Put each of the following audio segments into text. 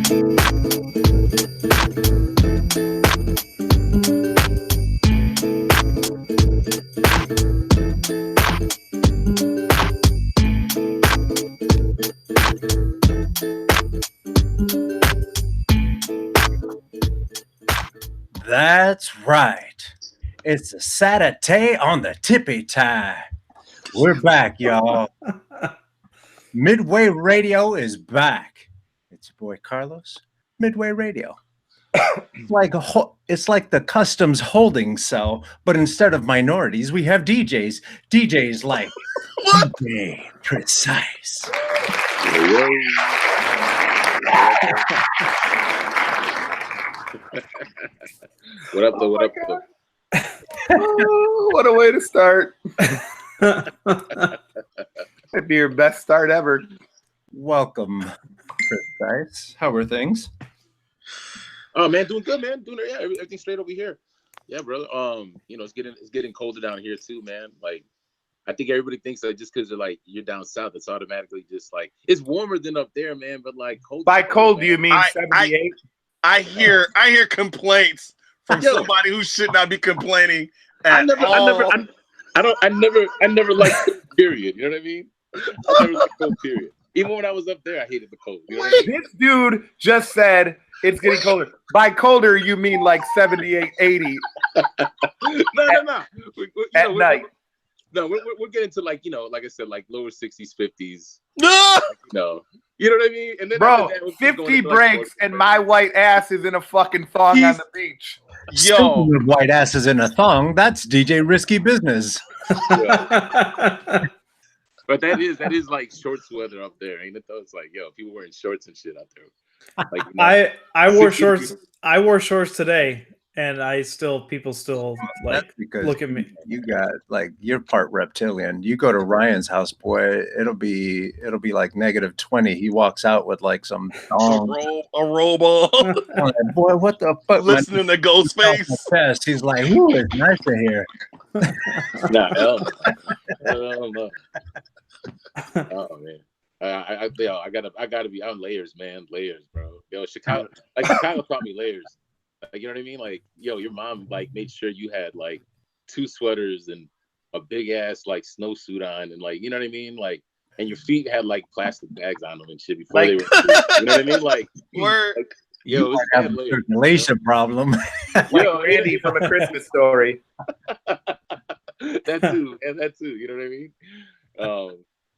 That's right. It's a Saturday on the tippy tie. We're back, y'all. Midway Radio is back. It's your boy Carlos. Midway Radio. It's like the customs holding cell, but instead of minorities, we have DJs. DJs like DJ Presyce. What up, though? What up, though? Oh, what a way to start. It'd be your best start ever. Welcome, Presyce. How are things? Oh man, doing good, man. Everything straight over here. Yeah, brother. It's getting colder down here too, man. Like, I think everybody thinks that just because you're down south, it's automatically just like it's warmer than up there, man. But like cold. By cold, do you mean 78? I hear complaints from somebody who should not be complaining. I never liked cold, period. You know what I mean? I never liked cold, period. Even when I was up there, I hated the cold. You know what I mean? This dude just said it's getting colder. By colder, you mean like 78, 80. No. At night. No, we're getting to like I said, like lower 60s, 50s. No. You know what I mean? And then bro, 50 breaks and my white ass is in a fucking thong on the beach. Speaking of white asses in a thong, that's DJ Risky Business. But that is like shorts weather up there, ain't it? Though it's like, people wearing shorts and shit out there. Like, I wore shorts. I wore shorts today, and people still like look at me. You got you're part reptilian. You go to Ryan's house, boy. It'll be like -20. He walks out with like some a robe on. Boy, what the fuck? Listening to Ghostface. He's like, "Ooh, it's nice to hear." Nah, hell no. Oh man, I gotta be on layers, man. Layers, bro. Chicago taught me layers. Like, you know what I mean? Like, your mom made sure you had like 2 sweaters and a big ass snowsuit on, and you know what I mean? Like, and your feet had plastic bags on them and shit before they were. You know what I mean? Like, you have a circulation problem. Randy from A Christmas Story. That too. You know what I mean?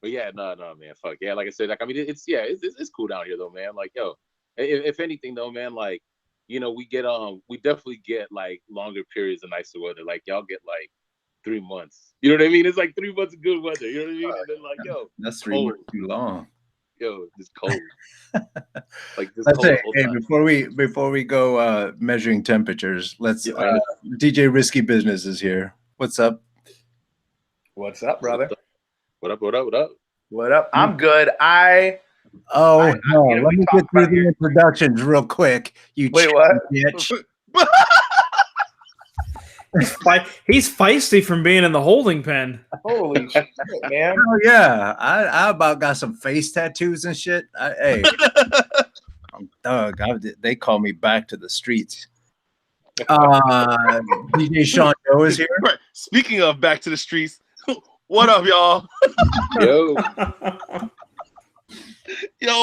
But yeah, no, man. Fuck yeah. Like I said, it's cool down here though, man. Like, if anything though, man, we definitely get longer periods of nicer weather. Like, y'all get 3 months. You know what I mean? It's 3 months of good weather. You know what I mean? And then that's 3 months too long. It's cold. Hey, before we go measuring temperatures, let's DJ Risky Business is here. What's up? What's up, brother? What up? What up? I'm good. Let me get through the introductions real quick. Wait, what? Bitch. He's feisty from being in the holding pen. Holy shit, man! Oh yeah, I about got some face tattoos and shit. Hey, I'm thug. They call me back to the streets. DJ Sean Doe is here. Right. Speaking of back to the streets, what up, y'all? Yo,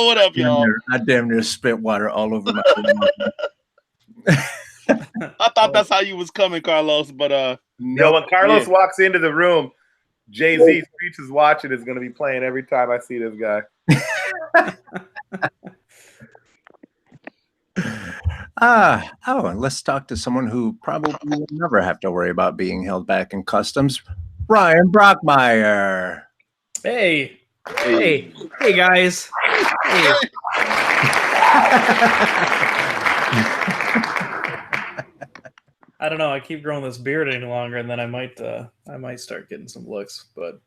what up, y'all? I damn near spit water all over my. I thought that's how you was coming, Carlos, but when Carlos walks into the room, Jay-Z's Speech is Watching is going to be playing every time I see this guy. And let's talk to someone who probably will never have to worry about being held back in customs. Ryan Brockmeyer. Hey guys. Hey. I don't know. I keep growing this beard any longer, and then I might start getting some looks. But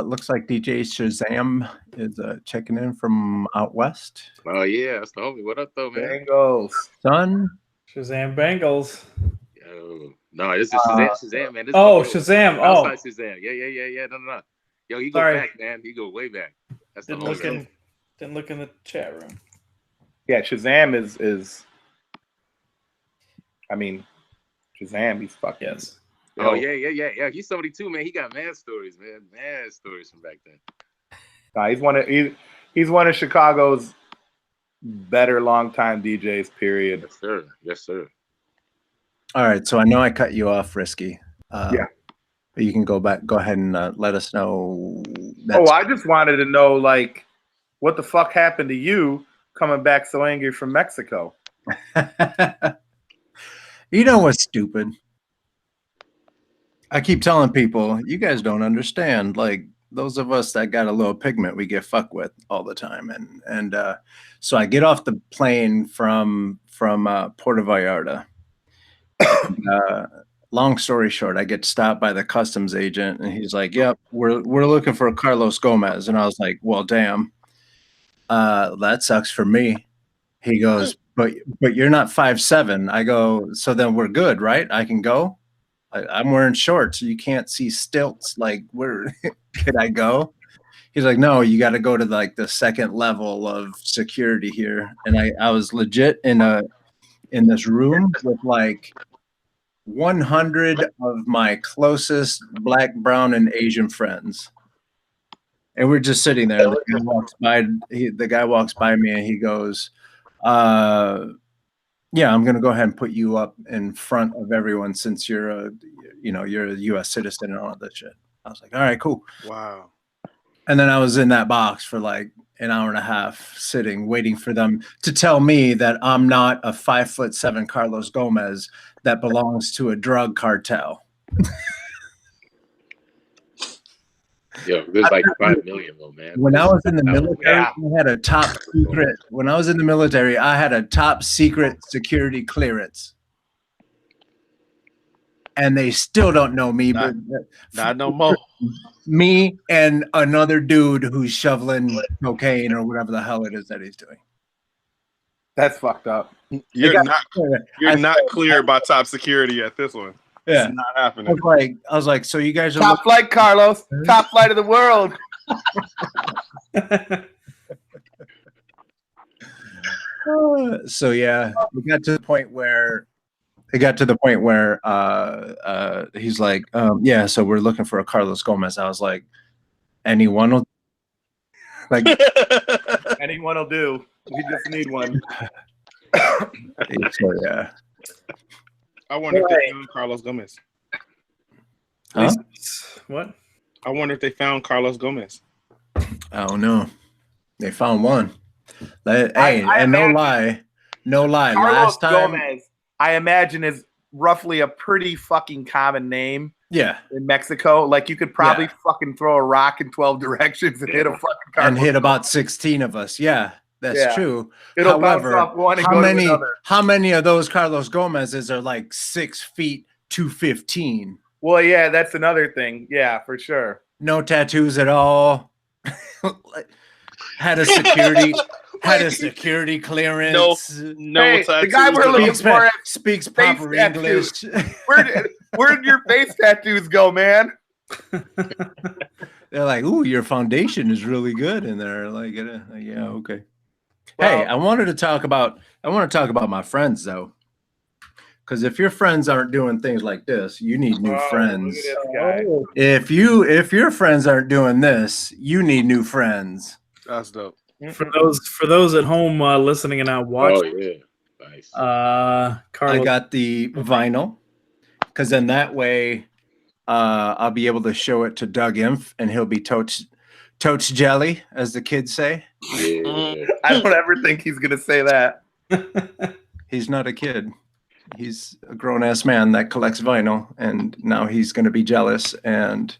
looks like DJ Shazam is checking in from out west. Oh yeah, that's the homie. What up, though, man? Bengals, son. Shazam Bengals. Yo, no, this is Shazam, man. Shazam. Shazam. Yeah. No. Yo, he go back, man. He go way back. That's the homie. Didn't look in the chat room. Yeah, Shazam is. I mean, Shazam. He's fucking. Yes. Oh yeah. He's somebody too, man. He got mad stories, man. Mad stories from back then. He's one of Chicago's better longtime DJs. Period. Yes, sir. Yes, sir. All right, so I know I cut you off, Risky. Yeah. But you can go ahead and let us know. I just wanted to know, like, what the fuck happened to you coming back so angry from Mexico? You know what's stupid? I keep telling people, you guys don't understand. Like, those of us that got a little pigment, we get fucked with all the time. And so I get off the plane from Puerto Vallarta. Long story short, I get stopped by the customs agent, and he's like, "Yep, we're looking for Carlos Gomez." And I was like, "Well, damn, that sucks for me." He goes, "But you're not 5'7". I go, "So then we're good, right? I can go." I'm wearing shorts. You can't see stilts. Like, where can I go? He's like, "No, you got to go to like the second level of security here." And I was legit in this room with like 100 of my closest Black, brown, and Asian friends. And we're just sitting there. The guy walks by me and he goes, yeah, I'm going to go ahead and put you up in front of everyone since you're a U.S. citizen and all of this shit. I was like, all right, cool. Wow. And then I was in that box for like an hour and a half sitting, waiting for them to tell me that I'm not a 5'7" Carlos Gomez that belongs to a drug cartel. Yo, there's like 5 million of them, man. When I was in the military, I had a top secret. When I was in the military, I had a top secret security clearance. And they still don't know me, but Not no more. Me and another dude who's shoveling cocaine or whatever the hell it is that he's doing. That's fucked up. You're not clear about top security at this one. Yeah, it's not happening. I was like, so you guys are top flight, Carlos. Top flight of the world. So yeah, we got to the point where he's like, yeah, so we're looking for a Carlos Gomez. I was like, anyone will anyone will do. We just need one. So, yeah. I wonder if they found Carlos Gomez. Huh? What? I wonder if they found Carlos Gomez. I don't know. They found one. No lie. Carlos Last time, Gomez, I imagine, is roughly a pretty fucking common name. Yeah. In Mexico, like you could probably fucking throw a rock in 12 directions and hit a fucking Carlos and hit about 16 of us. Yeah. That's true. It'll However, bounce off one and go to another. How many of those Carlos Gomez's are like 6 feet 215? Well, yeah, that's another thing. Yeah, for sure. No tattoos at all. had a security clearance. No tattoos. The guy we're looking for speaks proper English. Where did your face tattoos go, man? They're like, ooh, your foundation is really good in there. Like, yeah, okay. Well, hey, I want to talk about my friends though, because if your friends aren't doing things like this, you need new friends. If your friends aren't doing this, you need new friends. That's dope. For those at home listening and not watching. Oh yeah, nice. Carlos, I got the vinyl, because then that way, I'll be able to show it to Doug Inf, and he'll be totes jelly, as the kids say. Yeah. I don't ever think he's gonna say that. He's not a kid. He's a grown-ass man that collects vinyl, and now he's gonna be jealous. And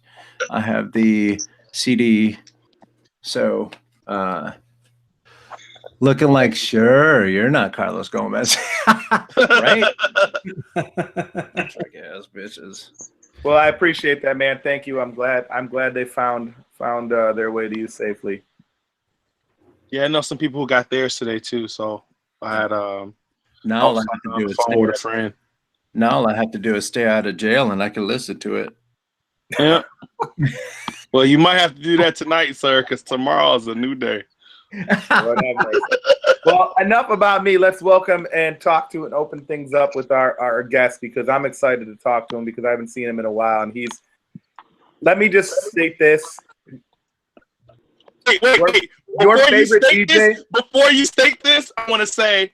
I have the CD, so looking like, sure, you're not Carlos Gomez, right? Trick-ass bitches. Well, I appreciate that, man. Thank you. I'm glad they found their way to you safely. Yeah, I know some people who got theirs today too. So I had now all I have to do is phone with a friend. Now all I have to do is stay out of jail, and I can listen to it. Yeah. Well, you might have to do that tonight, sir, because tomorrow is a new day. Lord have mercy. Well, enough about me. Let's welcome and talk to and open things up with our guest, because I'm excited to talk to him because I haven't seen him in a while. And let me just state this. Wait. Your favorite DJ? Before you state this, I want to say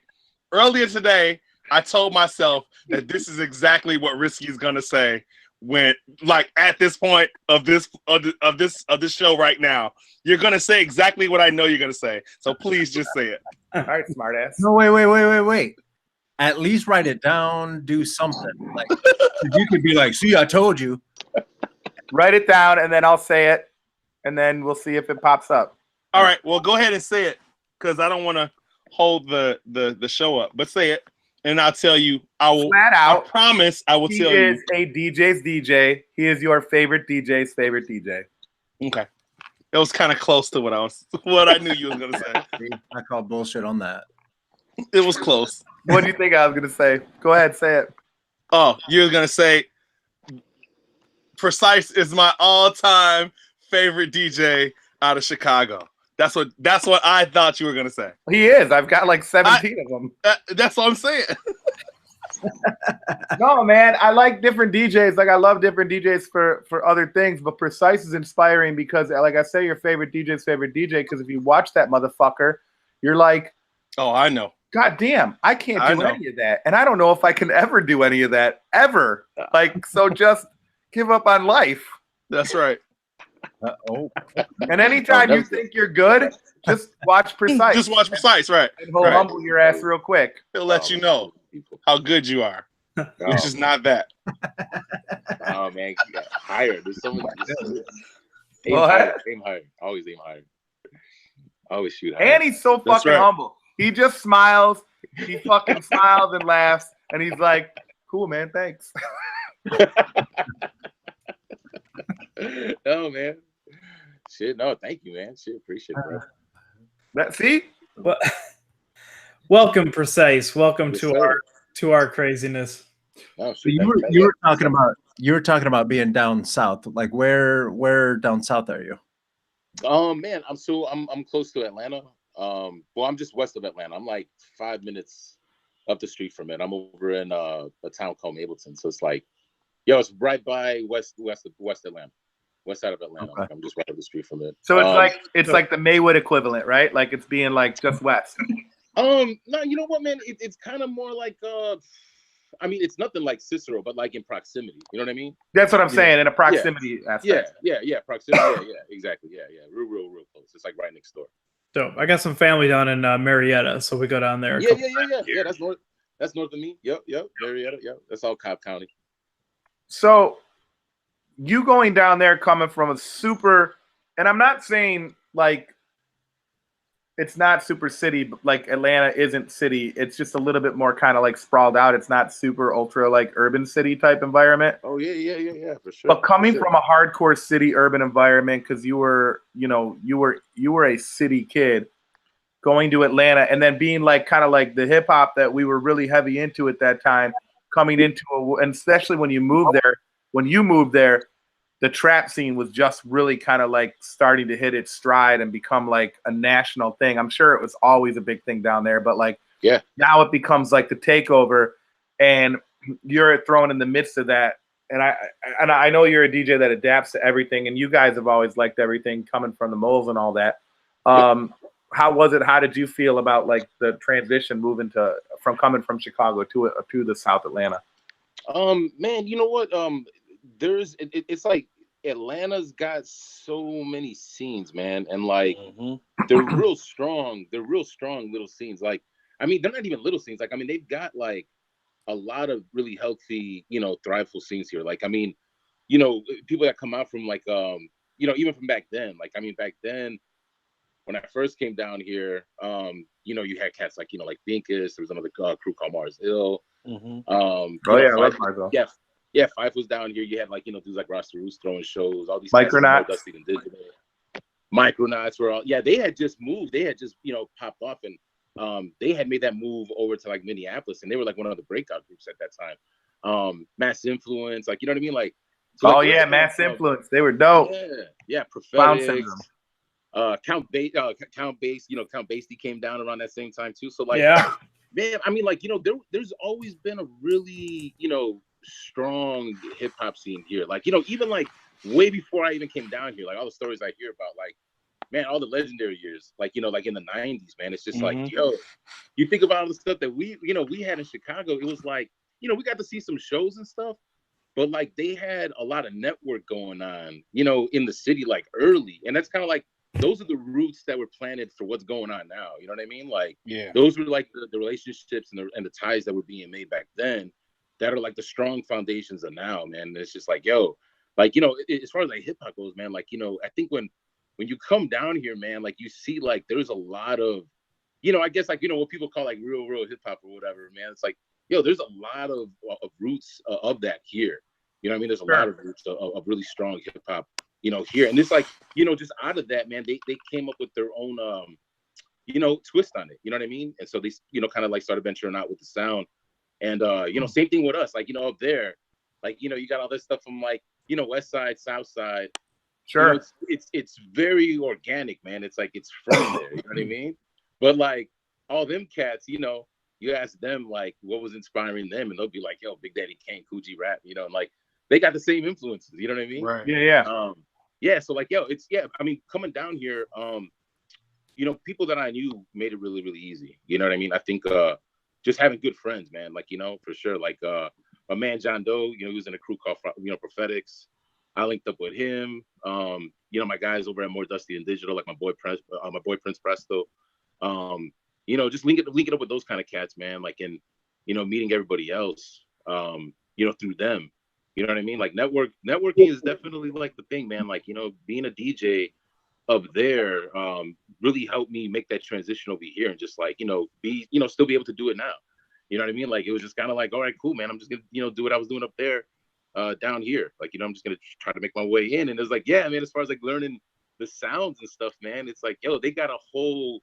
earlier today, I told myself that this is exactly what Risky is going to say when, like, at this point of this show right now. You're going to say exactly what I know you're going to say. So please just say it. All right, smartass. No, wait. At least write it down. Do something. Like you could be like, "See, I told you." Write it down, and then I'll say it, and then we'll see if it pops up. All right. Well, go ahead and say it, because I don't want to hold the show up. But say it, and I'll tell you. I will. Flat out. I promise. I will tell you. He is a DJ's DJ. He is your favorite DJ's favorite DJ. Okay. It was kind of close to what I knew you was gonna say. I call bullshit on that. It was close. What do you think I was gonna say? Go ahead, say it. Oh, you were gonna say Presyce is my all-time favorite DJ out of Chicago. That's what I thought you were gonna say. He is. I've got like 17 of them. That's what I'm saying. No, man, I like different DJs. Like, I love different DJs for other things, but Presyce is inspiring because, like I say, your favorite DJ's favorite DJ, because if you watch that motherfucker, you're like, Oh, I know. God damn, I can't do any of that. And I don't know if I can ever do any of that, ever. Like, so just give up on life. That's right. And anytime you think you're good, just watch Presyce. Just watch Presyce, right? And he'll humble your ass real quick. He'll let you know how good you are, which is not that. Oh man, higher. There's so much. Aim Well, higher. Always aim higher. Always shoot higher. And he's so fucking humble. He just smiles. He fucking smiles and laughs, and he's like, "Cool, man. Thanks." Oh man, shit. No, thank you, man. Shit, appreciate it, bro. See? Well, welcome, Presyce. Welcome to our craziness. Oh, So you were talking about being down south. Like where down south are you? Man, I'm close to Atlanta. Well, I'm just west of Atlanta. I'm like 5 minutes up the street from it. I'm over in a town called Mableton. So it's like, it's right by west Atlanta, west side of Atlanta. Okay. Like, I'm just right up the street from it. So it's like the Maywood equivalent, right? Like it's being like just west. No, you know what, man? It's kind of more like I mean, it's nothing like Cicero, but like in proximity. You know what I mean? That's what I'm saying, in a proximity aspect. Yeah, proximity. Yeah, exactly. Yeah, real close. It's like right next door. So I got some family down in Marietta, so we go down there. Yeah. That's north. That's north of me. Yep. Marietta. Yep. That's all Cobb County. So you going down there coming from a super, and I'm not saying like it's not super city, but like Atlanta isn't city. It's just a little bit more kind of like sprawled out. It's not super ultra like urban city type environment. Oh yeah, for sure. But coming from a hardcore city urban environment, because you were a city kid, going to Atlanta and then being like kind of like the hip hop that we were really heavy into at that time, coming into and especially when you moved there, the trap scene was just really kind of like starting to hit its stride and become like a national thing. I'm sure it was always a big thing down there, but like now it becomes like the takeover, and you're thrown in the midst of that. And I know you're a DJ that adapts to everything, and you guys have always liked everything coming from the moles and all that. How was it? How did you feel about like the transition moving from coming from Chicago to the South Atlanta? Man, you know what? It's like Atlanta's got so many scenes, man, and like they're real strong. They're real strong little scenes. Like, I mean, they're not even little scenes. Like, I mean, they've got like a lot of really healthy, thriveful scenes here. Like, I mean, people that come out from like, even from back then. Like, I mean, back then when I first came down here, you had cats like, like Binkus. There was another crew called Mars Ill. Yeah, Fife was down here. You had like, dudes like Roster Roos throwing shows, all these Micronauts. Dusty and Digital. Micronauts were all, they had just moved. They had just, popped off, and they had made that move over to like Minneapolis, and they were like one of the breakout groups at that time. Mass Influence, like, you know what I mean? Like, so Mass Influence. They were dope. Yeah, Prophetics. Count Bass, you know, Count Basie came down around that same time too. So like, Yeah. man, I mean, like, you know, there's always been a really, you know, strong hip hop scene here. Like, you know, even like way before I even came down here, like all the stories I hear about, like, man, all the legendary years, like, you know, like in the 90s, man, it's just like, yo, you think about all the stuff that we had in Chicago. It was like, you know, we got to see some shows and stuff, but like they had a lot of network going on, you know, in the city, like early. And that's kind of like, those are the roots that were planted for what's going on now. You know what I mean? Like, those were like the relationships and the ties that were being made back then that are like the strong foundations of now, man. And it's just like, yo, like, you know, as far as like hip hop goes, man, like, you know, I think when you come down here, man, like you see like there's a lot of, you know, I guess like, you know, what people call like real hip hop or whatever, man. It's like, yo, there's a lot of roots of that here. You know what I mean? There's a lot of roots of really strong hip hop, you know, here. And it's like, you know, just out of that, man, they came up with their own, you know, twist on it. You know what I mean? And so they, you know, kind of like started venturing out with the sound. And, you know, same thing with us. Like, you know, up there, like, you know, you got all this stuff from like, you know, West Side, South Side. Sure. You know, it's very organic, man. It's like, it's from there. You know what I mean? But like all them cats, you know, you ask them like what was inspiring them, and they'll be like, yo, Big Daddy Kane, Coogee Rap, you know, and like they got the same influences, you know what I mean? Right. Yeah. Yeah. So like, yo, I mean, coming down here, you know, people that I knew made it really, really easy. You know what I mean? I think just having good friends, man, like, you know, for sure. Like my man John Doe, you know, he was in a crew called, you know, Prophetics. I linked up with him. You know, my guys over at More Dusty and Digital, like my boy Prince Presto. You know, just link it up with those kind of cats, man. Like, and, you know, meeting everybody else, you know, through them. You know what I mean? Like networking is definitely like the thing, man. Like, you know, being a DJ up there really helped me make that transition over here and just like, you know, still be able to do it now. You know what I mean? Like, it was just kind of like, all right, cool, man. I'm just gonna, you know, do what I was doing up there down here. Like, you know, I'm just gonna try to make my way in. And it's like, yeah, man, as far as like learning the sounds and stuff, man, it's like, yo, they got a whole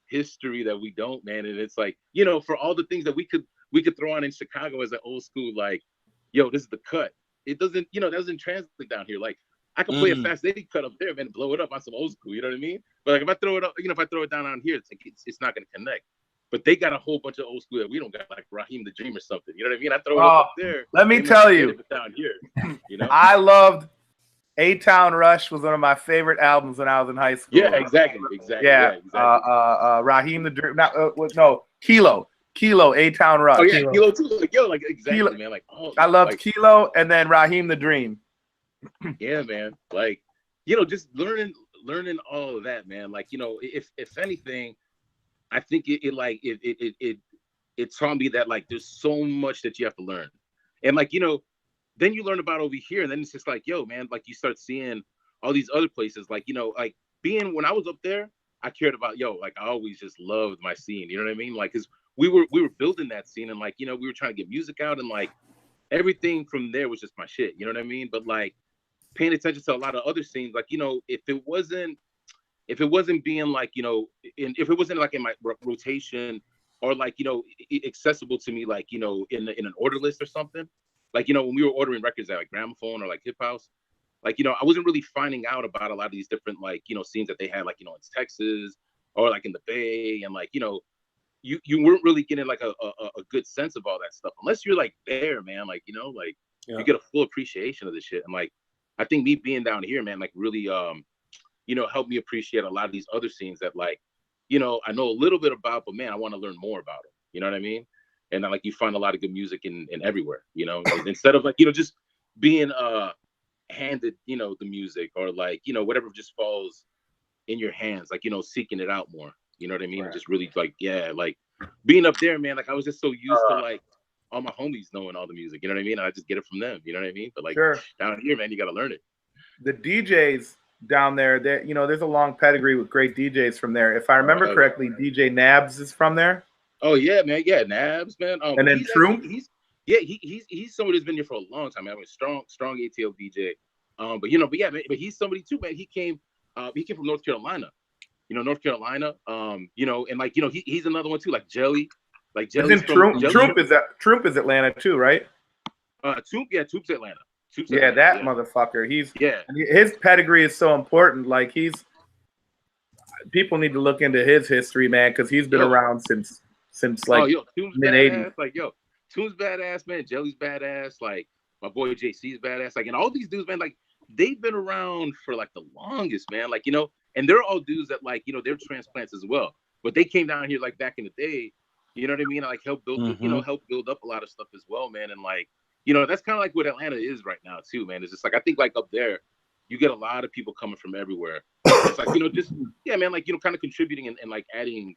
history that we don't, man. And it's like, you know, for all the things that we could throw on in Chicago as an old school, like, yo, this is the cut. It doesn't, you know, that doesn't translate down here. Like, I can play a Fast Lady cut up there, man, and blow it up on some old school. You know what I mean? But like, if I throw it up, you know, if I throw it down on here, it's like it's not gonna connect. But they got a whole bunch of old school that we don't got, like Raheem the Dream or something. You know what I mean? I throw it up there. Let me tell you, down here, you know, I loved A-Town Rush. Was one of my favorite albums when I was in high school. Yeah, exactly. Yeah, exactly. Raheem the Dream. No, Kilo, A-Town Rush. Oh yeah, Kilo too. Like, yo, like exactly, Kilo, man. Like, oh, I loved like, Kilo and then Raheem the Dream. Yeah, man. Like, you know, just learning all of that, man. Like, you know, if anything, I think it taught me that like there's so much that you have to learn, and like, you know, then you learn about over here, and then it's just like, yo, man, like you start seeing all these other places, like, you know, like when I was up there, I cared about, yo, like I always just loved my scene, you know what I mean? Like, cause we were building that scene, and like, you know, we were trying to get music out, and like everything from there was just my shit, you know what I mean? But like paying attention to a lot of other scenes, like, you know, if it wasn't being like, you know, if it wasn't like in my rotation or like, you know, accessible to me, like, you know, in an order list or something, like, you know, when we were ordering records at like Gramophone or like Hip House, like, you know, I wasn't really finding out about a lot of these different, like, you know, scenes that they had, like, you know, in Texas or like in the Bay, and like, you know, you weren't really getting like a good sense of all that stuff unless you're like there, man. Like, you know, like you get a full appreciation of this shit. And like, I think me being down here, man, like really, you know, helped me appreciate a lot of these other scenes that, like, you know, I know a little bit about, but man, I want to learn more about them. You know what I mean? And like, you find a lot of good music in everywhere, you know, instead of like, you know, just being handed, you know, the music or like, you know, whatever just falls in your hands, like, you know, seeking it out more. You know what I mean? Right. Just really like, yeah, like being up there, man, like I was just so used to like all my homies knowing all the music, you know what I mean? And I just get it from them, you know what I mean? But like down here, man, you got to learn it. The DJs down there, you know, there's a long pedigree with great DJs from there. If I remember correctly, DJ Nabs is from there. Oh yeah, man. Yeah, Nabs, man. And then Troop. He's somebody that's been here for a long time. I mean, strong ATL DJ. But you know, but he's somebody too, man. He came from North Carolina. You know, North Carolina. You know, and like, you know, he's another one too, like Jelly. Like Jelly. Troop is Atlanta too, right? Troop's Atlanta. Motherfucker. His pedigree is so important. Like people need to look into his history, man, because he's been around since like mid '80s. Like Toon's badass, man. Jelly's badass. Like my boy JC's badass. Like, and all these dudes, man, like they've been around for like the longest, man. Like, and they're all dudes that like, they're transplants as well. But they came down here like back in the day, you know what I mean? Like help build, help build up a lot of stuff as well, man. And like, that's kind of like what Atlanta is right now too, man. It's just like I think like up there, you get a lot of people coming from everywhere. It's like, just man, like kind of contributing and like adding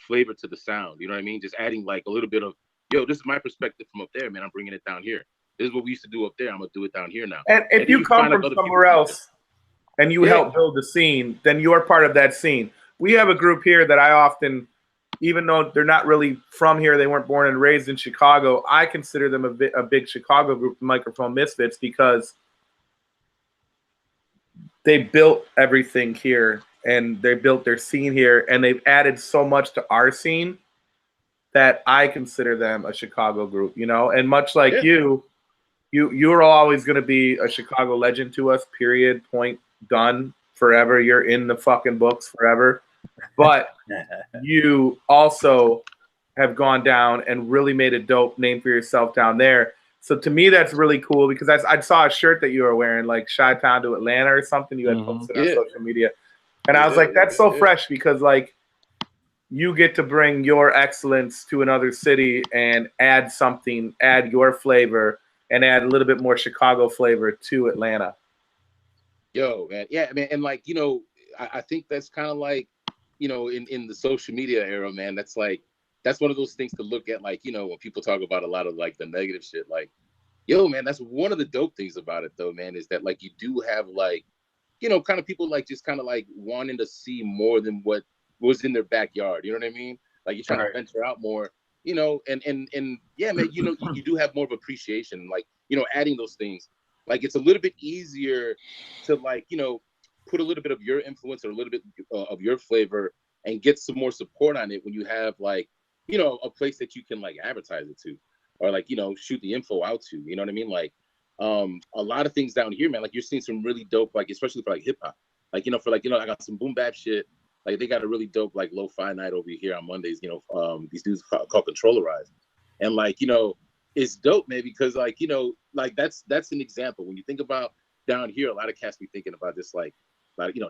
flavor to the sound. You know what I mean? Just adding like a little bit of, this is my perspective from up there, man. I'm bringing it down here. This is what we used to do up there. I'm gonna do it down here now. And if you come from somewhere else and you help build the scene, then you're part of that scene. We have a group here that I often, even though they're not really from here, they weren't born and raised in Chicago, I consider them a big Chicago group, Microphone Misfits, because they built everything here and they built their scene here, and they've added so much to our scene that I consider them a Chicago group, and much like you're always going to be a Chicago legend to us, period, point, done, forever. You're in the fucking books forever. But you also have gone down and really made a dope name for yourself down there. So to me, that's really cool, because I saw a shirt that you were wearing, like Chi-Town to Atlanta or something. You had posted on social media. And I was like, that's so fresh, because like you get to bring your excellence to another city and add something, add your flavor, and add a little bit more Chicago flavor to Atlanta. Yo, man. Yeah, man. And like, I think that's kind of like, in the social media era, man, that's one of those things to look at, like, when people talk about a lot of like the negative shit, like, yo, man, that's one of the dope things about it though, man, is that like you do have like, kind of people like just kind of like wanting to see more than what was in their backyard. You know what I mean? Like you're trying to venture out more, and yeah, man, you do have more of appreciation, like, adding those things. Like it's a little bit easier to like, put a little bit of your influence or a little bit of your flavor and get some more support on it when you have like, a place that you can like advertise it to, or like, shoot the info out to, you know what I mean? Like, a lot of things down here, man, like you're seeing some really dope, like, especially for like hip hop, like, for like, I got some boom bap shit. Like they got a really dope, like lo-fi night over here on Mondays, these dudes called Controllerize. And like, it's dope, man, because like, like that's an example. When you think about down here, a lot of cats be thinking about this, like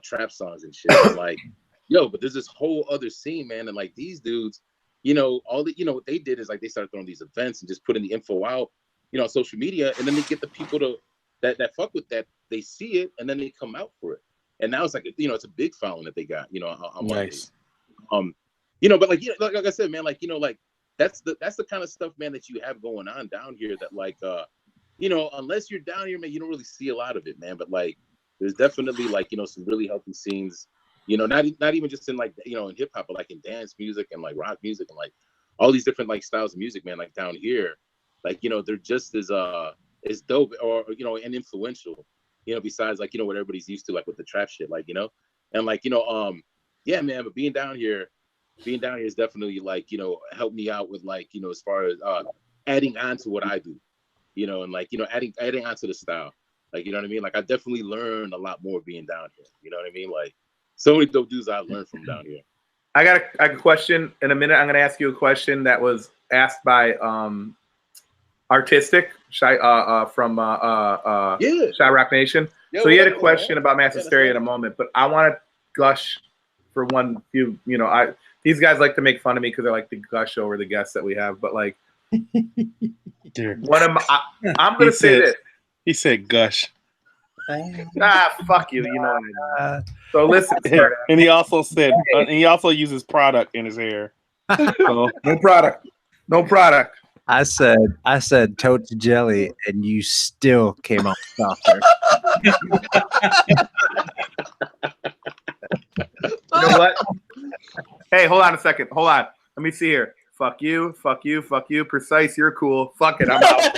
trap songs and shit. And like, but there's this whole other scene, man. And like these dudes, all the, what they did is like they started throwing these events and just putting the info out, on social media, and then they get the people to that fuck with that, they see it, and then they come out for it. And now it's like, it's a big following that they got, on nice. But like, like I said, man, like, like that's the kind of stuff, man, that you have going on down here that like, unless you're down here, man, you don't really see a lot of it, man. But like, there's definitely like, some really healthy scenes, not even just in like, in hip hop, but like in dance music and like rock music and like all these different like styles of music, man, like down here, like, they're just as dope or, and influential, besides like, what everybody's used to, like with the trap shit, like, and like, yeah, man, but being down here is definitely like, helped me out with like, as far as adding on to what I do, and like, adding on to the style. Like, you know what I mean? Like, I definitely learned a lot more being down here. You know what I mean? Like, so many dope dudes I learned from down here. I got a question in a minute. I'm going to ask you a question that was asked by Artistic from Shy Rock Nation. Yeah, so he had a question about Mass Hysteria in a moment, but I want to gush for one few. These guys like to make fun of me because I like to gush over the guests that we have, but like, I'm going to say this. He said gush. Fuck you. So listen, sir. And he also said, and he also uses product in his hair. So. No product. I said totes jelly, and you still came off softer. You know what? Hey, hold on a second. Hold on. Let me see here. Fuck you. Presyce, you're cool. Fuck it. I'm out.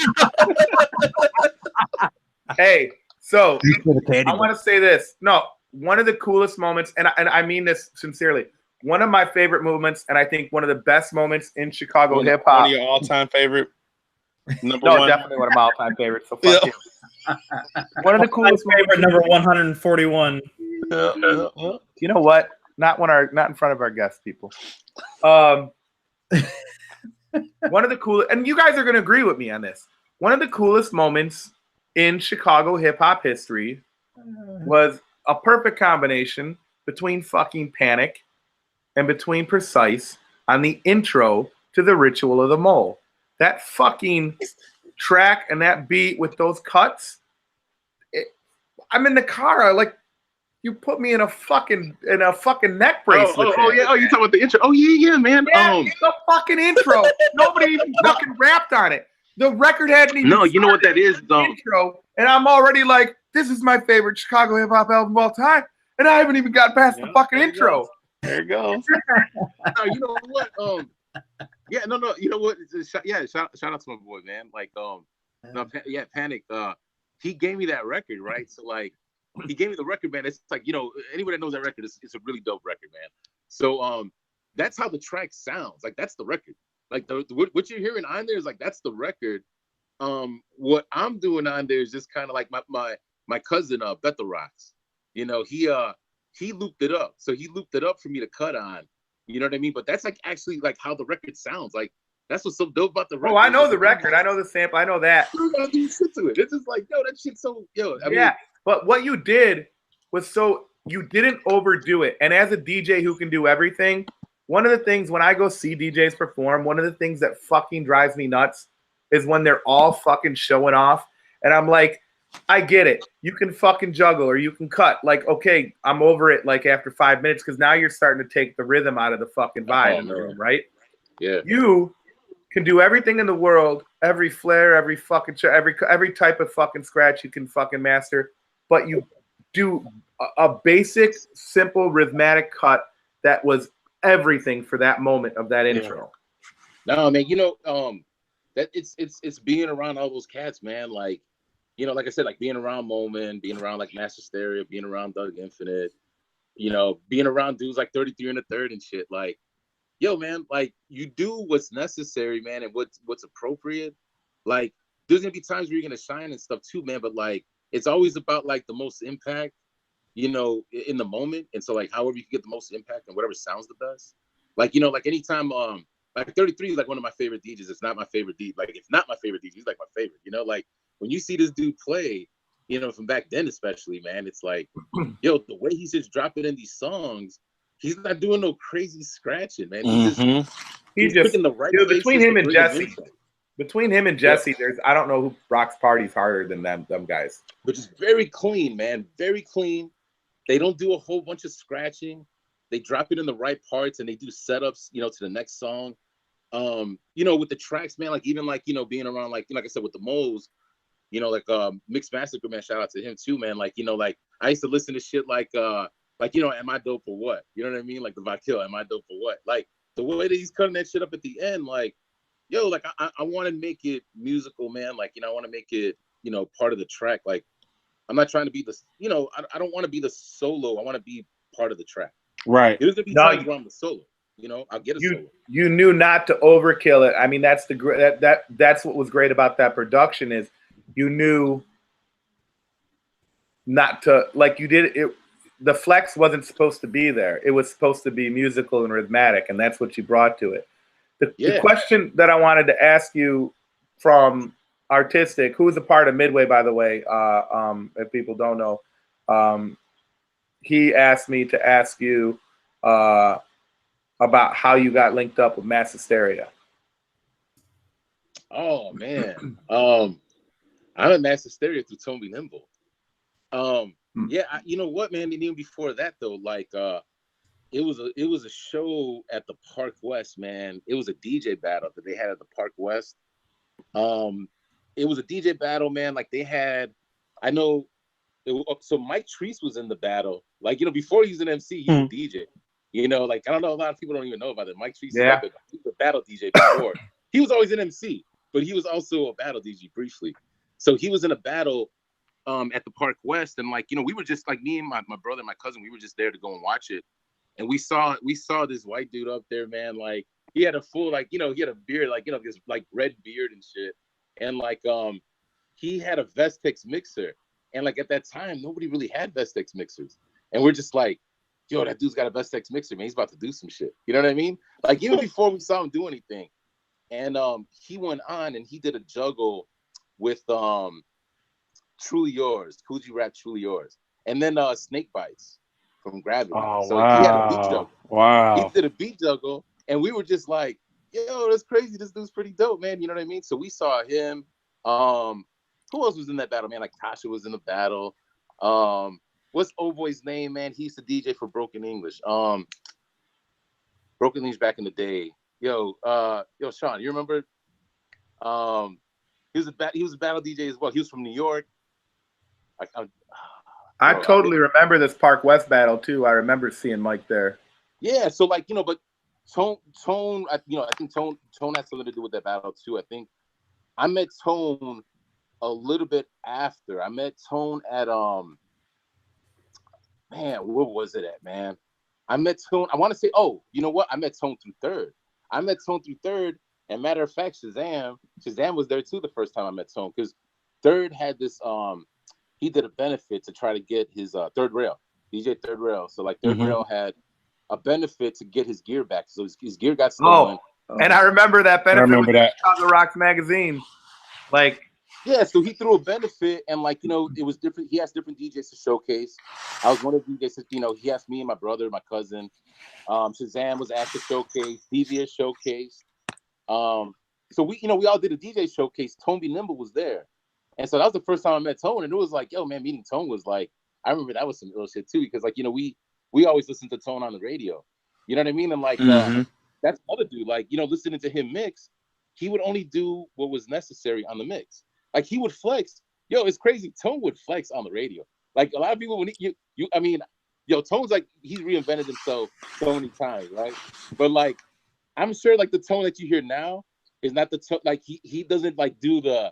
Hey, so I want to say this. No, one of the coolest moments, and I mean this sincerely, one of my favorite moments, and I think one of the best moments in Chicago hip hop. One of your all-time favorite? Number one? No, definitely one of my all-time favorites. So fuck you. One of the coolest favorite, number 141. You know what? Not in front of our guests, people. One of the coolest, and you guys are going to agree with me on this. One of the coolest moments in Chicago hip hop history was a perfect combination between fucking Panic and between Presyce on the intro to The Ritual of the Mole. That fucking track and that beat with those cuts. I'm in the car. You put me in a fucking neck brace. Oh yeah. Oh, you talking about the intro? Oh yeah, man. Yeah, the fucking intro. Nobody even fucking rapped on it. The record hadn't even. No, you know what that is, though. Intro, and I'm already like, this is my favorite Chicago hip hop album of all time, and I haven't even got past the fucking intro. There it goes. No, you know what? Yeah, no. You know what? Shout out to my boy, man. Panic. He gave me that record, right? So he gave me the record, man. It's like, anybody that knows that record, it's a really dope record, man. So that's how the track sounds. Like, that's the record. Like what you're hearing on there is like, that's the record. What I'm doing on there is just kind of like my cousin Bethel Rocks. He looped it up. So he looped it up for me to cut on. You know what I mean? But that's like actually like how the record sounds. Like, that's what's so dope about the record. Oh, I know the record. I know the sample. I know that. You gotta do shit to it. It's just like, that shit's so But what you did was you didn't overdo it. And as a DJ who can do everything, one of the things when I go see DJs perform, one of the things that fucking drives me nuts is when they're all fucking showing off. And I'm like, I get it. You can fucking juggle or you can cut. Like, okay, I'm over it like after 5 minutes because now you're starting to take the rhythm out of the fucking vibe in the room, right? Yeah. You can do everything in the world, every flare, every fucking every type of fucking scratch you can fucking master, but you do a basic, simple, rhythmic cut that was everything for that moment of that intro. No, man, that it's being around all those cats, man. Like, like I said, like being around Moment, being around like Master Stereo, being around Doug Infinite, being around dudes like 33 and the Third and shit. Like, yo, man, like, you do what's necessary, man, and what's appropriate. Like, there's gonna be times where you're gonna shine and stuff too, man, but like, it's always about like the most impact, in the moment. And so like, however you can get the most impact and whatever sounds the best. Like, like anytime, like 33 is like one of my favorite DJs. It's not my favorite DJ. Like, if not my favorite DJ, he's like my favorite. Like when you see this dude play, from back then especially, man, it's like, yo, the way he's just dropping in these songs. He's not doing no crazy scratching, man. He's just picking the right between him and Jesse. Between him and Jesse, I don't know who rocks parties harder than them guys. Which is very clean, man. Very clean. They don't do a whole bunch of scratching. They drop it in the right parts and they do setups, to the next song. With the tracks, man, like even like, being around like I said with the Moles, Mixed Massacre, man, shout out to him too, man. Like, like I used to listen to shit like am I dope or what? You know what I mean? Like the Vakil, am I dope or what? Like the way that he's cutting that shit up at the end, like, yo, like I want to make it musical, man. Like, I want to make it, part of the track. Like, I'm not trying to be the, I don't want to be the solo. I want to be part of the track. Right. There's gonna be times where I'm the solo. I'll get a solo. You knew not to overkill it. I mean, that's that's what was great about that production is you knew not to, like, you did it. The flex wasn't supposed to be there. It was supposed to be musical and rhythmic, and that's what you brought to it. The question that I wanted to ask you from Artistic, who is a part of Midway, by the way, if people don't know, he asked me to ask you about how you got linked up with Mass Hysteria. Oh, man. I'm at Mass Hysteria through Tony Nimble. Yeah, you know what, man? And even before that, though, like, it was a show at the Park West, man. It was a DJ battle that they had at the Park West. It was a DJ battle, man. Like they had, so Mike Treese was in the battle. Like, before he was an MC, he was a DJ. Like, I don't know, a lot of people don't even know about it. Mike Treese he was a battle DJ before. He was always an MC, but he was also a battle DJ briefly. So he was in a battle at the Park West, and like, we were just like, me and my brother and my cousin, we were just there to go and watch it. And we saw this white dude up there, man. Like, he had a full, like, he had a beard, like, this like red beard and shit. And like, he had a Vestex mixer. And like at that time, nobody really had Vestex mixers. And we're just like, yo, that dude's got a best X mixer, man. He's about to do some shit. You know what I mean? Like even before we saw him do anything. And he went on and he did a juggle with Truly Yours, Coogee Rap Truly Yours. And then Snake Bites from Gravity. Oh, so wow. he had a beat juggle. Wow. He did a beat juggle, and we were just like, yo, that's crazy. This dude's pretty dope, man. You know what I mean? So we saw him. Who else was in that battle, man? Like Tasha was in the battle. What's old boy's name, man? He used to DJ for Broken English. Broken English back in the day. Yo, Sean, you remember? He was a battle DJ as well. He was from New York. I totally remember this Park West battle too. I remember seeing Mike there. Yeah, so like, you know, but Tone, I think Tone has something to do with that battle too. I think I met Tone a little bit after. I met Tone at man, where was it at, man? I met Tone. I want to say, oh, you know what? I met Tone through Third. And matter of fact, Shazam was there too the first time I met Tone, because Third had this he did a benefit to try to get his Third Rail, DJ Third Rail. So like Third Rail had a benefit to get his gear back. So his gear got stolen. And I remember that benefit. I remember that. Chicago Rocks magazine. Like, yeah, so he threw a benefit, and like, you know, it was different. He asked different DJs to showcase. I was one of the DJs. You know, he asked me and my brother, my cousin. Shazam was asked to showcase. Devious showcase. So we all did a DJ showcase. Tone Be Nimble was there, and so that was the first time I met Tone, and it was like, yo, man, meeting Tone was like, I remember that was some ill shit too, because like, you know, we always listened to Tone on the radio. You know what I mean? And like, that's another dude. Like, you know, listening to him mix, he would only do what was necessary on the mix. Like he would flex. Yo, it's crazy. Tone would flex on the radio. Like a lot of people, when Tone's like, he's reinvented himself so many times, right? But like, I'm sure like the Tone that you hear now is not the tone. Like he doesn't like do the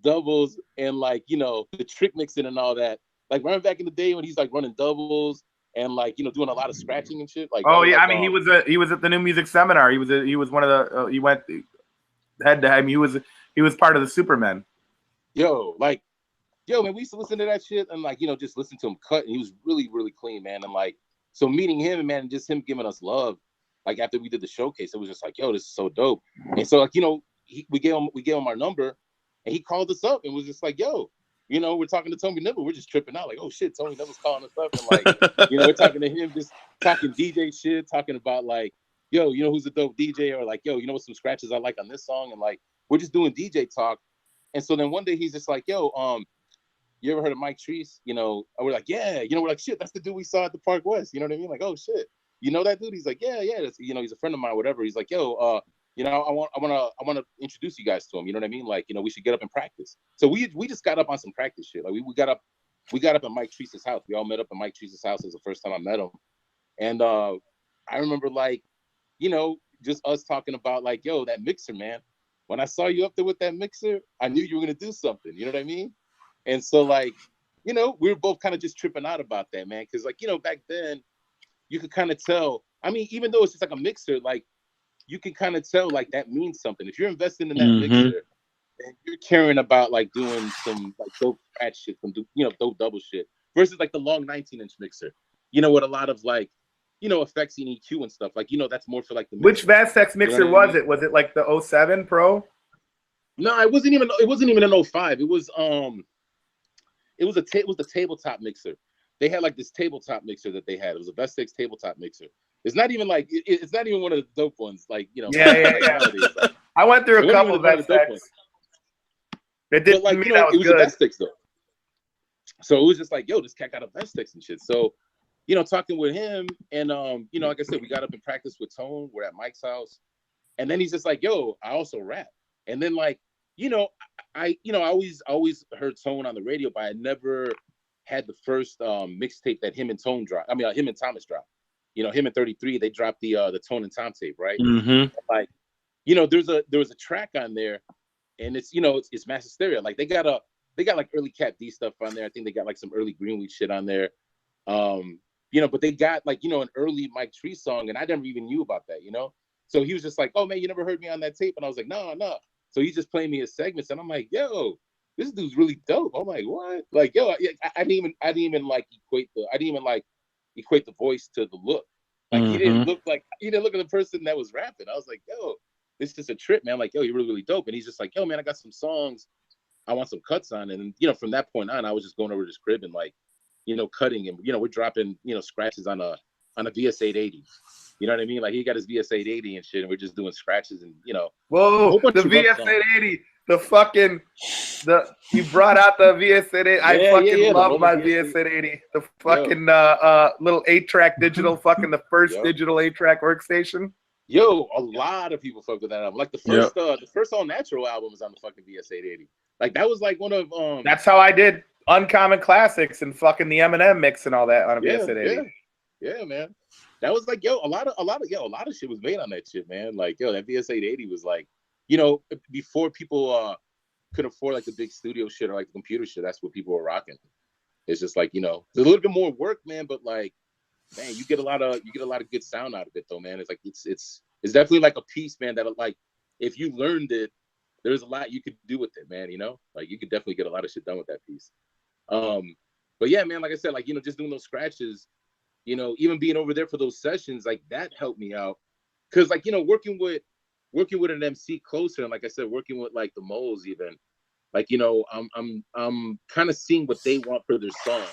doubles and like, you know, the trick mixing and all that. Like remember back in the day when he's like running doubles and like, you know, doing a lot of scratching and shit. Like, oh yeah, like, I mean, he was at the New Music Seminar. He was one of the he went head to head. I mean, he was part of the Supermen. Yo, man, we used to listen to that shit and like, you know, just listen to him cut, and he was really, really clean, man. And like, so meeting him, man, and just him giving us love, like after we did the showcase, it was just like, yo, this is so dope. And so like, you know, we gave him our number, and he called us up and was just like, yo, you know, we're talking to Tony Nibble, we're just tripping out, like, oh shit, Tony Nibble's calling us up, and like, you know, we're talking to him, just talking DJ shit, talking about like, yo, you know who's a dope DJ, or like, yo, you know what some scratches I like on this song, and like, we're just doing DJ talk. And so then one day he's just like, yo, you ever heard of Mike Presyce? You know, and we're like, yeah, you know, we're like, shit, that's the dude we saw at the Park West. You know what I mean? Like, oh shit, you know that dude? He's like, yeah, that's, you know, he's a friend of mine, whatever. He's like, yo, you know, I want to introduce you guys to him. You know what I mean? Like, you know, we should get up and practice. So we just got up on some practice shit. Like we got up at Mike Presyce's house. We all met up at Mike Presyce's house. It was the first time I met him. And I remember like, you know, just us talking about like, yo, that mixer, man. When I saw you up there with that mixer, I knew you were going to do something. You know what I mean? And so like, you know, we were both kind of just tripping out about that, man. Cause like, you know, back then you could kind of tell, I mean, even though it's just like a mixer, like you can kind of tell like that means something. If you're investing in that mixer and you're caring about like doing some like dope scratch shit, some, you know, dope double shit versus like the long 19-inch mixer, you know, with a lot of like, you know, effects and EQ and stuff. Like, you know, that's more for like the Which Vastex mixer, you know was it? Was it like the 07 Pro? No, it wasn't even an 05. It was the tabletop mixer. They had like this tabletop mixer that they had. It was a Vastex tabletop mixer. It's not even like it's not even one of the dope ones. Like, you know, yeah. Like, I went through a couple of Vastex. It didn't like, mean you know, that was it was good. a Vastex though. So it was just like, yo, this cat got a Vastex and shit. So, you know, talking with him, and you know, like I said, we got up and practiced with Tone. We're at Mike's house, and then he's just like, "Yo, I also rap." And then like, you know, I always heard Tone on the radio, but I never had the first mixtape that him and Tone dropped. I mean, him and Thomas dropped. You know, him and 33, they dropped the Tone and Tom tape, right? Like, you know, there was a track on there, and it's, you know, it's Mass Hysteria. Like they got like early Cat D stuff on there. I think they got like some early Greenweed shit on there. You know, but they got like, you know, an early Mike Tree song, and I never even knew about that, you know? So he was just like, oh man, you never heard me on that tape? And I was like, no. So he just played me his segments, and I'm like, yo, this dude's really dope. I'm like, what? Like, yo, I didn't even like equate I didn't even like, equate the voice to the look. Like he didn't look at the person that was rapping. I was like, yo, this is just a trip, man. Like, yo, you're really, really dope. And he's just like, yo, man, I got some songs I want some cuts on. And, from that point on, I was just going over to his crib and like, cutting and, we're dropping, scratches on a VS 880. You know what I mean? Like he got his VS 880 and shit, and we're just doing scratches and, Whoa, the VS 880, you brought out the VS 880. I fucking love my VS 880. The fucking little 8-track digital, fucking the first digital 8-track workstation. Yo, a lot of people fuck with that album. Like the first All Natural album was on the fucking VS 880. Like that was like one of That's how I did Uncommon Classics and fucking the Eminem mix and all that on a VS 880. Yeah, man. That was like, a lot of shit was made on that shit, man. Like, that VS 880 was like, before people could afford like the big studio shit or like the computer shit, that's what people were rocking. It's just like, there's a little bit more work, man, but like, man, you get a lot of good sound out of it though, man. It's like it's definitely like a piece, man, that like if you learned it, there's a lot you could do with it, man, Like you could definitely get a lot of shit done with that piece. But yeah, man, like I said, like, just doing those scratches, even being over there for those sessions, like that helped me out. Cause like, working with an MC closer, and like I said, working with like the moles even, like, I'm kind of seeing what they want for their song.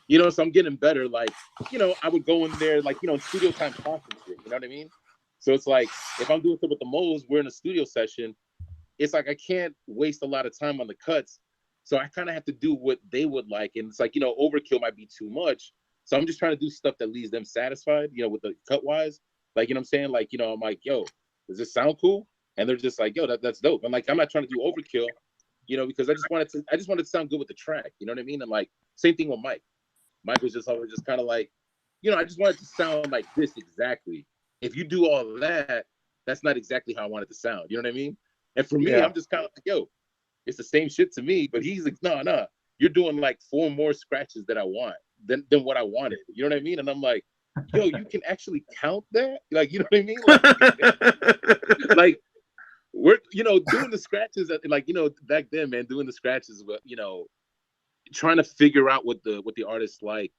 So I'm getting better. Like, I would go in there, like, studio time conference shit, you know what I mean? So it's like, if I'm doing stuff with the moles, we're in a studio session. It's like, I can't waste a lot of time on the cuts. So I kind of have to do what they would like. And it's like, overkill might be too much. So I'm just trying to do stuff that leaves them satisfied, with the cut wise. Like, you know what I'm saying? Like, I'm like, yo, does this sound cool? And they're just like, yo, that's dope. I'm like, I'm not trying to do overkill, because I just wanted to sound good with the track. You know what I mean? And like, same thing with Mike. Mike was just always just kind of like, I just wanted to sound like this exactly. If you do all that, that's not exactly how I want it to sound. You know what I mean? And for me, I'm just kind of like, yo, it's the same shit to me. But he's like, no, you're doing like 4 more scratches that I want than what I wanted. You know what I mean? And I'm like, yo, you can actually count that? Like, you know what I mean? Like, like we're, doing the scratches, like, back then, man, doing the scratches, but, trying to figure out what the artists like,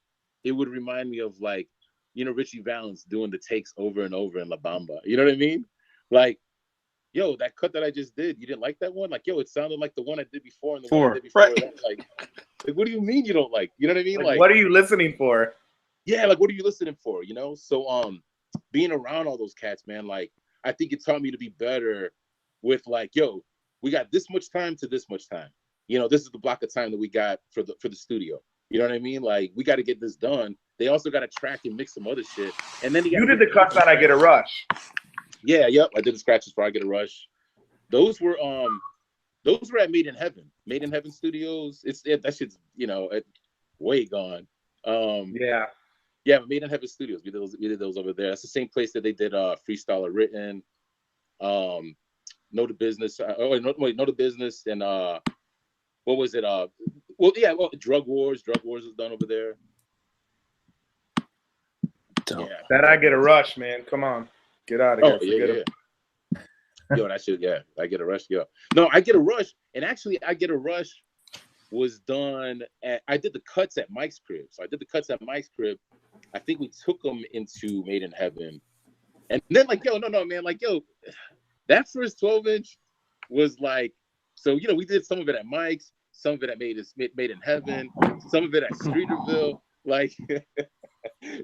it would remind me of like, Richie Valens doing the takes over and over in La Bamba. You know what I mean? Like, yo, that cut that I just did, you didn't like that one? Like, yo, it sounded like the one I did before and the one I did before that. Like, what do you mean you don't like? You know what I mean? Like, what are you listening for? Yeah, like, what are you listening for? So being around all those cats, man, like, I think it taught me to be better with like, yo, we got this much time to this much time. This is the block of time that we got for the studio. You know what I mean? Like, we got to get this done. They also got to track and mix some other shit. And then you did the cuts on I Get a Rush. Yeah, yep. I did the scratches for I Get a Rush. Those were at Made in Heaven. Made in Heaven Studios. That shit's way gone. Yeah, Made in Heaven Studios. We did those over there. That's the same place that they did Freestyler Written, Know the Business. Know the Business, and what was it? Drug Wars. Drug Wars was done over there. Yeah. That I Get a Rush, man. Come on, get out of here. Yo, that shit. Yeah, I Get a Rush. Yo, no, I Get a Rush, and actually, I Get a Rush was done at. I did the cuts at Mike's crib. So I did the cuts at Mike's crib. I think we took them into Made in Heaven, and then like, yo, no, man, like, yo, that first 12-inch was like, so we did some of it at Mike's, some of it at Made in Heaven, some of it at Streeterville, like.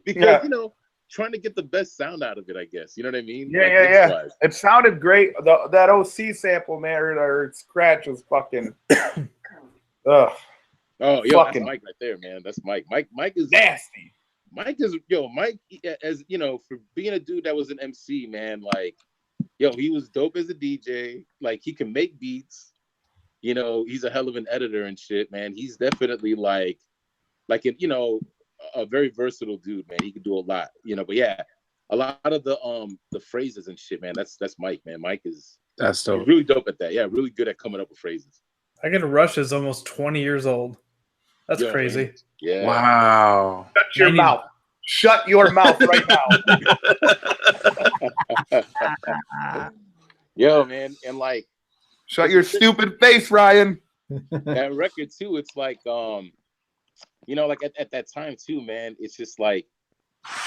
Because trying to get the best sound out of it, I guess. You know what I mean? Yeah. It sounded great. That OC sample, man, or scratch was fucking. Ugh. Oh, yo, that's Mike right there, man. That's Mike. Mike is nasty. Mike, as for being a dude that was an MC, man, like, yo, he was dope as a DJ. Like, he can make beats. He's a hell of an editor and shit, man. He's definitely like a very versatile dude, man. He could do a lot, but yeah, a lot of the phrases and shit, man, that's Mike, man. Mike is dope. Really dope at that. Yeah, really good at coming up with phrases. I Get a Rush is almost 20 years old. That's crazy. Man. Yeah. Wow. Shut your mouth. Shut your mouth right now. Yo, man, and like, shut your stupid face, Ryan. That record too, it's like like at that time too, man, it's just like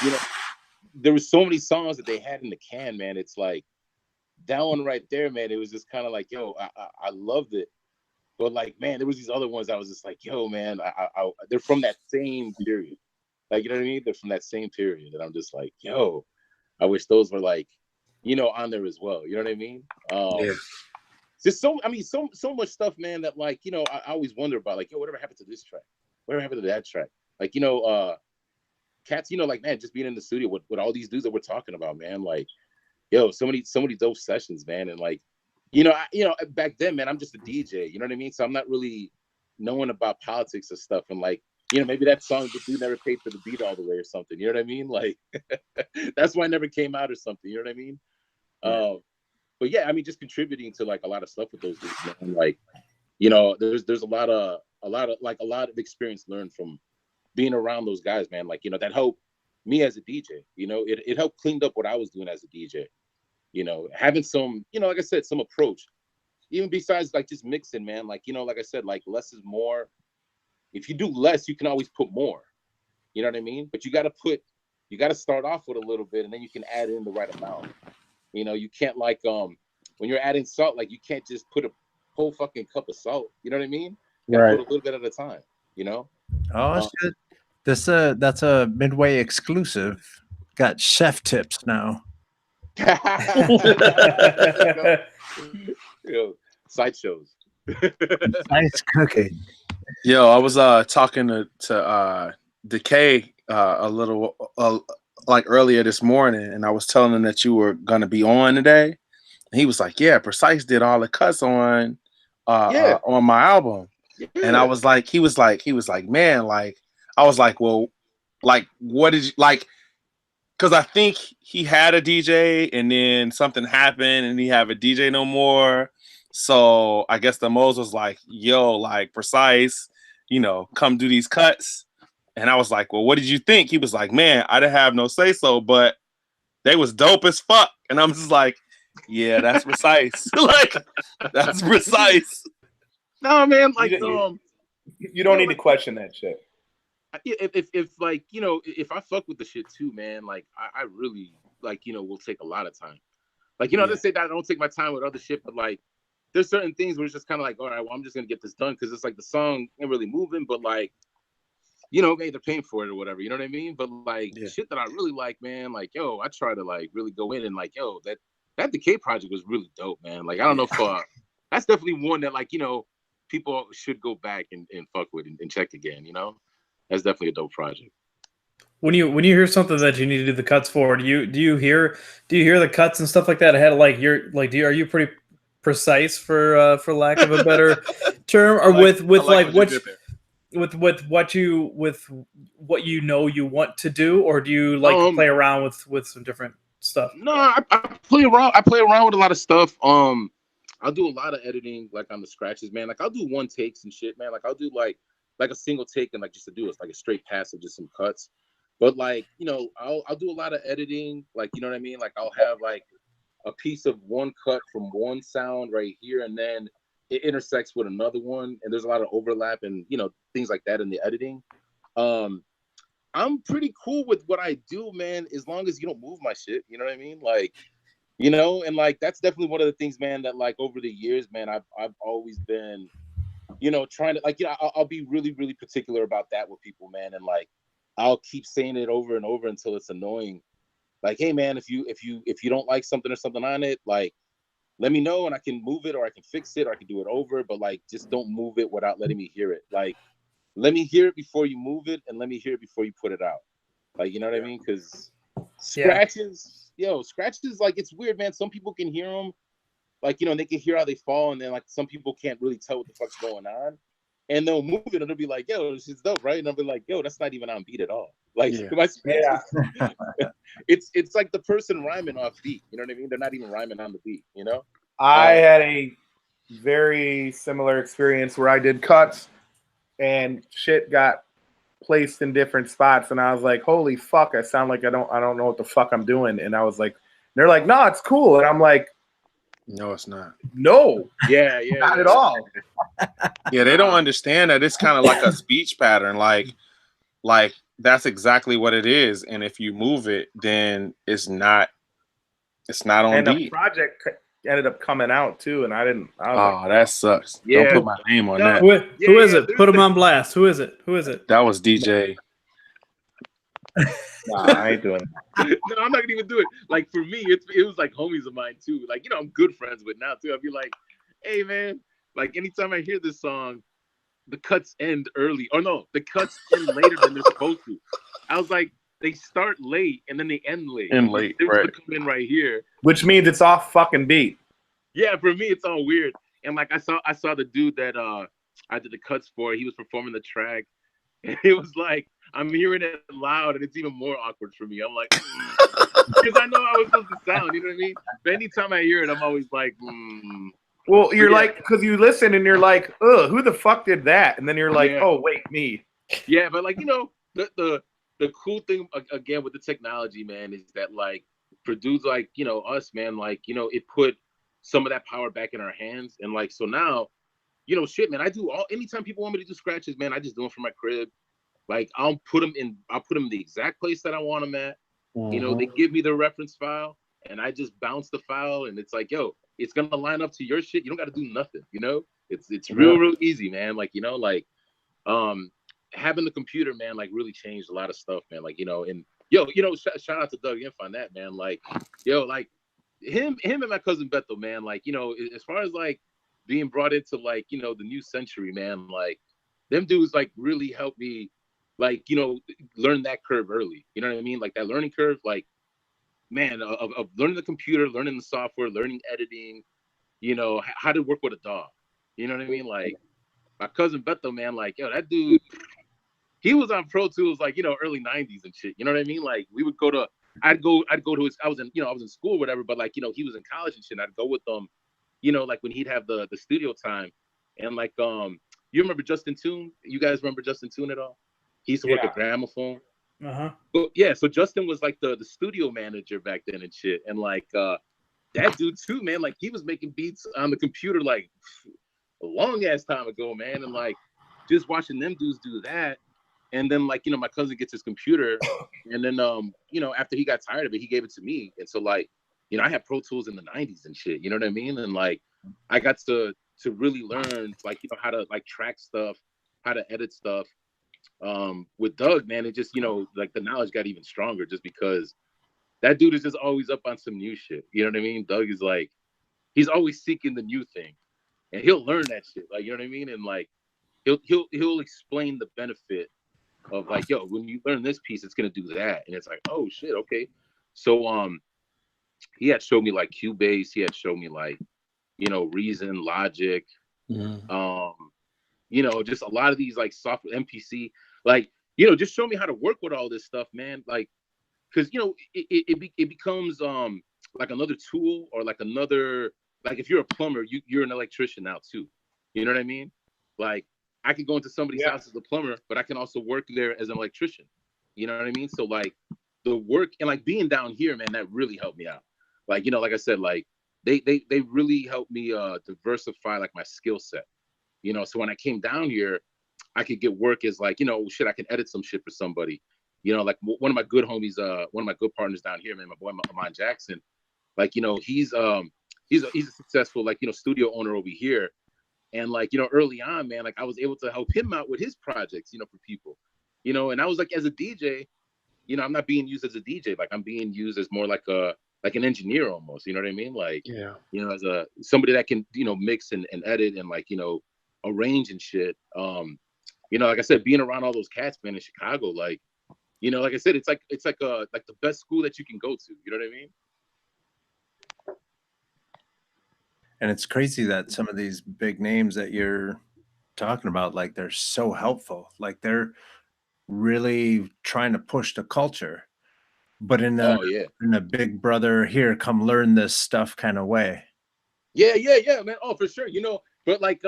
you know, there were so many songs that they had in the can, man. It's like that one right there, man. It was just kind of like, yo, I loved it. But like, man, there was these other ones I was just like, yo, man, they're from that same period. Like, you know what I mean? They're from that same period. And I'm just like, yo, I wish those were like, you know, on there as well. You know what I mean? Just so much stuff, man, that like, you know, I always wonder about, like, yo, whatever happened to this track? Whatever happened to that track? Like, you know, cats, you know, like, man, just being in the studio with all these dudes that we're talking about, man, like, yo, so many dope sessions, man. And like, you know, back then, man, I'm just a DJ, you know what I mean? So I'm not really knowing about politics and stuff. And like, you know, maybe that song, the dude never paid for the beat all the way or something. You know what I mean? Like, that's why it never came out or something. You know what I mean? Yeah. But yeah, I mean, just contributing to like a lot of stuff with those dudes, man. Like, you know, there's a lot of experience learned from being around those guys, man. Like, you know, that helped me as a DJ. You know, it helped clean up what I was doing as a DJ. You know, having some, you know, like I said, some approach, even besides like just mixing, man. Like, you know, like I said, like less is more. If you do less, you can always put more. You know what I mean? But you got to start off with a little bit, and then you can add in the right amount. You know, you can't like when you're adding salt, like you can't just put a whole fucking cup of salt. You know what I mean? You gotta put a little bit at a time. You know? Oh shit! That's a Midway exclusive. Got chef tips now. Yo, sideshows. Nice cooking. Yo, I was talking to Decay a little like earlier this morning, and I was telling him that you were gonna be on today. And he was like, "Yeah, Presyce did all the cuts on my album." Yeah. And I was like, he was like, man, like, I was like, well, like, what did you like? Because I think he had a DJ and then something happened and he have a DJ no more. So I guess the Mose was like, yo, like Presyce, you know, come do these cuts. And I was like, well, what did you think? He was like, man, I didn't have no say so, but they was dope as fuck. And I'm just like, yeah, that's Presyce. Like, that's Presyce. No, man, like you don't need to question that shit. If like, you know, if I fuck with the shit too, man, like I really like, you know, will take a lot of time. Like, you know, let's say that I don't take my time with other shit, but like there's certain things where it's just kind of like, all right, well, I'm just gonna get this done because it's like the song ain't really moving, but like, you know, maybe they're paying for it or whatever, you know what I mean? But like shit that I really like, man, like, yo, I try to like really go in and like, yo, that Decay project was really dope, man. Like, I don't know if that's definitely one that like, you know, people should go back and fuck with and check again, you know? That's definitely a dope project. When you hear something that you need to do the cuts for, do you hear the cuts and stuff like that ahead of like are you pretty precise for lack of a better term, or with what you know you want to do, or do you like to play around with some different stuff? No, I play around. I play around with a lot of stuff. I'll do a lot of editing, like on the scratches, man. Like I'll do one takes and shit, man. Like I'll do like a single take and like just to do it, like a straight pass of just some cuts. But like, you know, I'll do a lot of editing, like, you know what I mean? Like I'll have like a piece of one cut from one sound right here, and then it intersects with another one, and there's a lot of overlap and, you know, things like that in the editing. I'm pretty cool with what I do, man, as long as you don't move my shit, you know what I mean? Like, you know, and like that's definitely one of the things, man, that like over the years, man, I've always been, you know, trying to like, you know, I'll be really, really particular about that with people, man, and like I'll keep saying it over and over until it's annoying. Like, hey, man, if you don't like something or something on it, like, let me know and I can move it or I can fix it or I can do it over. But like, just don't move it without letting me hear it. Like, let me hear it before you move it, and let me hear it before you put it out. Like, you know what I mean? Because scratches, like, it's weird, man. Some people can hear them, like, you know, they can hear how they fall, and then like some people can't really tell what the fuck's going on. And they'll move it and they'll be like, yo, this is dope, right? And I'll be like, yo, that's not even on beat at all. Like, it's like the person rhyming off beat. You know what I mean? They're not even rhyming on the beat, you know? I had a very similar experience where I did cuts and shit got placed in different spots. And I was like, holy fuck, I sound like I don't know what the fuck I'm doing. And I was like, they're like, no, it's cool. And I'm like, no, it's not. No. Yeah. Not at all. Yeah, they don't understand that it's kind of like a speech pattern. Like that's exactly what it is. And if you move it, then it's not on And the beat. project ended up coming out too, and I was Oh, that sucks. Yeah. Don't put my name on No. that. Who is yeah, it? there's Put him the- on blast. Who is it? Who is it? That was DJ. nah, I ain't doing that. No, I'm not gonna even do it. Like for me, it was like homies of mine too. Like, you know, I'm good friends with now too. I'd be like, hey man, like anytime I hear this song, the cuts end early. Or no, the cuts end later than they're supposed to. I was like, they start late and then they end late. End late, They're right. supposed to come in right here. Which means it's off fucking beat. Yeah, for me it's all weird. And like I saw the dude that I did the cuts for. He was performing the track, and it was like I'm hearing it loud, and it's even more awkward for me. I'm like, because I know how it's supposed to sound. You know what I mean? But anytime I hear it, I'm always like, Well, you're Yeah. like, because you listen and you're like, ugh, who the fuck did that? And then you're like, Yeah. oh wait, me. Yeah, but like, you know, the cool thing again with the technology, man, is that like produce, like, you know, us, man, like, you know, it put some of that power back in our hands. And like, so now, you know, shit, man, I do anytime people want me to do scratches, man, I just do them from my crib. Like I'll put them in the exact place that I want them at. You know, they give me the reference file and I just bounce the file, and it's like, yo, it's gonna line up to your shit. You don't gotta do nothing, you know? It's real easy, man. Like, you know, like having the computer, man, like really changed a lot of stuff, man. Like, you know, and yo, you know, shout out to Doug Inf on that, man. Like, yo, like him and my cousin Beto, man, like, you know, as far as like being brought into like, you know, the new century, man, like them dudes like really helped me, like, you know, learn that curve early. You know what I mean? Like that learning curve, like, man, of learning the computer, learning the software, learning editing, you know, how to work with a DAW. You know what I mean? Like my cousin Beto, man, like, yo, that dude, he was on Pro Tools, like, you know, early 90s and shit. You know what I mean? Like we would go to, I'd go to his, I was in school or whatever, but like, you know, he was in college and shit. And I'd go with them, you know, like when he'd have the studio time. And like, you remember Justin Toon? You guys remember Justin Toon at all? He used to work at Gramophone. But yeah, so Justin was like the studio manager back then and shit. And like that dude too, man, like he was making beats on the computer like a long ass time ago, man. And like just watching them dudes do that. And then like, you know, my cousin gets his computer, and then you know, after he got tired of it, he gave it to me. And so like, you know, I had Pro Tools in the 90s and shit, you know what I mean? And like I got to really learn, like, you know, how to like track stuff, how to edit stuff. With Doug, man, it just, you know, like the knowledge got even stronger just because that dude is just always up on some new shit. You know what I mean? Doug is like, he's always seeking the new thing, and he'll learn that shit. Like, you know what I mean? And like, he'll explain the benefit of like, yo, when you learn this piece, it's gonna do that, and it's like, oh shit, okay. So he had showed me like Cubase. He had showed me like, you know, Reason, Logic. You know, just a lot of these like software, MPC, like, you know, just show me how to work with all this stuff, man. Like, because, you know, it becomes like another tool, or like another, like if you're a plumber, you're an electrician now too. You know what I mean? Like I could go into somebody's house as a plumber, but I can also work there as an electrician. You know what I mean? So like the work and like being down here, man, that really helped me out. Like, you know, like I said, like they really helped me diversify like my skill set. You know, so when I came down here, I could get work as like, you know, shit, I can edit some shit for somebody. You know, like one of my good homies, one of my good partners down here, man, my boy Amon Jackson. Like, you know, he's a successful, like, you know, studio owner over here. And like, you know, early on, man, like I was able to help him out with his projects, you know, for people. You know, and I was like, as a DJ, you know, I'm not being used as a DJ. Like I'm being used as more like an engineer almost. You know what I mean? Like, you know, as somebody that can, you know, mix and edit and like, you know, arrange and shit. You know, like I said, being around all those cats, man, in Chicago, like, you know, like I said, it's like the best school that you can go to. You know what I mean? And it's crazy that some of these big names that you're talking about, like they're so helpful. Like they're really trying to push the culture, but in a big brother here, come learn this stuff kind of way. Yeah, man. Oh, for sure. You know, but like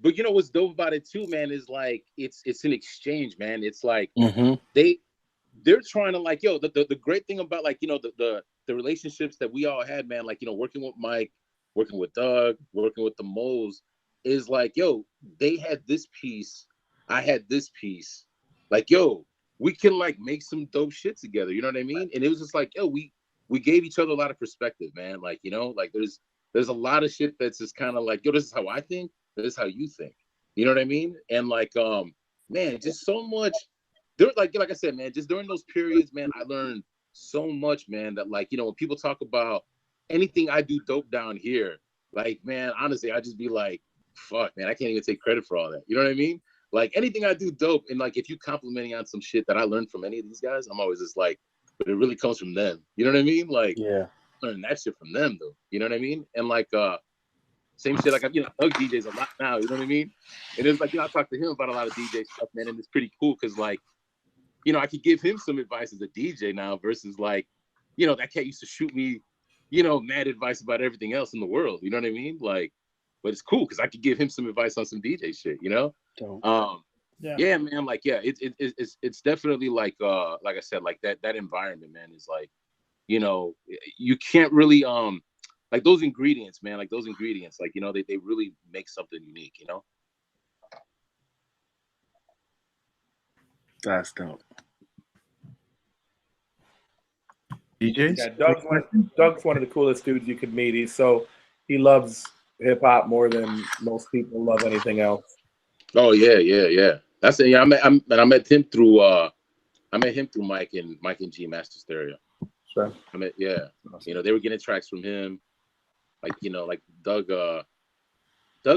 but you know what's dope about it too, man, is like it's an exchange, man. It's like they're trying to like, yo, the great thing about like, you know, the relationships that we all had, man, like, you know, working with Mike, working with Doug, working with the Moles, is like, yo, they had this piece, I had this piece. Like, yo, we can like make some dope shit together. You know what I mean? And it was just like, yo, we gave each other a lot of perspective, man. Like, you know, like there's a lot of shit that's just kind of like, yo, this is how I think, this is how you think. You know what I mean? And like, man, just so much. There, like I said, man, just during those periods, man, I learned so much, man, that like, you know, when people talk about anything I do dope down here, like, man, honestly, I just be like, fuck, man, I can't even take credit for all that. You know what I mean? Like anything I do dope, and like if you complimenting on some shit that I learned from any of these guys, I'm always just like, but it really comes from them. You know what I mean? Like, Yeah. learn that shit from them though. You know what I mean? And like same shit, like, you know, Doug DJs a lot now, you know what I mean? And it's like, you know, I talk to him about a lot of DJ stuff, man, and it's pretty cool because like, you know, I could give him some advice as a DJ now versus like, you know, that cat used to shoot me, you know, mad advice about everything else in the world. You know what I mean? Like, but it's cool because I could give him some advice on some DJ shit, you know? Yeah, man, like, yeah, it's definitely like I said, like that environment, man, is like, you know, you can't really like those ingredients, man, like you know, they really make something unique, you know. That's dope. DJs? Yeah, Doug's one of the coolest dudes you could meet. He loves hip hop more than most people love anything else. Oh yeah. That's it. Yeah, I met him through Mike and G Master Stereo. Sure. You know, they were getting tracks from him, like, you know, like Doug's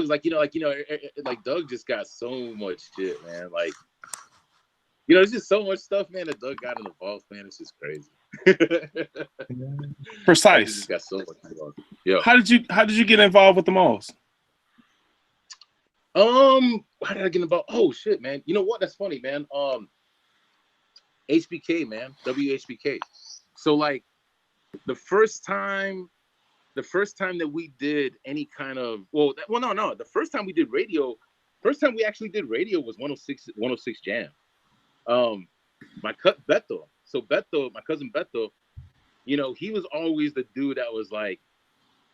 like, you know, like Doug just got so much shit, man. Like, you know, there's just so much stuff, man, that Doug got in the vault, man. It's just crazy. Presyce. Just got so much involved. Yeah. How did you get involved with the malls? How did I get involved? Oh shit, man. You know what? That's funny, man. HBK, man. WHBK. So like the first time that we did any kind of the first time we actually did radio was 106 Jam. My cousin Beto, you know, he was always the dude that was like,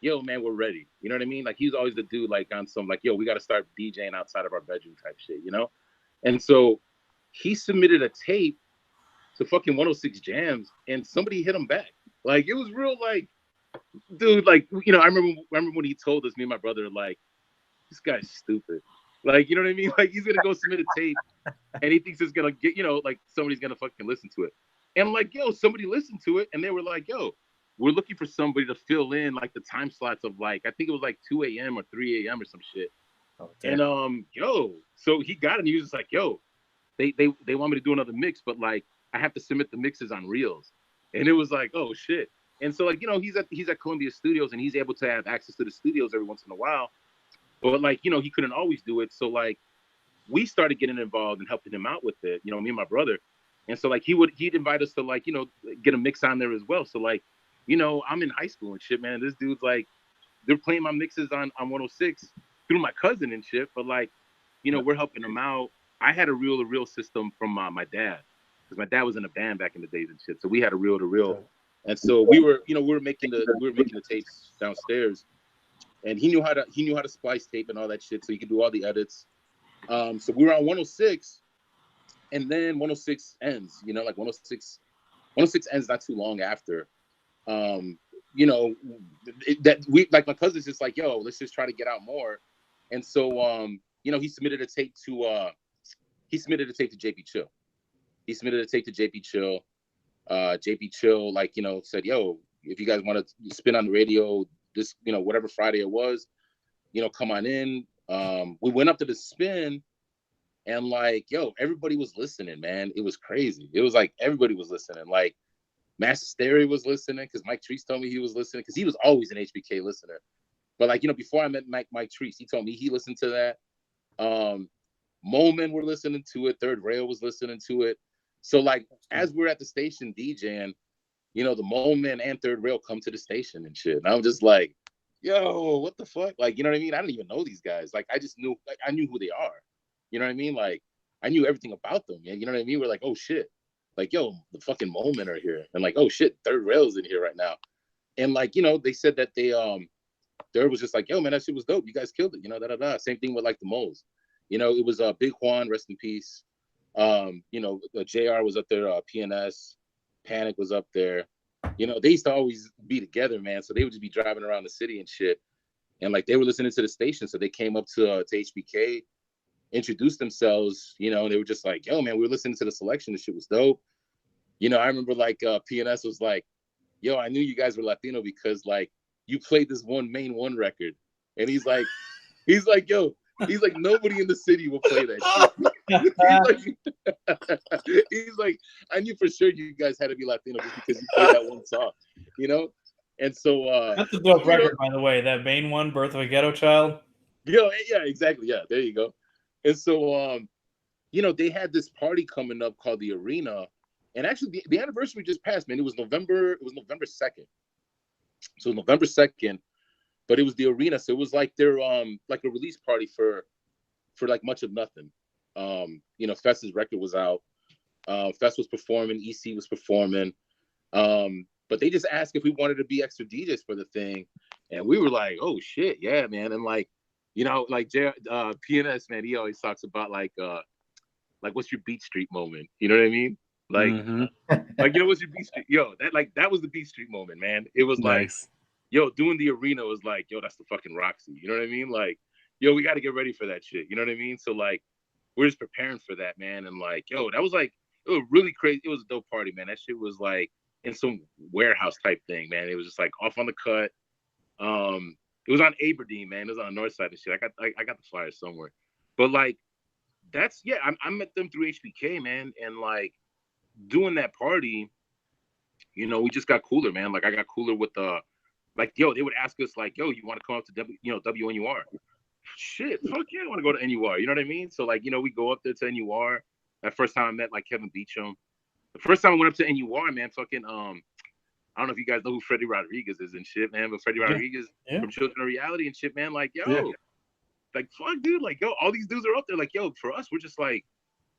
yo, man, we're ready. You know what I mean? Like, he's always the dude, like, on some, like, yo, we got to start DJing outside of our bedroom type shit, you know? And so he submitted a tape to fucking 106 Jams, and somebody hit him back. Like, it was real, like, dude, like, you know, I remember when he told us, me and my brother, like, this guy's stupid. Like, you know what I mean? Like, he's going to go submit a tape, and he thinks it's going to get, you know, like, somebody's going to fucking listen to it. And, like, yo, somebody listened to it, and they were like, yo, we're looking for somebody to fill in like the time slots of like, I think it was like 2 a.m. or 3 a.m. or some shit. Oh, and yo, so he got it and he was just like, yo, they want me to do another mix, but like I have to submit the mixes on reels. And it was like, oh shit. And so like, you know, he's at Columbia Studios and he's able to have access to the studios every once in a while. But like, you know, he couldn't always do it. So like we started getting involved and helping him out with it, you know, me and my brother. And so like he'd invite us to like, you know, get a mix on there as well. So like, you know, I'm in high school and shit, man. This dude's like, they're playing my mixes on 106 through my cousin and shit. But like, you know, we're helping them out. I had a reel-to-reel system from my dad, because my dad was in a band back in the days and shit. So we had a reel-to-reel, and so we were making the tapes downstairs, and he knew how to splice tape and all that shit, so he could do all the edits. So we were on 106, and then 106 ends. You know, like 106 ends not too long after. You know, that we like my cousin's just like, yo, let's just try to get out more. And so you know, he submitted a tape to JP Chill. He submitted a tape to JP Chill. JP Chill, like, you know, said, yo, if you guys want to spin on the radio this, you know, whatever Friday it was, you know, come on in. We went up to the spin and like, yo, everybody was listening, man. It was crazy. It was like everybody was listening. Like Master Stereo was listening because Mike Treese told me he was listening because he was always an HBK listener. But like, you know, before I met Mike Treese, he told me he listened to that. Molemen were listening to it. Third Rail was listening to it. So like, as we're at the station DJing, you know, the Molemen and Third Rail come to the station and shit. And I'm just like, yo, what the fuck? Like, you know what I mean? I didn't even know these guys. Like, I just knew, like, I knew who they are. You know what I mean? Like, I knew everything about them. You know what I mean? We're like, oh shit. Like, yo, the fucking Molemen are here. And like, oh shit, Third Rail's in here right now. And like, you know, they said that Third was just like, yo, man, that shit was dope. You guys killed it. You know, Same thing with like the Moles. You know, it was Big Juan, rest in peace. You know, JR was up there, PNS, Panic was up there. You know, they used to always be together, man. So they would just be driving around the city and shit. And like they were listening to the station, so they came up to HBK, introduced themselves, you know, and they were just like, yo, man, we were listening to the selection. The shit was dope. You know, I remember like PNS was like, yo, I knew you guys were Latino because like you played this Main One record. And he's like, yo, he's like, nobody in the city will play that shit. he's like, I knew for sure you guys had to be Latino just because you played that one song, you know? And so that's a dope record, by the way. That Main One, Birth of a Ghetto Child. Yeah, exactly. Yeah, there you go. And so you know, they had this party coming up called the Arena. And actually the anniversary just passed, man. It was November 2nd. So November 2nd, but it was the Arena. So it was like their like a release party for like Much of Nothing. You know, Fest's record was out. Fest was performing, EC was performing. But they just asked if we wanted to be extra DJs for the thing. And we were like, oh shit, yeah, man. And like, you know, like PNS, man, he always talks about like what's your Beat Street moment? You know what I mean? Like, like, you know, what's your Beat Street? Yo, that was the Beat Street moment, man. It was nice. Like, yo, doing the Arena was like, yo, that's the fucking Roxy. You know what I mean? Like, yo, we got to get ready for that shit. You know what I mean? So like, we're just preparing for that, man. And like, yo, that was like, it was really crazy. It was a dope party, man. That shit was like in some warehouse type thing, man. It was just like off on the cut. It was on Aberdeen, man. It was on the north side and shit. I got the flyer somewhere. But like, that's, yeah, I met them through HBK, man. And like, doing that party, you know, we just got cooler, man. Like, I got cooler with like, yo, they would ask us like, yo, you want to come up to WNUR? Shit, fuck yeah, I want to go to NUR. You know what I mean? So like, you know, we go up there to NUR. That first time I met like Kevin Beacham. The first time I went up to NUR, man, fucking I don't know if you guys know who Freddie Rodriguez is and shit, man, but Freddie Rodriguez from Children of Reality and shit, man. Like, yo, like, fuck, dude, like, yo, all these dudes are up there. Like, yo, for us, we're just like,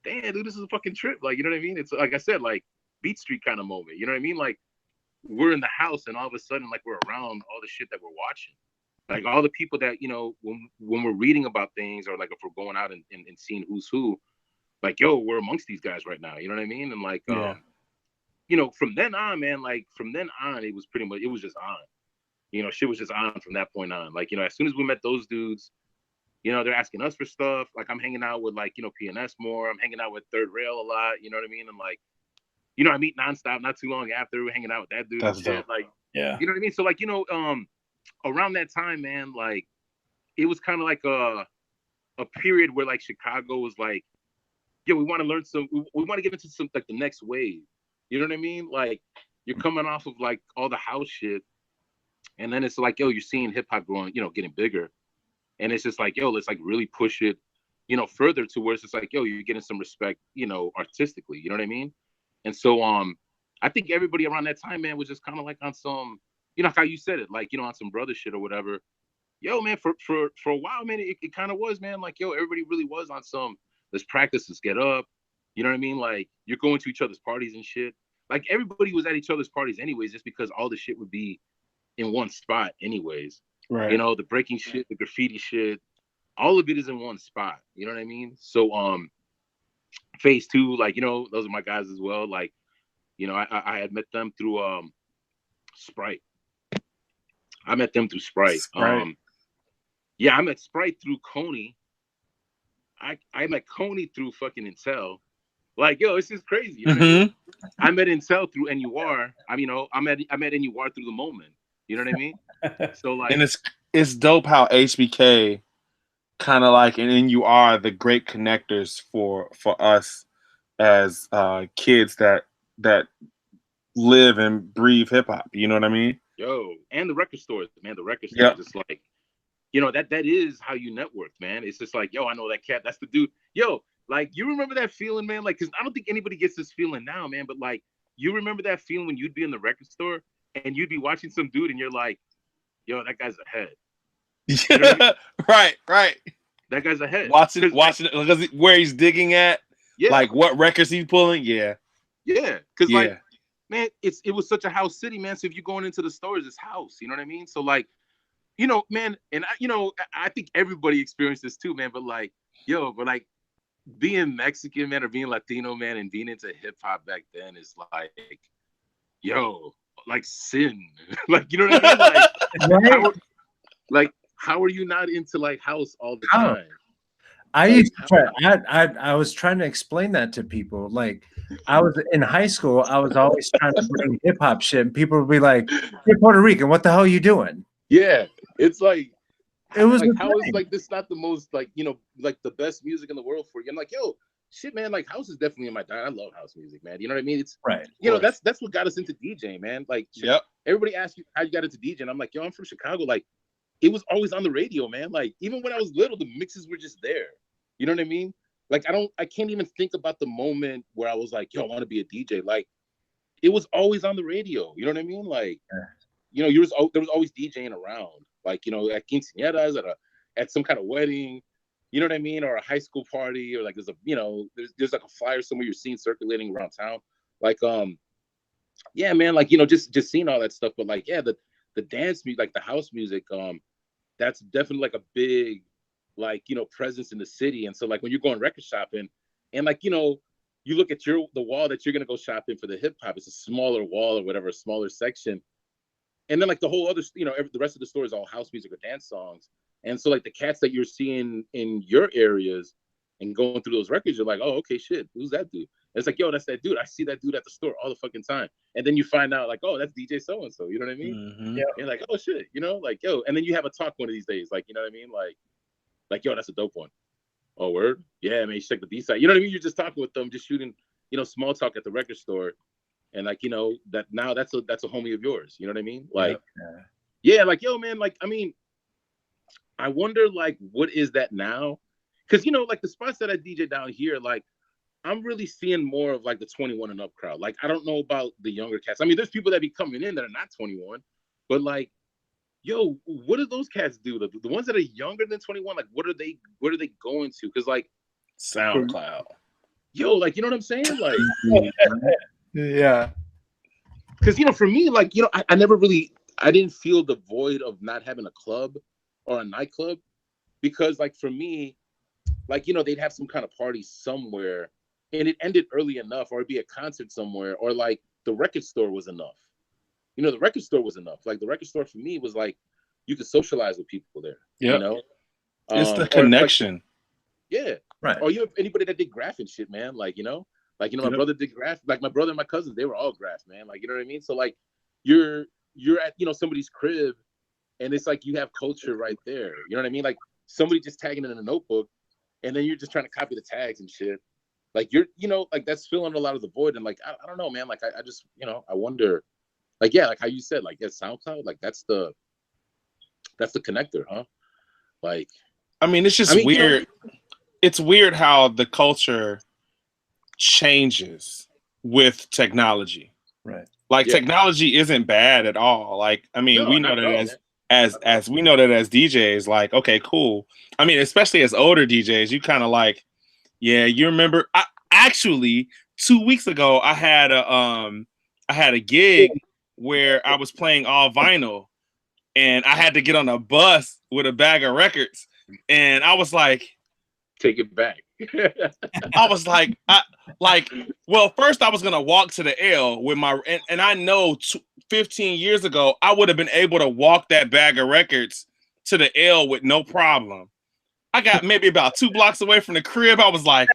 damn, dude, this is a fucking trip. Like, you know what I mean? It's like I said, like Beat Street kind of moment. You know what I mean? Like, we're in the house and all of a sudden, like, we're around all the shit that we're watching. Like, all the people that, you know, when we're reading about things or like if we're going out and seeing who's who, like, yo, we're amongst these guys right now. You know what I mean? And like, you know, from then on, man, like from then on, it was pretty much, it was just on. You know, shit was just on from that point on. Like, you know, as soon as we met those dudes, you know, they're asking us for stuff. Like, I'm hanging out with like, you know, PNS more. I'm hanging out with Third Rail a lot. You know what I mean? And like, you know, I meet Nonstop not too long after. We're hanging out with that dude. That's and shit. dope. Like, yeah, you know what I mean? So like, you know, around that time, man, like, it was kind of like a period where like Chicago was like, yo, we want to learn we want to get into some like the next wave. You know what I mean? Like, you're coming off of like all the house shit, and then it's like, yo, you're seeing hip hop growing, you know, getting bigger, and it's just like, yo, let's like really push it, you know, further to where it's just like, yo, you're getting some respect, you know, artistically. You know what I mean? And so, I think everybody around that time, man, was just kind of like on some, you know, how you said it, like, you know, on some brother shit or whatever. Yo, man, for a while, man, it kind of was, man. Like, yo, everybody really was on some, let's practice, let's get up. You know what I mean? Like, you're going to each other's parties and shit. Like, everybody was at each other's parties anyways, just because all the shit would be in one spot anyways. Right. You know, the breaking shit, the graffiti shit, all of it is in one spot. You know what I mean? So, Phase 2, like, you know, those are my guys as well. Like, you know, I had met them through Sprite. I met them through Sprite. Yeah, I met Sprite through Coney. I met Coney through fucking Intel. Like, yo, this is crazy. You know what I mean? I met Intel through NUR. I mean, you know, I met NUR through the Moment. You know what I mean? So like, and it's dope how HBK kind of like, and NUR the great connectors for us as kids that live and breathe hip hop. You know what I mean? Yo, and the record stores, man. The record stores, just like, you know, that is how you network, man. It's just like, yo, I know that cat. That's the dude. Yo, like, you remember that feeling, man? Like, because I don't think anybody gets this feeling now, man. But like, you remember that feeling when you'd be in the record store and you'd be watching some dude and you're like, yo, that guy's ahead. You know what I mean? Right. That guy's ahead. Watching because where he's digging at, like what records he's pulling. Yeah. Because like, man, it was such a house city, man. So if you're going into the stores, it's house. You know what I mean? So like, you know, man, and I think everybody experienced this too, man. But like, yo, being Mexican, man, or being Latino, man, and being into hip hop back then is like, yo, like sin. Like, you know what I mean? Like, how are you not into like house all the time? I was trying to explain that to people. Like, I was in high school, I was always trying to bring hip hop shit, and people would be like, "You're Puerto Rican. What the hell are you doing?" Yeah, it's like, it was like, how is like this not the most like, you know, like the best music in the world for you? I'm like, yo, shit, man, like house is definitely in my diet. I love house music, man. You know what I mean? It's right. You know, that's what got us into DJing, man. Like, Yep. Everybody asks you how you got into DJing. I'm like, yo, I'm from Chicago. Like, it was always on the radio, man. Like, even when I was little, the mixes were just there. You know what I mean? Like, I can't even think about the moment where I was like, yo, I want to be a DJ. Like, it was always on the radio. You know what I mean? Like, you know, there was always DJing around. Like, you know, at quinceañeras, at some kind of wedding, you know what I mean? Or a high school party, or like there's like a flyer somewhere you're seeing circulating around town. Like, yeah, man, like, you know, just seeing all that stuff. But like, yeah, the dance music, like the house music, that's definitely like a big, like, you know, presence in the city. And so like when you're going record shopping and like, you know, you look at the wall that you're gonna go shopping for the hip hop, it's a smaller wall or whatever, a smaller section. And then like the whole other, you know, the rest of the store is all house music or dance songs. And so like the cats that you're seeing in your areas and going through those records, you're like, oh, okay, shit, who's that dude? And it's like, yo, that's that dude. I see that dude at the store all the fucking time. And then you find out like, oh, that's DJ so-and-so, you know what I mean? Mm-hmm. Yeah. You're like, oh shit, you know, like, yo, and then you have a talk one of these days, like, you know what I mean? Like, yo, that's a dope one. Oh, word? Yeah, man, you check the B-side. You know what I mean? You're just talking with them, just shooting, you know, small talk at the record store. And like, you know, that now that's a homie of yours. You know what I mean? Like, yeah, like, yo, man, like, I mean, I wonder, like, what is that now? Because, you know, like the spots that I DJ down here, like, I'm really seeing more of like the 21 and up crowd. Like, I don't know about the younger cats. I mean, there's people that be coming in that are not 21, but like, yo, what do those cats do? The ones that are younger than 21, like, what are they going to? Because like SoundCloud. Yo, like, you know what I'm saying? Like, yeah. Because, you know, for me, like, you know, I didn't feel the void of not having a club or a nightclub, because like for me, like, you know, they'd have some kind of party somewhere and it ended early enough, or it'd be a concert somewhere, or like the record store was enough. You know, the record store was enough. Like the record store for me was like, you could socialize with people there. Yep. You know, it's the connection. Like, yeah. Right. Or you have anybody that did graph and shit, man. Like, you know, my brother did graph. Like my brother and my cousins, they were all graph, man. Like, you know what I mean? So like you're at, you know, somebody's crib and it's like you have culture right there. You know what I mean? Like somebody just tagging it in a notebook and then you're just trying to copy the tags and shit. Like you're, you know, like that's filling a lot of the void. And like, I don't know, man. Like I just, you know, I wonder, like, yeah, like how you said, like, yeah, SoundCloud, like that's the connector, huh? Like, I mean, it's just weird. You know, it's weird how the culture changes with technology. Right. Like technology isn't bad at all. Like, I mean, we know that as we know that as DJs, like, okay, cool. I mean, especially as older DJs, you kind of like, yeah, you remember. Actually, 2 weeks ago, I had a gig where I was playing all vinyl, and I had to get on a bus with a bag of records, and I was like, take it back. I was like, well, first I was gonna walk to the L with my, and I know 15 years ago I would have been able to walk that bag of records to the L with no problem. I got maybe about 2 blocks away from the crib. I was like,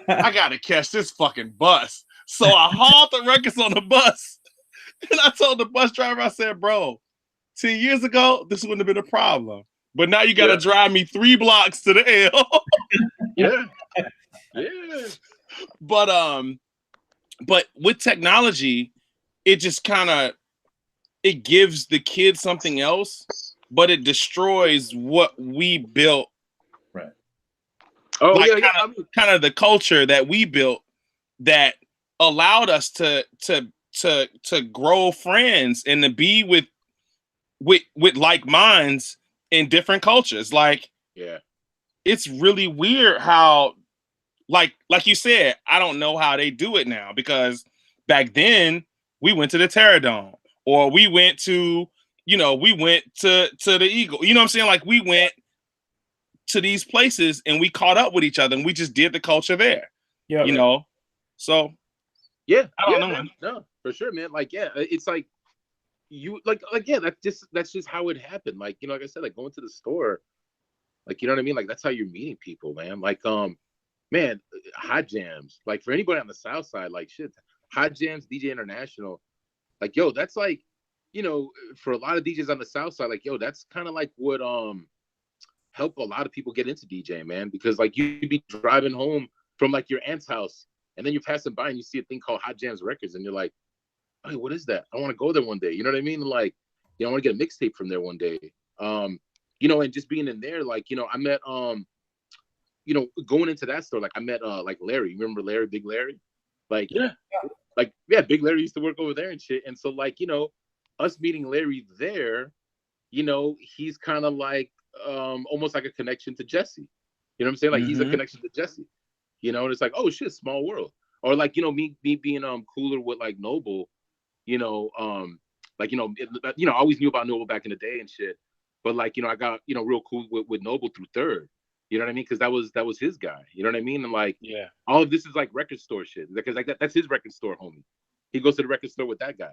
I gotta catch this fucking bus. So I hauled the records on the bus, and I told the bus driver, I said, bro, 10 years ago this wouldn't have been a problem, but now you gotta drive me 3 blocks to the L. Yeah. But with technology, it just kind of, it gives the kids something else, but it destroys what we built. Right. Oh, like kind of the culture that we built that allowed us to grow friends and to be with like minds in different cultures. Like, yeah. It's really weird how, like you said, I don't know how they do it now, because back then we went to the Terradome, or we went to, you know, the Eagle. You know what I'm saying? Like we went to these places and we caught up with each other and we just did the culture there. Yeah. You know, so Yeah, I don't know, man. man. No, for sure, man. Like, yeah, it's like you like yeah, that's just how it happened. Like, you know, like I said, like going to the store, like, you know what I mean? Like that's how you're meeting people, man. Like, man, hot jams. Like for anybody on the South Side, like shit, hot jams, DJ International, like yo, that's like, you know, for a lot of DJs on the South Side, like yo, that's kind of like what helped a lot of people get into DJing, man, because like you'd be driving home from like your aunt's house, and then you're passing by and you see a thing called Hot Jams Records, and you're like, hey, what is that? I want to go there one day. You know what I mean? Like, you know, I want to get a mixtape from there one day. You know, and just being in there, like, you know, I met you know, going into that store, like I met like Larry. Remember Larry, Big Larry? Like, yeah, Big Larry used to work over there and shit. And so, like, you know, us meeting Larry there, you know, he's kind of like almost like a connection to Jesse. You know what I'm saying? Like he's a connection to Jesse. You know, and it's like, oh shit, small world. Or like, you know, me being cooler with like Noble, you know, like, you know, I always knew about Noble back in the day and shit. But like, you know, I got, you know, real cool with Noble through Third. You know what I mean? Because that was his guy. You know what I mean? And like, yeah, all of this is like record store shit. Because like that's his record store homie. He goes to the record store with that guy.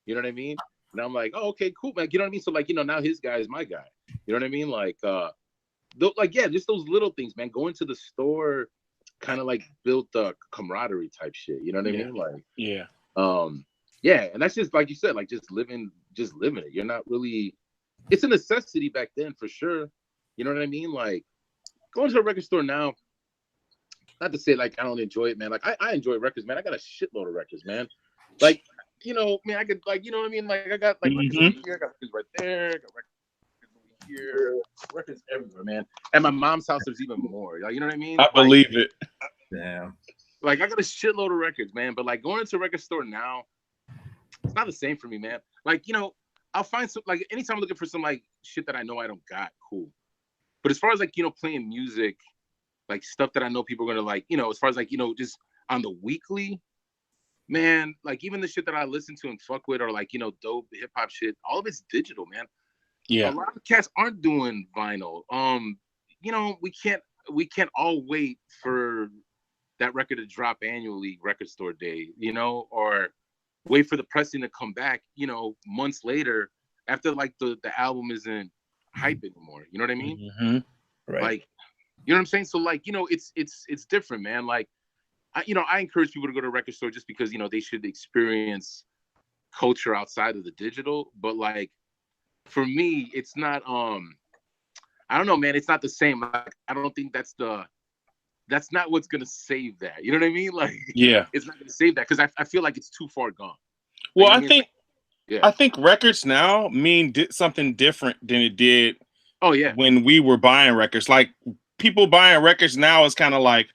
You know what I mean? And I'm like, oh, okay, cool, man. You know what I mean? So like, you know, now his guy is my guy. You know what I mean? Like, like yeah, just those little things, man. Going to the store kind of like built the camaraderie type shit. You know what I mean? Like, yeah, yeah, and that's just like you said, like just living it. You're not really. It's a necessity back then for sure. You know what I mean? Like going to a record store now. Not to say like I don't enjoy it, man. Like I enjoy records, man. I got a shitload of records, man. Like, you know, man, I could like, you know what I mean? Like I got like records over here, I got records right there, I got records over here, records everywhere, man. At my mom's house, there's even more. Like, you know what I mean? I believe it. Damn. Like I got a shitload of records, man. But like going into a record store now, it's not the same for me, man. Like, you know, I'll find some like anytime I'm looking for some like shit that I know I don't got, cool. But as far as like, you know, playing music, like stuff that I know people are gonna like, you know, as far as like, you know, just on the weekly, man, like even the shit that I listen to and fuck with, or like, you know, dope hip hop shit, all of it's digital, man. Yeah. A lot of cats aren't doing vinyl. You know, we can't all wait for that record to drop annually, record store day, you know, or wait for the pressing to come back, you know, months later after like the album isn't hype anymore. You know what I mean? Mm-hmm. Right. Like, you know what I'm saying? So like, you know, it's different, man. Like, I encourage people to go to a record store just because, you know, they should experience culture outside of the digital. But like, for me, it's not, I don't know, man. It's not the same. Like, I don't think that's not what's going to save that. You know what I mean? Like, yeah, it's not going to save that because I feel like it's too far gone. Well, like, I think records now mean something different than it did. Oh yeah, when we were buying records, like people buying records now is kind of like,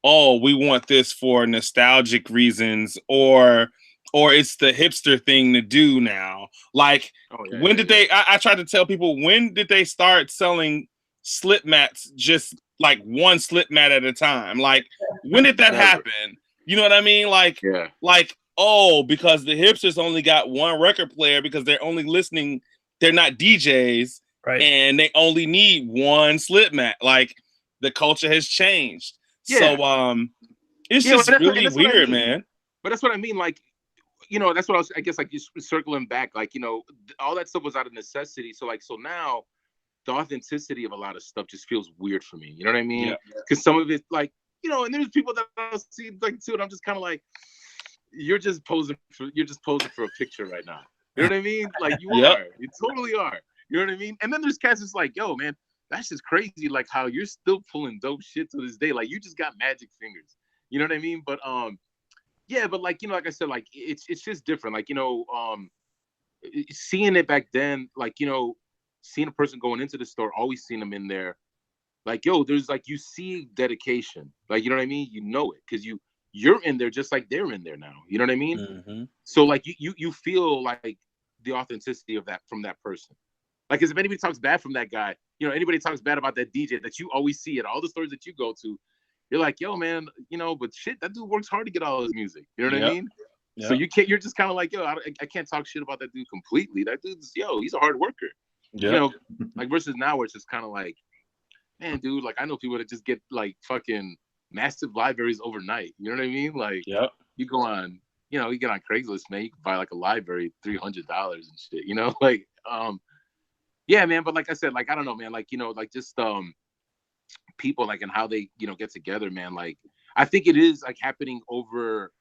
oh, we want this for nostalgic reasons, or it's the hipster thing to do now. Like, when did they? I tried to tell people, when did they start selling slip mats, just like one slip mat at a time? Like, when did that happen? You know what I mean? Like, like, oh, because the hipsters only got one record player because they're only listening. They're not DJs, right? And they only need one slip mat. Like, the culture has changed. Yeah. So, it's just really weird, man. But that's what I mean. Like, you know, that's what I guess, like, just circling back, like, you know, all that stuff was out of necessity. So, like, so now the authenticity of a lot of stuff just feels weird for me. You know what I mean? Because some of it, like, you know, and there's people that I see, like, too, and I'm just kind of like, you're just posing for a picture right now. You know what I mean? Like, you are. You totally are. You know what I mean? And then there's cats that's like, yo, man, that's just crazy. Like, how you're still pulling dope shit to this day. Like, you just got magic fingers. You know what I mean? But yeah, but like, you know, like I said, like it's just different. Like, you know, seeing it back then, like, you know, seeing a person going into the store, always seeing them in there, like, yo, there's like, you see dedication. Like, you know what I mean? You know it because you're in there just like they're in there now. You know what I mean? Mm-hmm. So like you feel like the authenticity of that from that person. Like, because if anybody talks bad from that guy, you know, anybody talks bad about that DJ that you always see at all the stores that you go to, you're like, yo, man, you know, but shit, that dude works hard to get all his music. You know what I mean? Yep. So you're just kind of like, yo, I can't talk shit about that dude completely. That dude's, yo, he's a hard worker. Yep. You know, like versus now where it's just kind of like, man, dude, like I know people that just get like fucking massive libraries overnight. You know what I mean? Like, Yep. you go on, you get on Craigslist, man. You can buy like a library $300 and shit. Like, yeah, man. But like I said, like I don't know, man. Like like just people like and how they get together, man. Like I think it is like happening over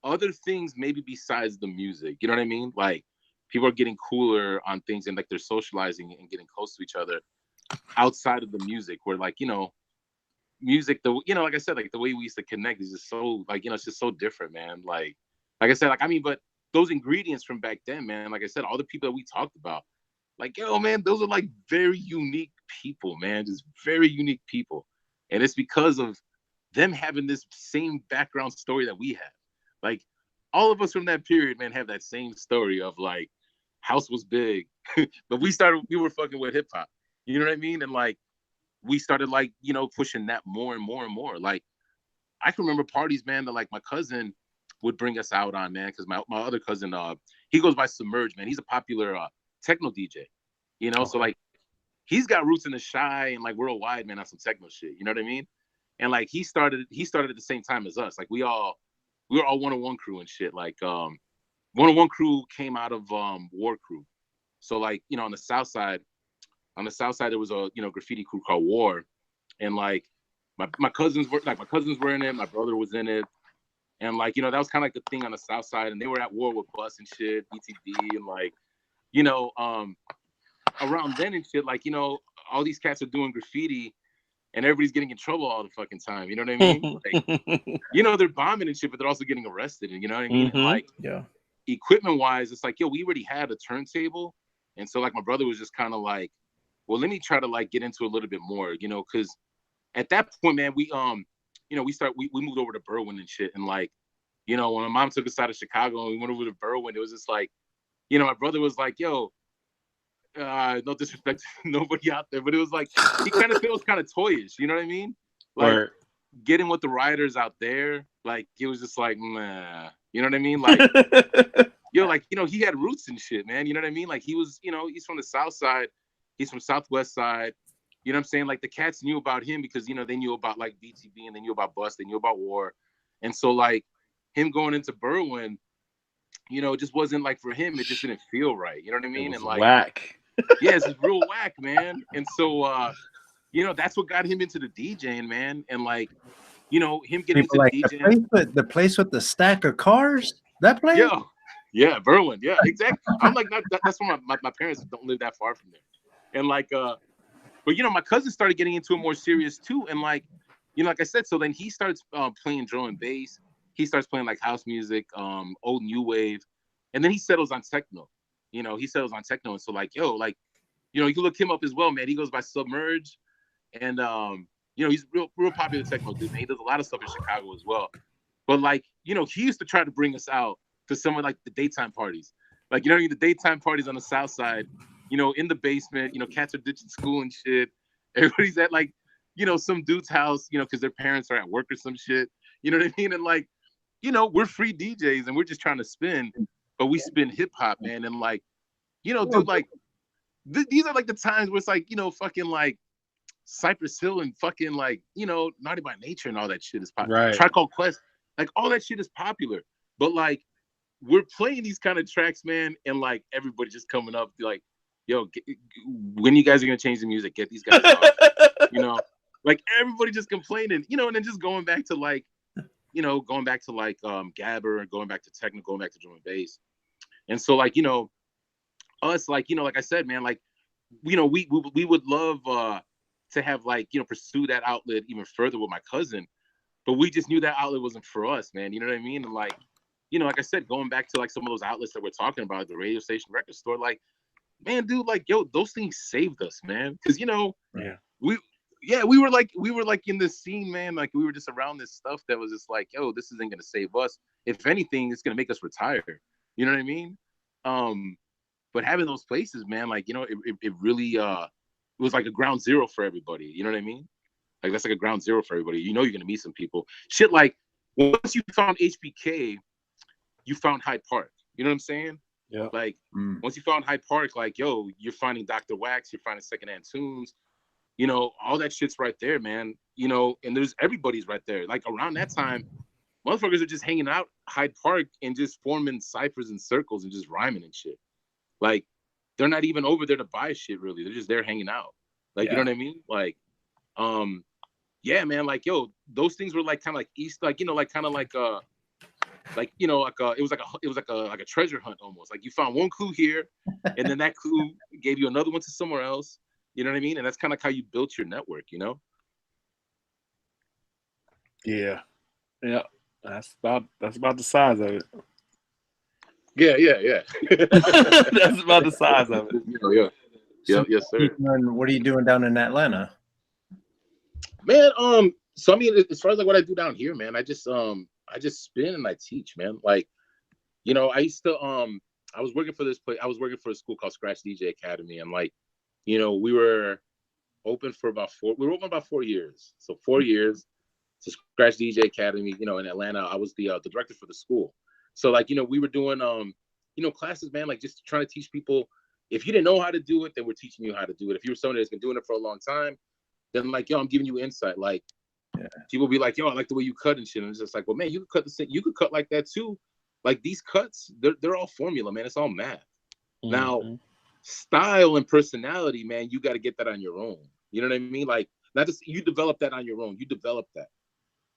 other things, maybe besides the music. You know what I mean? Like people are getting cooler on things and like they're socializing and getting close to each other outside of the music. Where like music, like I said, like the way we used to connect is just so like it's just so different, man. Like I said, like I mean, but those ingredients from back then, man. Like I said, all the people that we talked about, like man, those are like very unique people, man. Just very unique people, and it's because of them having this same background story that we have. Like all of us from that period, man, have that same story of like house was big, but we were fucking with hip hop. You know what I mean? And like we started like pushing that more and more and more. Like I can remember parties, man, that like my cousin would bring us out on, man, because my other cousin, he goes by Submerge, man. He's a popular techno DJ, Okay. So like he's got roots in the Shy and like worldwide, man, on some techno shit. You know what I mean? And like he started at the same time as us. Like we were all 101 crew and shit. Like 101 crew came out of War Crew. So like on the south side there was a graffiti crew called War, and like my cousins were in it. My brother was in it, and like that was kind of like the thing on the south side. And they were at war with Bus and shit, BTD, and like around then and shit. Like all these cats are doing graffiti, and everybody's getting in trouble all the fucking time. You know what I mean? Like, they're bombing and shit, but they're also getting arrested. And you know what I mean? And like, Yeah. equipment wise, it's like, we already had a turntable, and so like my brother was just kind of like, well, let me try to like get into a little bit more, because at that point, man, we we moved over to Berwyn and shit, and like, when my mom took us out of Chicago and we went over to Berwyn, it was just like, my brother was like, yo, no disrespect to nobody out there, but it was like he kind of feels kind of toyish, you know what I mean? Like Right. getting with the riders out there, like it was just like, nah, you know what I mean? Like like he had roots and shit, man. You know what I mean? Like he was, he's from the South Side, he's from Southwest Side. You know what I'm saying? Like the cats knew about him because they knew about like BTB, and they knew about Bust, they knew about War, and so like him going into Berwyn, it just wasn't like for him. It just didn't feel right. You know what I mean? It was And like, whack. yeah, it's just real whack, man. And so, that's what got him into the DJing, man. And like, him getting People like into DJing. the place with the stack of cars. That place? Yeah, Berwyn. Yeah, exactly. I'm like, that's why my parents don't live that far from there. And like, but my cousin started getting into it more serious too. And like, like I said, so then he starts playing drum and bass. He starts playing like house music, old new wave, and then he settles on techno. And so like, like, you can look him up as well, man. He goes by Submerge, and he's real popular techno dude, man. He does a lot of stuff in Chicago as well. But like, he used to try to bring us out to some of like the daytime parties, like the daytime parties on the South Side, in the basement. Cats are ditching school and shit. Everybody's at like, some dude's house, because their parents are at work or some shit. You know what I mean? And like, we're free DJs and we're just trying to spin, but we spin hip hop, man. And like, dude, like these are like the times where it's like, fucking like Cypress Hill and fucking like, Naughty by Nature and all that shit is popular. Right. Tribe Called Quest, like all that shit is popular. But like, we're playing these kind of tracks, man, and like everybody just coming up like, yo, when you guys are gonna change the music, get these guys off. Like everybody just complaining, and then just going back to like, Gabber and going back to techno, going back to drum and bass. And so like, us, like, like I said, man, like, we would love to have like, pursue that outlet even further with my cousin, but we just knew that outlet wasn't for us, man. You know what I mean? And like, like I said, going back to like some of those outlets that we're talking about, the radio station, record store, like, man, dude, like, yo, those things saved us, man. Because we were like in this scene, man. Like we were just around this stuff that was just like, yo, this isn't gonna save us. If anything, it's gonna make us retire. You know what I mean? But having those places, man, like, it really it was like a ground zero for everybody. You know what I mean? Like that's like a ground zero for everybody. You're gonna meet some people. Shit, like once you found HBK, you found Hyde Park. You know what I'm saying? Yeah. Like once you found Hyde Park, like, yo, you're finding Dr. Wax, you're finding secondhand tunes. you know, all that shit's right there, man. You know, and there's everybody's right there. Like around that time, motherfuckers are just hanging out Hyde Park and just forming ciphers and circles and just rhyming and shit. Like they're not even over there to buy shit really. They're just there hanging out. Like, you know what I mean? Like, yeah, man, like, yo, those things were like kind of like East, like, you know, like kind of like you know, like it was like a treasure hunt almost. Like you found one clue here, and then that clue gave you another one to somewhere else. You know what I mean? And that's kind of like how you built your network, you know? Yeah. Yeah. That's about the size of it. Yeah. That's about the size of it. Yeah. So Yes, sir. what are you doing down in Atlanta? Man, so I mean, as far as like what I do down here, man, I just spin and I teach, man. Like, you know, I used to I was working for this place. I was working for a school called Scratch DJ Academy, and like, you know, we were open for about 4 years. So 4 years to Scratch DJ Academy, you know, in Atlanta. I was the director for the school. So like, you know, we were doing you know, classes, man, like just trying to teach people. If you didn't know how to do it, then we're teaching you how to do it. If you were somebody that's been doing it for a long time, then like, yo, I'm giving you insight. Like, people be like, yo, I like the way you cut and shit. And it's just like, well, man, you could cut like that too. Like these cuts, they're all formula, man. It's all math. Mm-hmm. Now, style and personality, man, you got to get that on your own. You know what I mean? Like, not just you develop that on your own. You develop that.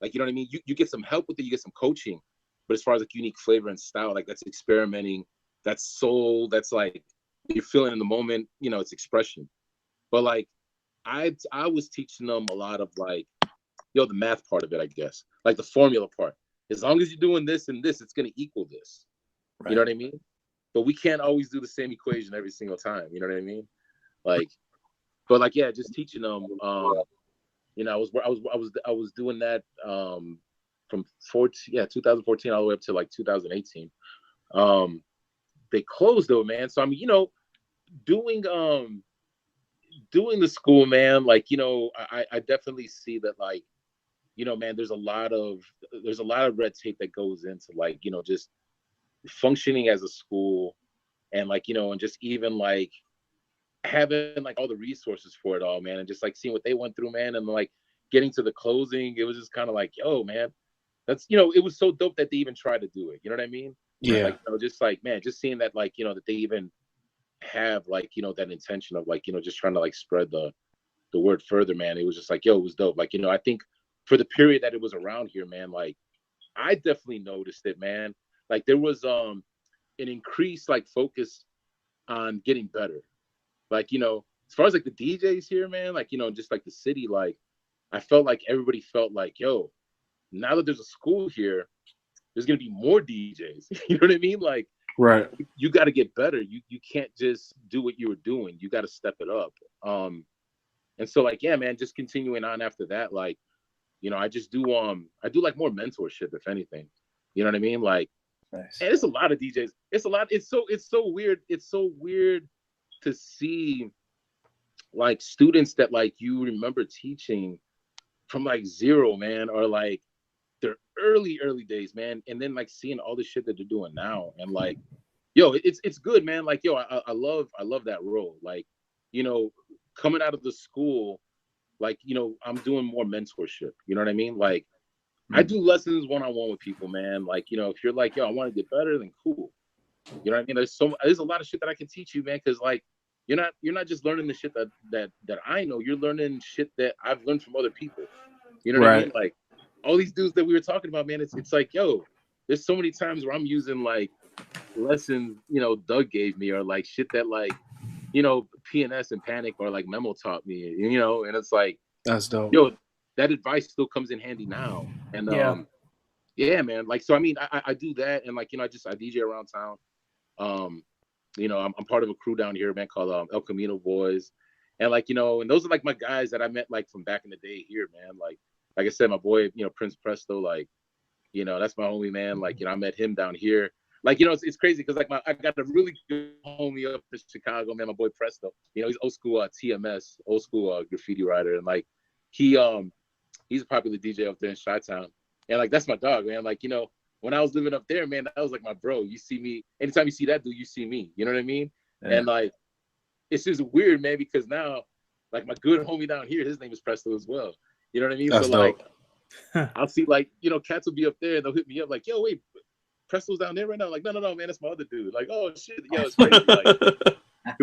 Like, you know what I mean? You get some help with it. You get some coaching. But as far as like unique flavor and style, like that's experimenting. That's soul. That's like you're feeling in the moment. You know, it's expression. But like, I was teaching them a lot of like, yo, the math part of it, I guess, like the formula part. As long as you're doing this and this, it's going to equal this. Right. You know what I mean? But we can't always do the same equation every single time. You know what I mean? Like, but like, yeah, just teaching them. You know, I was doing that from 2014 all the way up to like 2018. They closed though, man. So I mean, you know, doing the school, man, like, you know, I definitely see that, like, you know, man, there's a lot of red tape that goes into like, you know, just functioning as a school and like, you know, and just even like having like all the resources for it all, man, and just like seeing what they went through, man, and like getting to the closing, it was just kind of like, yo, man, that's, you know, it was so dope that they even tried to do it. You know what I mean? Yeah. Like, you know, just like, man, just seeing that, like, you know, that they even have like, you know, that intention of like, you know, just trying to like spread the word further, man. It was just like, yo, it was dope. Like, you know, I think for the period that it was around here, man, like I definitely noticed it, man. Like there was an increased like focus on getting better. Like, you know, as far as like the DJs here, man, like, you know, just like the city, like I felt like everybody felt like, yo, now that there's a school here, there's gonna be more DJs. You know what I mean? Like, right. You got to get better. You can't just do what you were doing. You got to step it up. And so like, yeah, man, just continuing on after that, like, you know, I do like more mentorship, if anything. You know what I mean? Like, nice. And it's a lot of DJs. It's a lot. It's so weird. It's so weird to see like students that like you remember teaching from like zero, man, or like their early days, man, and then like seeing all the shit that they're doing now, and like, yo, it's good, man. Like, yo, I love that role. Like, you know, coming out of the school, like, you know, I'm doing more mentorship. You know what I mean? Like, I do lessons one-on-one with people, man. Like, you know, if you're like, yo, I want to get better, then cool. You know what I mean? There's a lot of shit that I can teach you, man, because like you're not just learning the shit that I know. You're learning shit that I've learned from other people. You know what I mean? Like all these dudes that we were talking about, man. It's like, yo, there's so many times where I'm using like lessons, you know, Doug gave me, or like shit that like, you know, PNS and Panic or like Memo taught me, you know, and it's like, that's dope. Yo, that advice still comes in handy now. And yeah, man. Like, so I mean, I do that, and like, you know, I DJ around town. You know, I'm part of a crew down here, man, called El Camino Boys, and like, you know, and those are like my guys that I met like from back in the day here, man. Like I said, my boy, you know, Prince Presto, like, you know, that's my homie, man. Like, you know, I met him down here. Like, you know, it's crazy because like I got a really good homie up in Chicago, man. My boy Presto, you know, he's old school TMS, old school graffiti writer, and like he's a popular DJ up there in Chi-Town, and like that's my dog, man. Like, you know, when I was living up there, man, that was like my bro. You see me anytime you see that dude, you see me. You know what I mean? Yeah. And like it's just weird, man, because now like my good homie down here, his name is Presto as well. You know what I mean? That's so like, dope. I'll see like, you know, cats will be up there and they'll hit me up like, yo, wait, Presto's down there right now. Like, no, man, that's my other dude. Like, oh shit, yo, it's crazy. Like,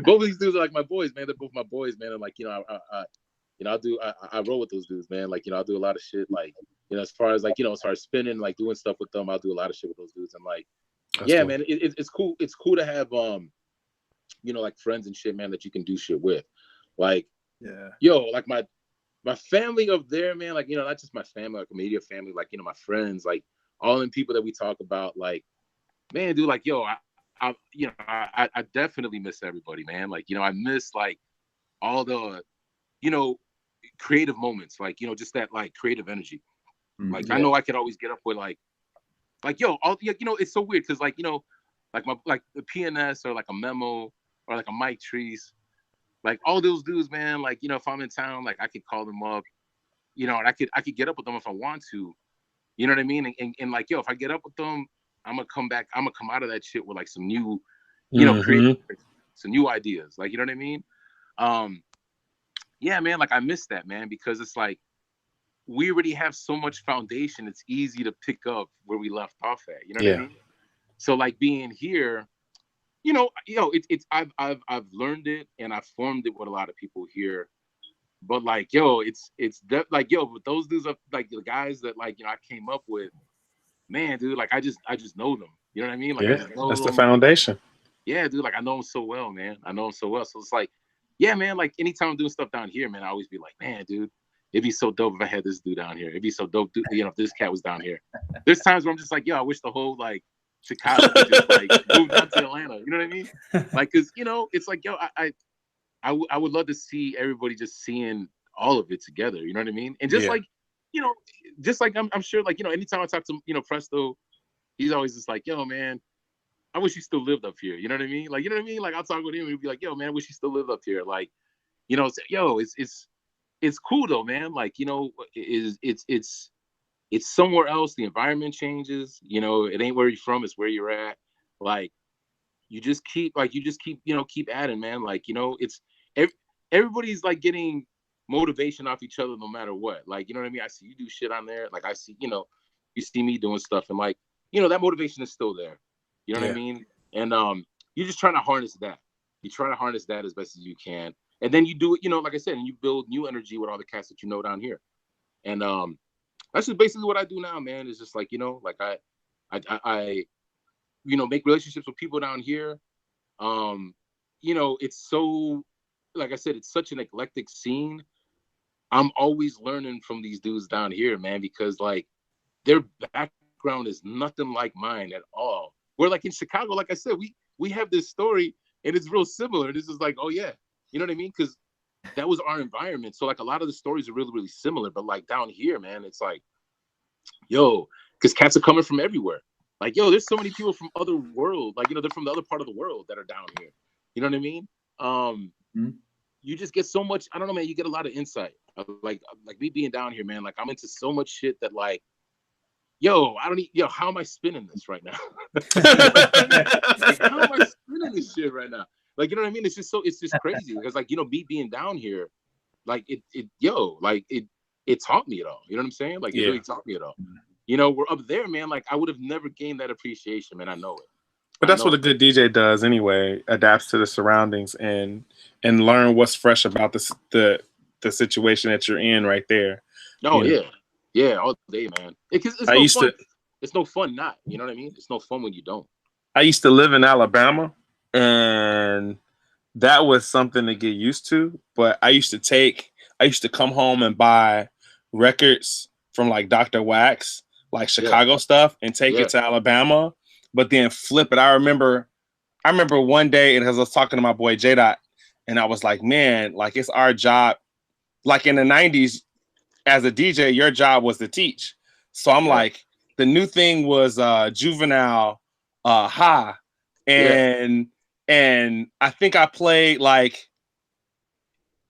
both of these dudes are like my boys, man. They're both my boys, man. And like, you know, I roll with those dudes, man. Like, you know, I'll do a lot of shit. Like, you know, as far as spinning, like doing stuff with them, I'll do a lot of shit with those dudes. And like, that's cool. Man, it's cool. It's cool to have you know, like friends and shit, man, that you can do shit with. Like, yo, like my family up there, man, like, you know, not just my family, like immediate family, like, you know, my friends, like all the people that we talk about, like, man, dude, like, yo, I definitely miss everybody, man. Like, you know, I miss like all the, you know, creative moments, like, you know, just that like creative energy. Like, I know I could always get up with like, yo, all, you know, it's so weird because like, you know, like the PNS or like a Memo or like a Mike Treese, like all those dudes, man, like, you know, if I'm in town, like I could call them up, you know, and I could get up with them if I want to, you know what I mean? And like, yo, if I get up with them, I'm gonna come out of that shit with like some new, you know, creative, some new ideas, like, you know what I mean? Yeah, man, like I miss that, man, because it's like we already have so much foundation. It's easy to pick up where we left off at, you know what I mean? So like being here, you know, I've learned it and I've formed it with a lot of people here. But like, yo, like, yo, but those dudes are like the guys that like, you know, I came up with, man, dude, like I just know them. You know what I mean? Like, yeah, that's the foundation. Yeah, dude, like I know them so well, man. I know them so well. So it's like, yeah, man, like anytime I'm doing stuff down here, man, I always be like, man, dude, it'd be so dope if I had this dude down here. It'd be so dope, dude, you know, if this cat was down here. There's times where I'm just like, yo, I wish the whole like Chicago could just like move down to Atlanta. You know what I mean? Like, cause you know, it's like, yo, I would love to see everybody just seeing all of it together. You know what I mean? And just like, you know, just like I'm sure, like, you know, anytime I talk to, you know, Presto, he's always just like, yo, man, I wish he still lived up here. You know what I mean? Like, you know what I mean? Like, I'll talk with him and he'll be like, yo, man, I wish he still lived up here. Like, you know, yo, it's cool though, man. Like, you know, it's somewhere else. The environment changes. You know, it ain't where you're from. It's where you're at. Like, you just keep, you know, keep adding, man. Like, you know, it's everybody's like getting motivation off each other no matter what. Like, you know what I mean? I see you do shit on there. Like, I see, you know, you see me doing stuff and like, you know, that motivation is still there. You know what I mean? And you're just trying to harness that. You try to harness that as best as you can. And then you do it, you know, like I said, and you build new energy with all the cats that you know down here. And that's just basically what I do now, man. It's just like, you know, like I you know, make relationships with people down here. You know, it's so, like I said, it's such an eclectic scene. I'm always learning from these dudes down here, man, because like their background is nothing like mine at all. We're like in Chicago, like I said, we have this story and it's real similar. This is like, oh yeah, you know what I mean? Because that was our environment. So like a lot of the stories are really, really similar. But like down here, man, it's like, yo, because cats are coming from everywhere. Like, yo, there's so many people from other world. Like, you know, they're from the other part of the world that are down here. You know what I mean? You just get so much, I don't know, man, you get a lot of insight. Like me being down here, man, like I'm into so much shit that like, yo, how am I spinning this right now? Like, how am I spinning this shit right now? Like, you know what I mean? It's just crazy because like, you know, me being down here, like it taught me it all. You know what I'm saying? Like it really taught me it all. You know, we're up there, man. Like I would have never gained that appreciation, man. I know it. But that's what a good DJ does anyway, adapts to the surroundings and learn what's fresh about the situation that you're in right there. Oh, yeah. Yeah, all day, man. It's no fun not, you know what I mean? It's no fun when you don't. I used to live in Alabama, and that was something to get used to. But I used to come home and buy records from like Dr. Wax, like Chicago stuff, and take it to Alabama, but then flip it. I remember one day, and as I was talking to my boy J-Dot, and I was like, man, like it's our job. Like in the 90s, as a DJ, your job was to teach. So I'm like, the new thing was Juvenile Ha. And I think I played like,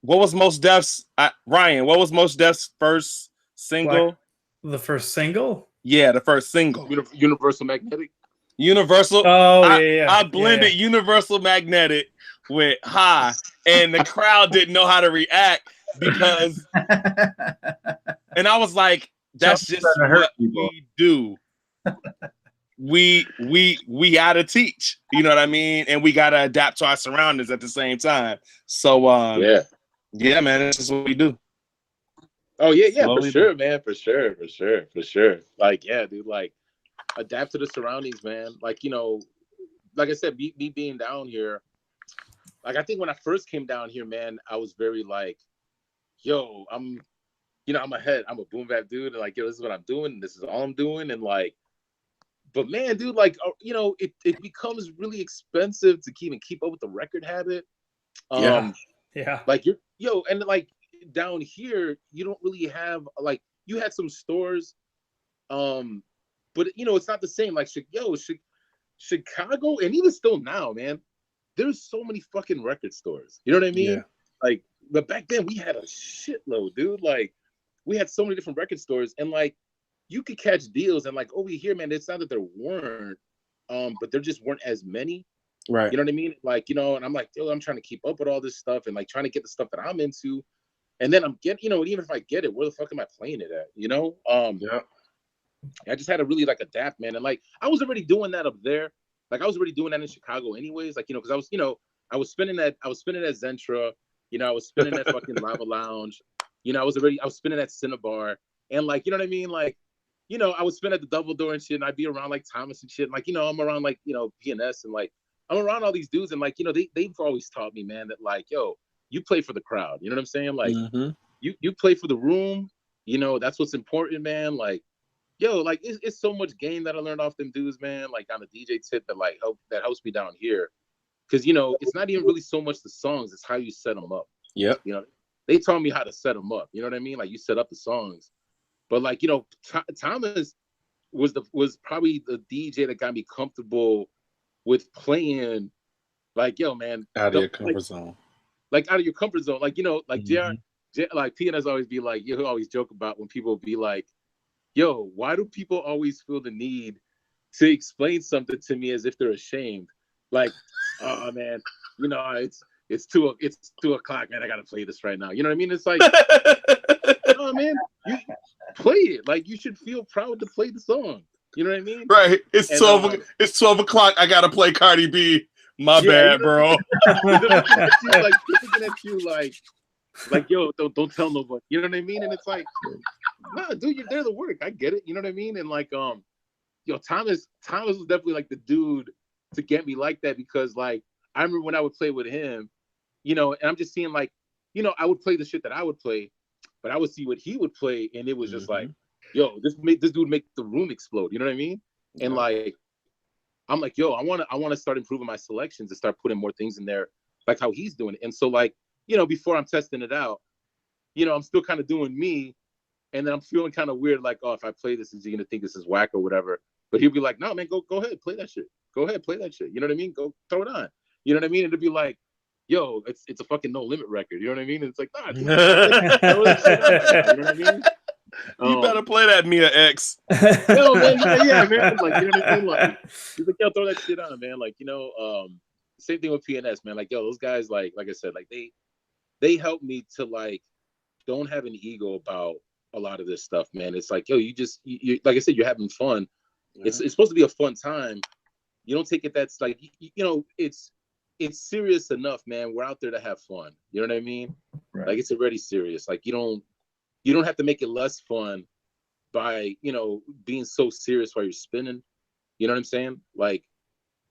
what was Mos Def's, Ryan, what was Mos Def's first single? The first single? Yeah, the first single. Universal Magnetic. Universal. Oh, I blended Universal Magnetic with Ha, and the crowd didn't know how to react because, and I was like, that's just what we do. We gotta teach, you know what I mean, and we gotta adapt to our surroundings at the same time. So yeah, man, that's just what we do. Oh yeah, for sure, man, for sure. Like, yeah, dude, like adapt to the surroundings, man. Like, you know, like I said, me being down here, like I think when I first came down here, man, I was very like, yo, I'm a boom bap dude, and like, yo, this is what I'm doing, and this is all I'm doing, and like, but man, dude, like, you know, it becomes really expensive to keep up with the record habit. Yeah. Like and like down here, you don't really have, like, you had some stores, but you know, it's not the same. Like, Chicago, and even still now, man, there's so many fucking record stores. You know what I mean? Yeah. Like, but back then we had a shitload, dude. Like, we had so many different record stores, and like, you could catch deals, and like over here, man, it's not that there weren't, but there just weren't as many. Right. You know what I mean? Like, you know, and I'm like, yo, I'm trying to keep up with all this stuff and like trying to get the stuff that I'm into. And then I'm getting, you know, even if I get it, where the fuck am I playing it at? You know? Yeah. I just had to really like adapt, man. And like, I was already doing that up there. Like, I was already doing that in Chicago anyways. Like, you know, because I was spinning at Zentra, you know, I was spinning at fucking Lava Lounge, you know, I was spinning at Cinnabar. And like, you know what I mean? Like, you know, I would spin at the Double Door and shit, and I'd be around like Thomas and shit. And like, you know, I'm around like, you know, PNS, and like, I'm around all these dudes, and like, you know, they've always taught me, man, that like, yo, you play for the crowd. You know what I'm saying? Like, you play for the room. You know, that's what's important, man. Like, yo, like it's so much game that I learned off them dudes, man. Like on the DJ tip that helps me down here, because you know, it's not even really so much the songs; it's how you set them up. Yep. You know, they taught me how to set them up. You know what I mean? Like, you set up the songs. But like, you know, Thomas was probably the DJ that got me comfortable with playing, like, yo, man, out of your comfort zone. Like, out of your comfort zone. Like, you know, like like PNS always be like, he'll always joke about when people be like, yo, why do people always feel the need to explain something to me as if they're ashamed? Like, oh man, you know, it's 2 o'clock, man, I gotta play this right now. You know what I mean? It's like, oh man, you play it. Like, you should feel proud to play the song. You know what I mean? Right. It's 12 o'clock. I gotta play Cardi B. My bad, bro. They're looking at you like, yo, don't tell nobody. You know what I mean? And it's like, nah, dude, you're there to work. I get it. You know what I mean? And like, yo, Thomas was definitely like the dude to get me like that, because like, I remember when I would play with him, you know, and I'm just seeing like, you know, I would play the shit that I would play, but I would see what he would play, and it was just like, yo, this dude make the room explode. You know what I mean? And like, I'm like, yo, I want to start improving my selections and start putting more things in there, like how he's doing it. And so like, you know, before I'm testing it out, you know, I'm still kind of doing me, and then I'm feeling kind of weird, like, oh, if I play this, is he gonna think this is whack or whatever? But he'll be like, no, man, go ahead, play that shit. Go ahead, play that shit. You know what I mean? Go throw it on. You know what I mean? And it'll be like, yo, it's a fucking No Limit record. You know what I mean? And it's like, nah, dude, throw that shit on. You know what I mean? You better play that Mia X. Yo, man, yeah, man. Like, you know what I mean? Like, he's like, yo, throw that shit on, man. Like, you know, same thing with PNS, man. Like, yo, those guys, like I said, like they help me to like don't have an ego about a lot of this stuff, man. It's like, yo, you like I said, you're having fun. Yeah. It's supposed to be a fun time. You don't take it that's like, you know, it's serious enough, man. We're out there to have fun. You know what I mean? Right. Like, it's already serious. Like, you don't have to make it less fun by, you know, being so serious while you're spinning. You know what I'm saying? Like,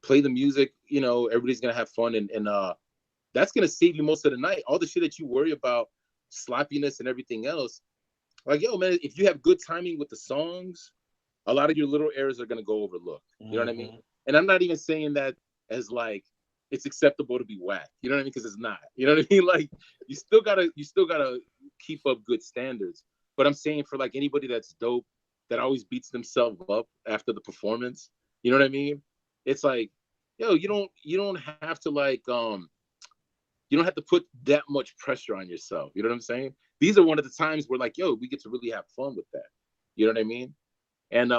play the music, you know, everybody's gonna have fun, and that's gonna save you most of the night. All the shit that you worry about, sloppiness and everything else, like, yo, man, if you have good timing with the songs, a lot of your little errors are gonna go overlooked. You know what I mean? And I'm not even saying that as like it's acceptable to be whack. You know what I mean? Because it's not. You know what I mean? Like, you still gotta keep up good standards. But I'm saying for like anybody that's dope, that always beats themselves up after the performance. You know what I mean? It's like, yo, you don't have to like you don't have to put that much pressure on yourself. You know what I'm saying? These are one of the times where like, yo, we get to really have fun with that. You know what I mean? And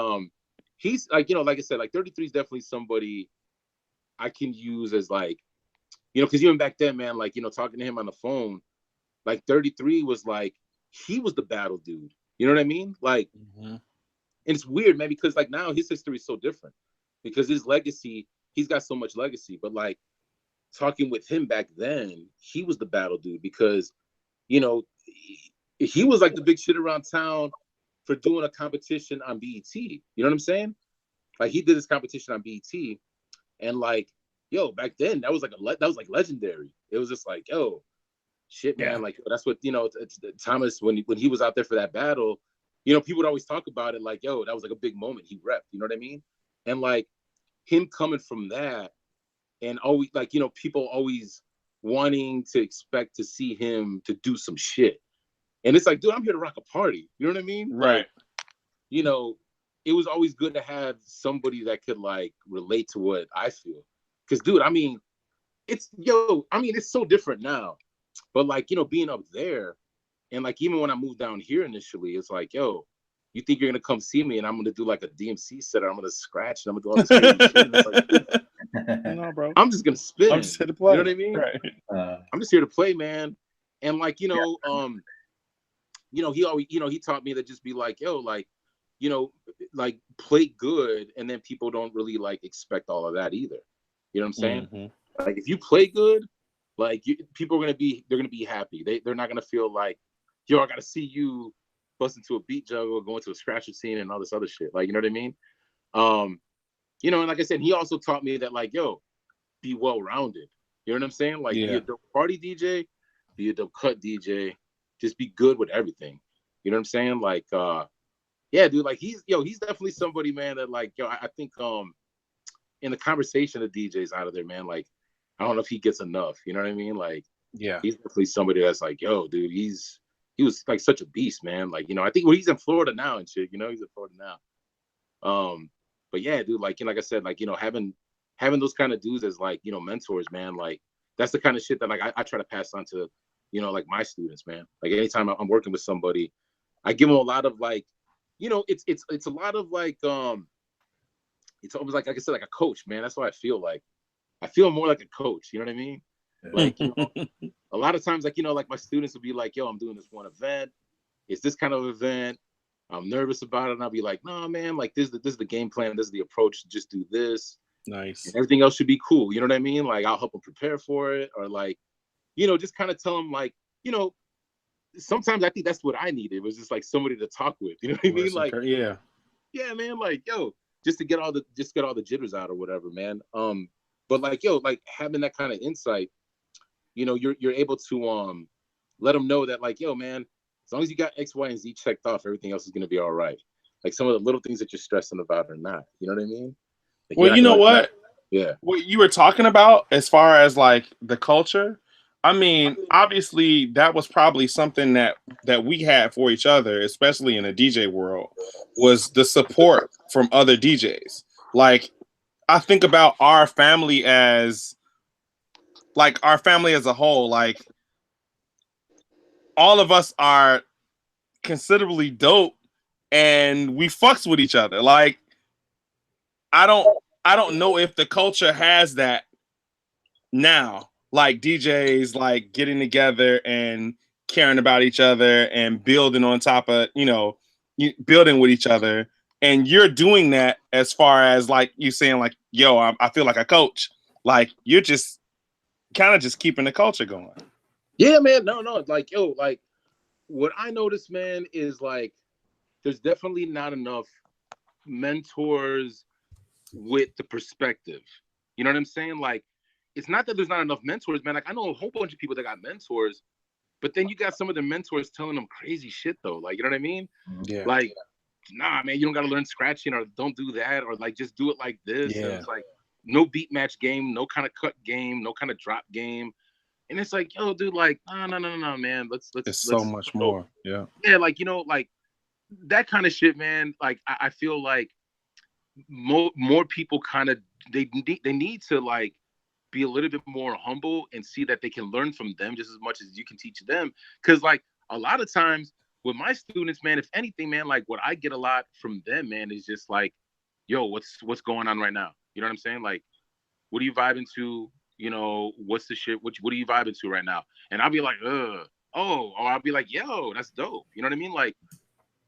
he's like, you know, like I said, like 33 is definitely somebody I can use as like You know, because even back then, man, like, you know, talking to him on the phone, like 33 was like, he was the battle dude. You know what I mean? Like, and it's weird, man, because like now his history is so different because his legacy, he's got so much legacy. But like talking with him back then, he was the battle dude because, you know, he was like the big shit around town for doing a competition on BET. You know what I'm saying? Like he did this competition on BET, and like, yo, back then that was like legendary. It was just like, yo, shit, man. Like that's what, you know. It's Thomas when he was out there for that battle. You know, people would always talk about it like, yo, that was like a big moment. He repped. You know what I mean? And like him coming from that, and always like, you know, people always wanting to expect to see him to do some shit. And it's like, dude, I'm here to rock a party. You know what I mean? Right. Like, you know, it was always good to have somebody that could like relate to what I feel. Cause dude, I mean, it's so different now. But like, you know, being up there and like even when I moved down here initially, it's like, yo, you think you're gonna come see me and I'm gonna do like a DMC set or I'm gonna scratch and I'm gonna do all this crazy shit. And it's like, No, bro. I'm just gonna spin. I'm just here to play. You know what I mean? Right. I'm just here to play, man. And like, you know, he always, you know, he taught me to just be like, yo, like, you know, like play good, and then people don't really like expect all of that either. You know what I'm saying? Mm-hmm. Like if you play good, like people are they're gonna be happy. They're not gonna feel like, yo, I gotta see you bust into a beat juggle, go into a scratcher scene, and all this other shit. Like, you know what I mean? You know, and like I said, he also taught me that like, yo, be well rounded. You know what I'm saying? Like, be a dope party DJ, be a dope cut DJ. Just be good with everything. You know what I'm saying? Like, yeah, dude, like he's definitely somebody, man, that like, yo, I think in the conversation of DJs out of there, man, like, I don't know if he gets enough. You know what I mean? Like, Yeah, he's definitely somebody that's like, yo, dude, he was like such a beast, man. Like, you know, I think he's in Florida now and shit, you know, he's in Florida now. But yeah, dude, like, you know, like I said, like, you know, having those kind of dudes as like, you know, mentors, man, like that's the kind of shit that like I try to pass on to, you know, like my students, man. Like anytime I'm working with somebody, I give them a lot of like, you know, it's a lot of like, it's almost like I said, like a coach, man. That's what I feel like. I feel more like a coach. You know what I mean? Like, you know, a lot of times, like, you know, like my students will be like, yo, I'm doing this one event. It's this kind of event. I'm nervous about it. And I'll be like, no, man, like this is the game plan. This is the approach. Just do this. nice. And everything else should be cool. You know what I mean? Like I'll help them prepare for it, or like, you know, just kind of tell them like, you know, sometimes I think that's what I needed, was just like somebody to talk with. You know what I mean? Like, yeah, man, like, yo, just to get all the jitters out or whatever, man. But like, yo, like having that kind of insight, you know, you're able to let them know that like, yo, man, as long as you got X, Y, and Z checked off, everything else is gonna be all right. Like some of the little things that you're stressing about are not. You know what I mean? Like, well, you know what? Yeah. What you were talking about as far as like the culture, I mean, obviously that was probably something that we had for each other, especially in the DJ world, was the support from other DJs. Like I think about our family as a whole, like all of us are considerably dope and we fucks with each other. Like I don't know if the culture has that now, like DJs like getting together and caring about each other and building on top of, you know, building with each other. And you're doing that as far as like you saying like, yo, I feel like a coach. Like you're just kind of just keeping the culture going. Yeah, man. No. Like, yo, like what I noticed, man, is like there's definitely not enough mentors with the perspective. You know what I'm saying? Like, it's not that there's not enough mentors, man. Like, I know a whole bunch of people that got mentors, but then you got some of their mentors telling them crazy shit, though. Like, you know what I mean? Yeah. Like, nah, man, you don't got to learn scratching, or don't do that, or like just do it like this. Yeah. And it's like no beat match game, no kind of cut game, no kind of drop game. And it's like, yo, dude, like, no, man. Let's so much more. Yeah. Yeah, like, you know, like that kind of shit, man. Like, I feel like more people kind of they need to like be a little bit more humble and see that they can learn from them just as much as you can teach them. Because like a lot of times with my students, man, if anything, man, like what I get a lot from them, man, is just like, yo, what's going on right now? You know what I'm saying? Like, what are you vibing to? you know, what's the shit? What are you vibing to right now? And I'll be like, or I'll be like, yo, that's dope. You know what I mean? Like,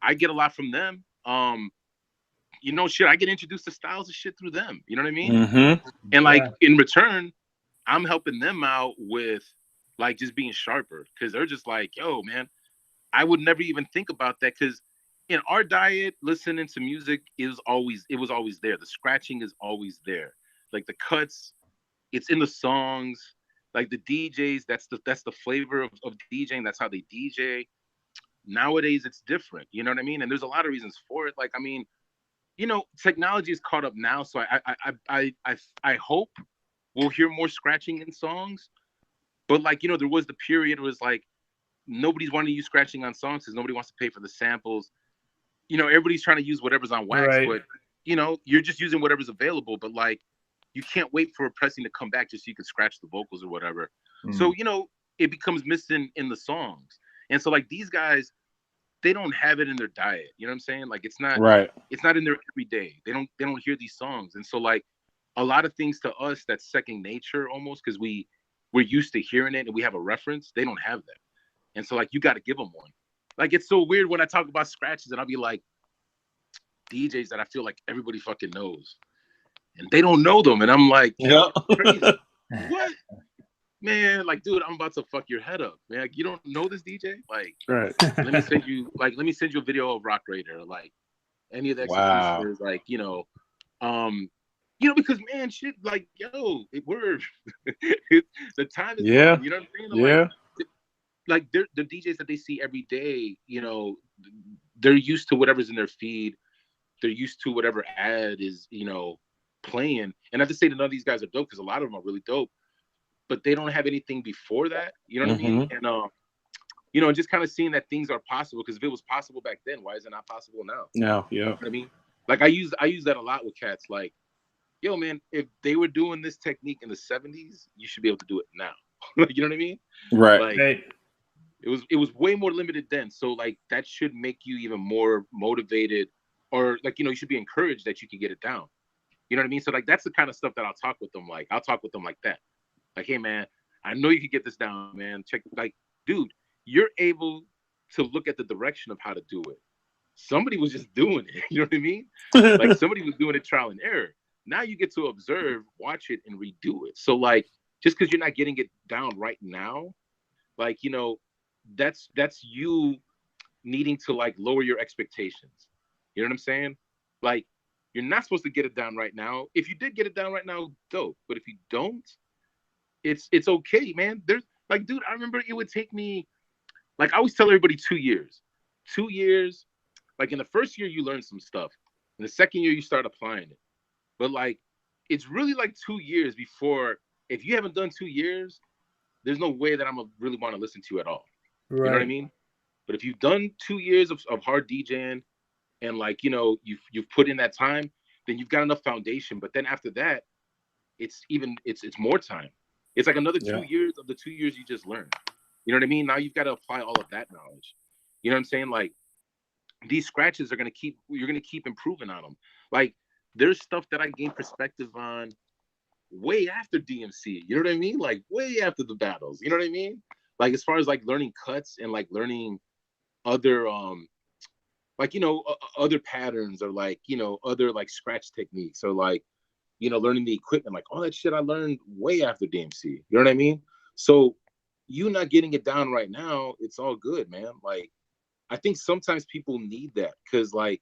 I get a lot from them. You know, shit, I get introduced to styles of shit through them. You know what I mean? Mm-hmm. And like in return, I'm helping them out with like just being sharper, because they're just like, yo, man, I would never even think about that, because in our diet, listening to music was always there. The scratching is always there. Like the cuts, it's in the songs. Like the DJs, that's the flavor of DJing. That's how they DJ. Nowadays, it's different. You know what I mean? And there's a lot of reasons for it. Like, I mean, you know, technology is caught up now. So I hope we'll hear more scratching in songs. But like, you know, there was the period where it was like, nobody's wanting to use scratching on songs because nobody wants to pay for the samples. You know, everybody's trying to use whatever's on wax, but you know, you're just using whatever's available. But like, you can't wait for a pressing to come back just so you can scratch the vocals or whatever. So, you know, it becomes missing in the songs. And so like these guys, they don't have it in their diet. You know what I'm saying? Like it's not in their everyday. They don't hear these songs. And so like a lot of things to us, that's second nature almost, because we're used to hearing it and we have a reference. They don't have that. And so like you got to give them one. Like it's so weird when I talk about scratches and I'll be like, DJs that I feel like everybody fucking knows, and they don't know them, and I'm like, crazy. What, man? Like, dude, I'm about to fuck your head up, man. Like, you don't know this DJ? Like, let me send you a video of Rock Raider, or like any of the executioners, like, you know, because man, shit, like, yo, we're the time is gone, you know what I'm saying? Like the DJs that they see every day, you know, they're used to whatever's in their feed. They're used to whatever ad is, you know, playing. And not to say that none of these guys are dope, because a lot of them are really dope, but they don't have anything before that. You know what I mean? And you know, just kind of seeing that things are possible, because if it was possible back then, why is it not possible now? No, You know what I mean? Like I use that a lot with cats. Like, yo, man, if they were doing this technique in the 70s, you should be able to do it now. Like, you know what I mean? Like, it was way more limited then. So like that should make you even more motivated, or like, you know, you should be encouraged that you can get it down. You know what I mean? So like that's the kind of stuff that I'll talk with them. Like I'll talk with them like that. Like, hey man, I know you can get this down, man. Check, like, dude, you're able to look at the direction of how to do it. Somebody was just doing it. You know what I mean? Like somebody was doing it trial and error. Now you get to observe, watch it, and redo it. So like, just because you're not getting it down right now, like, you know, that's you needing to like lower your expectations. You know what I'm saying? Like, you're not supposed to get it down right now. If you did get it down right now, dope. But if you don't, it's okay, man. There's like, dude, I remember it would take me, like, I always tell everybody 2 years. 2 years. Like in the first year, you learn some stuff. In the second year, you start applying it. But like, it's really like 2 years before, if you haven't done 2 years, there's no way that I'm gonna really want to listen to you at all. You know what I mean? But if you've done 2 years of hard DJing, and like, you know, you've put in that time, then you've got enough foundation. But then after that, it's more time. It's like another 2 years of the 2 years you just learned. You know what I mean? Now you've got to apply all of that knowledge. You know what I'm saying? Like, these scratches you're gonna keep improving on them. Like, there's stuff that I gained perspective on way after DMC. You know what I mean? Like way after the battles. You know what I mean? Like as far as like learning cuts and like learning other like, you know, other patterns, or like, you know, other like scratch techniques, or like, you know, learning the equipment, like all that shit I learned way after DMC. You know what I mean? So you not getting it down right now, it's all good, man. Like, I think sometimes people need that, because like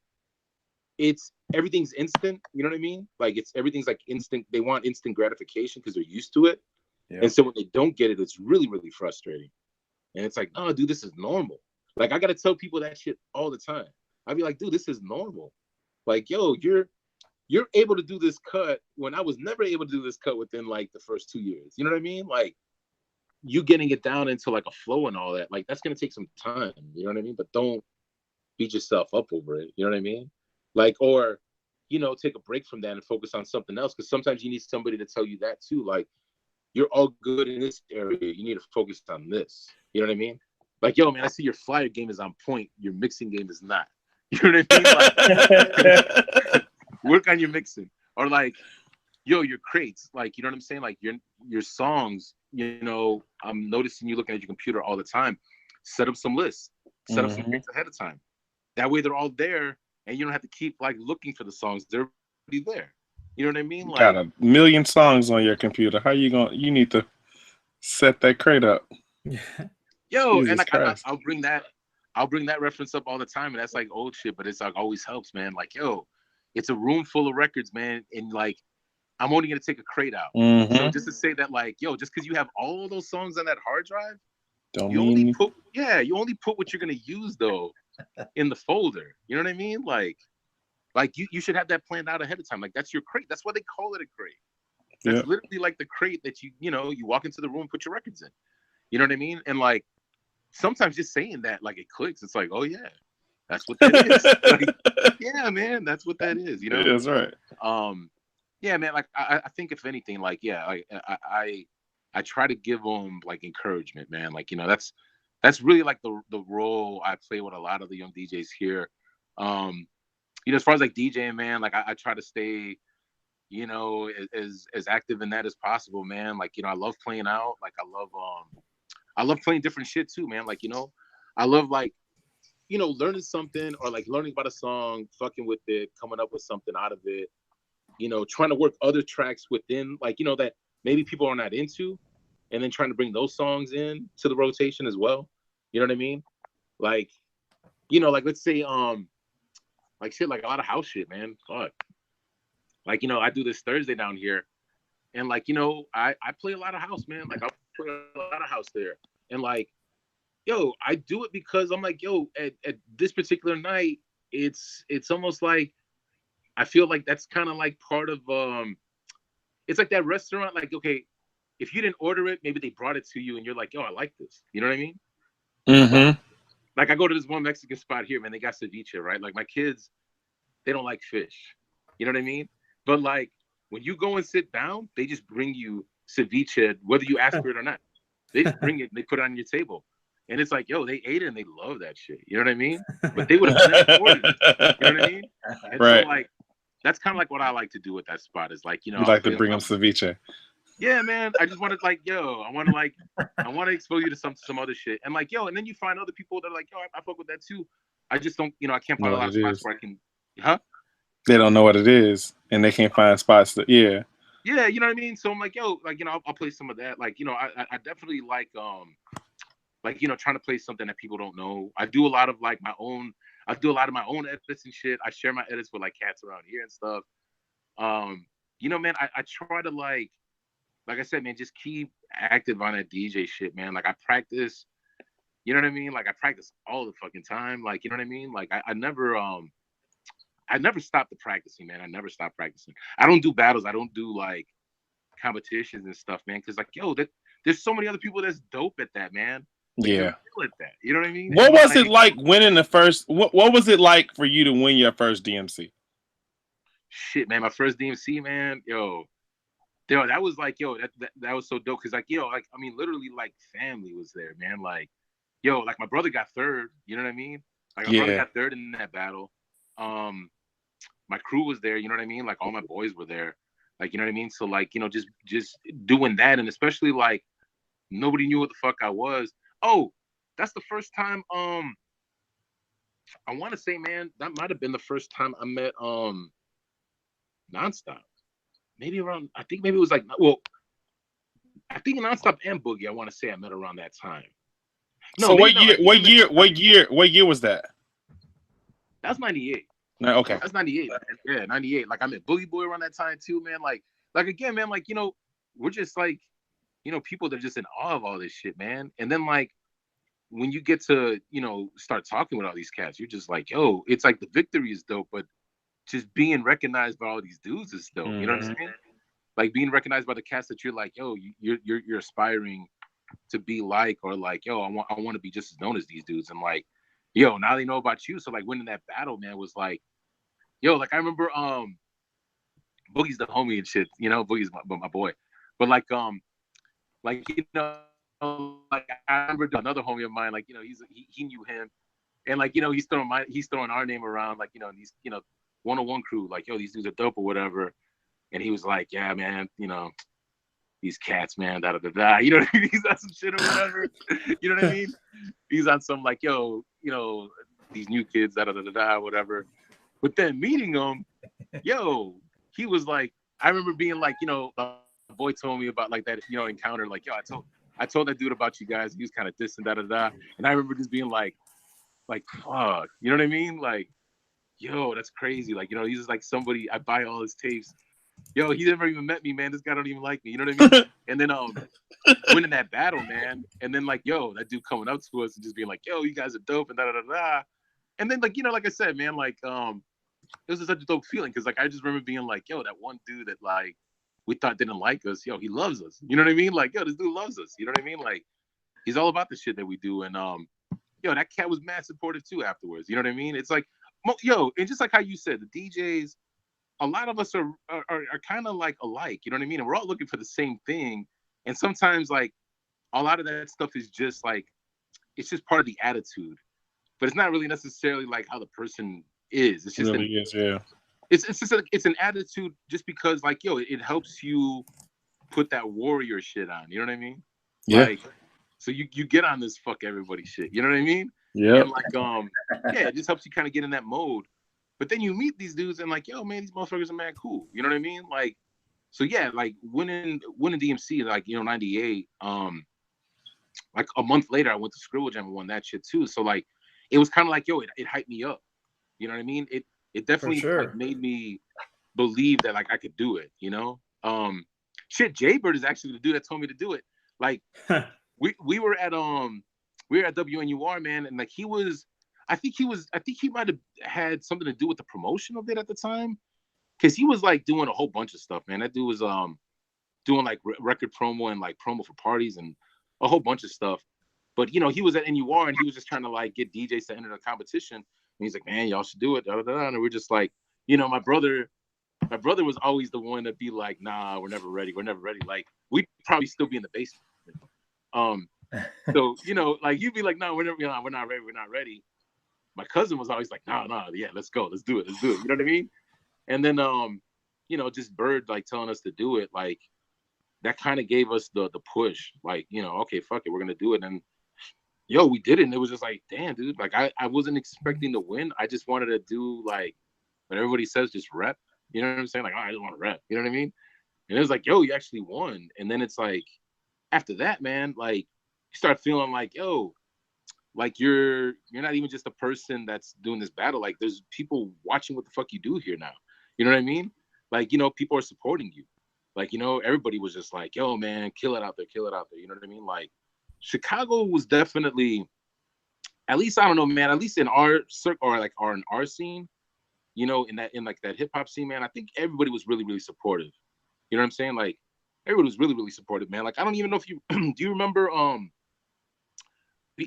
everything's instant. You know what I mean? Like everything's like instant. They want instant gratification because they're used to it. And so when they don't get it, it's really, really frustrating. And it's like, oh, dude, this is normal. Like, I got to tell people that shit all the time. I'd be like, dude, this is normal. Like, yo, you're able to do this cut when I was never able to do this cut within like the first 2 years. You know what I mean? Like, you getting it down into like a flow and all that, like that's going to take some time. You know what I mean? But don't beat yourself up over it. You know what I mean? Like, or, you know, take a break from that and focus on something else. Because sometimes you need somebody to tell you that too. Like, you're all good in this area. You need to focus on this. You know what I mean? Like, yo, man, I see your flyer game is on point. Your mixing game is not. You know what I mean? Like, work on your mixing. Or like, yo, your crates, like, you know what I'm saying? Like your songs, you know, I'm noticing you looking at your computer all the time. Set up some lists, set up some crates ahead of time. That way they're all there and you don't have to keep like looking for the songs. They're already there. You know what I mean? Like, got a million songs on your computer. How you you need to set that crate up. Yo, Jesus and like Christ. I'll bring that reference up all the time, and that's like old shit, but it's like always helps, man. Like, yo, it's a room full of records, man, and like I'm only gonna take a crate out. So just to say that, like, yo, just because you have all of those songs on that hard drive, you only put what you're gonna use though in the folder. You know what I mean? Like you should have that planned out ahead of time. Like that's your crate. That's why they call it a crate. That's literally like the crate that you know, you walk into the room, put your records in. You know what I mean? And like sometimes just saying that, like it clicks. It's like, oh yeah, that's what that is. Like, yeah, man, that's what that is. You know? Yeah, that's right. Yeah, man. Like I think if anything, like I try to give them like encouragement, man. Like, you know, that's really like the role I play with a lot of the young DJs here. You know, as far as like DJing, man, like I try to stay, you know, as active in that as possible, man. Like, you know, I love playing out. Like I love playing different shit too, man. Like, you know, I love like, you know, learning something or like learning about a song, fucking with it, coming up with something out of it, you know, trying to work other tracks within, like, you know, that maybe people are not into, and then trying to bring those songs in to the rotation as well. You know what I mean? Like, you know, like let's say, like shit, like a lot of house shit, man. Fuck. Like, you know, I do this Thursday down here, and like, you know, I play a lot of house, man. Like I play a lot of house there. And like, yo, I do it because I'm like, yo, at this particular night, it's almost like I feel like that's kind of like part of it's like that restaurant, like, okay, if you didn't order it, maybe they brought it to you and you're like, yo, I like this. You know what I mean? Like I go to this one Mexican spot here, man, they got ceviche, right? Like my kids, they don't like fish. You know what I mean? But like when you go and sit down, they just bring you ceviche, whether you ask for it or not. They just bring it and they put it on your table. And it's like, yo, they ate it and they love that shit. You know what I mean? But they would have never ordered it. You know what I mean? And right. So like, that's kind of like what I like to do with that spot is like, you know, you like to bring them ceviche. Yeah, man. I just wanted like, yo, I want to expose you to some other shit. And like, yo, and then you find other people that are like, yo, I fuck with that too. I just don't, you know, I can't find a lot of spots where I can, They don't know what it is and they can't find spots that, Yeah, you know what I mean? So I'm like, yo, like, you know, I'll play some of that. Like, you know, I definitely like, you know, trying to play something that people don't know. I do a lot of my own edits and shit. I share my edits with like cats around here and stuff. You know, man, I try to like I said, man, just keep active on that DJ shit, man. Like I practice, you know what I mean? Like I practice all the fucking time. Like, you know what I mean? Like I never stopped the practicing, man. I never stopped practicing. I don't do battles. I don't do like competitions and stuff, man. Cause like, yo, there's so many other people that's dope at that, man. Like, yeah. At that. You know what I mean? What was it like winning the first? What was it like for you to win your first DMC? Shit, man, my first DMC, man, yo, that was like, yo, that was so dope. Cause like, yo, like, I mean, literally, like, family was there, man. Like, yo, like my brother got third. You know what I mean? Like my brother got third in that battle. My crew was there. You know what I mean? Like all my boys were there. Like, you know what I mean? So like, you know, just doing that, and especially like nobody knew what the fuck I was. Oh, that's the first time. I want to say, man, that might have been the first time I met Nonstop. Maybe around. I think maybe it was like. Well, I think Nonstop and Boogie. I want to say I met around that time. No, so what year? What year was that? That was 98. No, okay. That's 98. Yeah, 98. Like I met Boogie Boy around that time too, man. Like again, man. Like, you know, we're just like, you know, people that are just in awe of all this shit, man. And then like when you get to, you know, start talking with all these cats, you're just like, yo, it's like the victory is dope, but just being recognized by all these dudes is dope. You know what I'm saying? Like being recognized by the cats that you're like, yo, you're aspiring to be like, or like, yo, I want to be just as known as these dudes. And like, yo, now they know about you. So like winning that battle, man, was like, yo, like I remember Boogie's the homie and shit, you know, Boogie's my boy. But like you know, like I remember another homie of mine, like, you know, he knew him, and like, you know, he's throwing our name around, like, you know, these, you know, 101 crew, like, yo, these dudes are dope or whatever. and he was like, yeah, man, you know, these cats, man, da da da da. You know what I mean? He's on some shit or whatever. You know what I mean? He's on some like, yo, you know, these new kids, da da da da da, whatever. But then meeting him, yo, he was like, I remember being like, you know, a boy told me about like that, you know, encounter, like, yo, I told that dude about you guys. He was kind of distant, da da da. And I remember just being like, fuck, you know what I mean? Like, yo, that's crazy. Like, you know, he's just like somebody, I buy all his tapes. Yo, he never even met me, man. This guy don't even like me. You know what I mean? And then winning that battle, man. And then like, yo, that dude coming up to us and just being like, yo, you guys are dope and da da da da. And then like, you know, like I said, man, like it was such a dope feeling because like I just remember being like, yo, that one dude that like we thought didn't like us, yo, he loves us. You know what I mean? Like, yo, this dude loves us. You know what I mean? Like, he's all about the shit that we do. And yo, that cat was mad supportive too afterwards. You know what I mean? It's like, yo, and just like how you said, the DJs, a lot of us are kind of like alike. You know what I mean? And we're all looking for the same thing. And sometimes like a lot of that stuff is just like, it's just part of the attitude, but it's not really necessarily like how the person is. It's just it's just it's an attitude just because like, yo, it helps you put that warrior shit on. You know what I mean? Yeah. Like, so you get on this fuck everybody shit. You know what I mean? Yeah. And like yeah, it just helps you kind of get in that mode. But then you meet these dudes and like, yo, man, these motherfuckers are mad cool. You know what I mean? Like, so yeah, like winning DMC, like, you know, 98, like a month later, I went to Scribble Jam and won that shit too. So like, it was kind of like, yo, it hyped me up. You know what I mean? It definitely like, made me believe that like I could do it, you know? Shit, Jaybird is actually the dude that told me to do it. Like, we were at WNUR, man, and like I think he might have had something to do with the promotion of it at the time, because he was like doing a whole bunch of stuff, man. That dude was doing like record promo and like promo for parties and a whole bunch of stuff. But you know, he was at NUR and he was just trying to like get DJs to enter the competition. And he's like, man, y'all should do it. Da, da, da. And we're just like, you know, my brother was always the one to be like, nah, we're never ready. Like, we'd probably still be in the basement. So you know, like you'd be like, no, we're not ready. My cousin was always like, no, yeah, let's go, let's do it. You know what I mean? And then, you know, just Bird like telling us to do it, like that kind of gave us the push, like, you know, okay, fuck it, we're gonna do it. And yo, we did it. And it was just like, damn, dude, like I wasn't expecting to win. I just wanted to do like what everybody says, just rep. You know what I'm saying? Like, oh, I just want to rep. You know what I mean? And it was like, yo, you actually won. And then it's like, after that, man, like you start feeling like, yo, like you're not even just a person that's doing this battle. Like there's people watching what the fuck you do here now. You know what I mean? Like, you know, people are supporting you. Like, you know, everybody was just like, yo, man, kill it out there. You know what I mean? Like Chicago was definitely, at least, I don't know, man, at least in our circle or like in our scene, you know, in that hip hop scene, man, I think everybody was really, really supportive. You know what I'm saying? Like everybody was really, really supportive, man. Like, I don't even know if you, do you remember,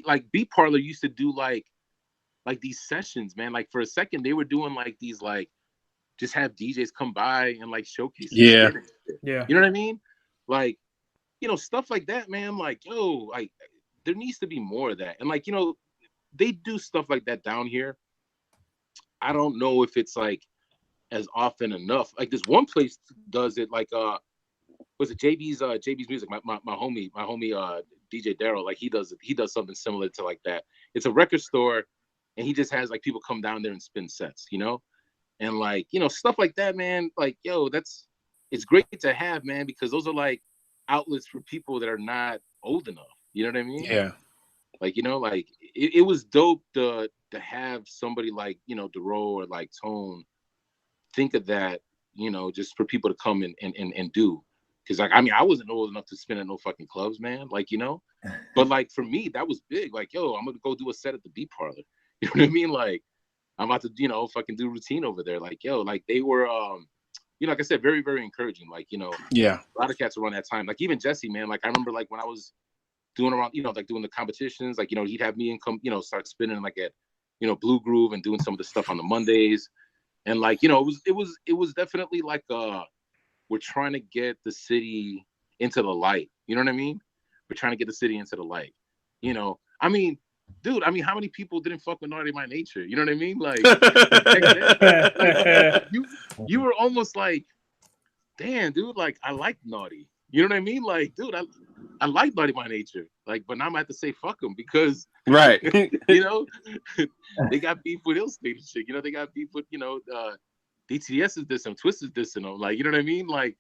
like Beat Parlor used to do like these sessions, man. Like for a second they were doing like these, like just have DJs come by and like showcase. Yeah. You know what I mean? Like, you know, stuff like that, man. Like, yo, like there needs to be more of that. And like, you know, they do stuff like that down here. I don't know if it's like as often enough. Like this one place does it, like was it JB's Music? My homie DJ Daryl, like he does something similar to like that. It's a record store and he just has like people come down there and spin sets, you know? And like, you know, stuff like that, man, like, yo, it's great to have, man, because those are like outlets for people that are not old enough. You know what I mean? Yeah. Like, you know, like it was dope to have somebody like, you know, Dero or like Tone think of that, you know, just for people to come and do. Cause like, I mean, I wasn't old enough to spin at no fucking clubs, man. Like, you know, but like for me, that was big. Like, yo, I'm gonna go do a set at the Beat Parlor. You know what I mean? Like, I'm about to, you know, fucking do routine over there. Like, yo, like they were, you know, like I said, very, very encouraging. Like, you know, yeah, a lot of cats around that time. Like even Jesse, man. Like I remember, like when I was doing around, you know, like doing the competitions. Like, you know, he'd have me and come, you know, start spinning like at, you know, Blue Groove and doing some of the stuff on the Mondays. And like, you know, it was definitely like we're trying to get the city into the light. You know what I mean? We're trying to get the city into the light. You know, I mean, dude, I mean, how many people didn't fuck with Naughty by Nature? You know what I mean? Like, you were almost like, damn, dude, like I like Naughty. You know what I mean? Like, dude, I like Naughty by Nature. Like, but now I'm gonna have to say fuck them because Right. you know, they got beef with Ill State and shit. You know, they got beef with, DTS is dissing, Twist is dissing them. Like, you know what I mean? Like,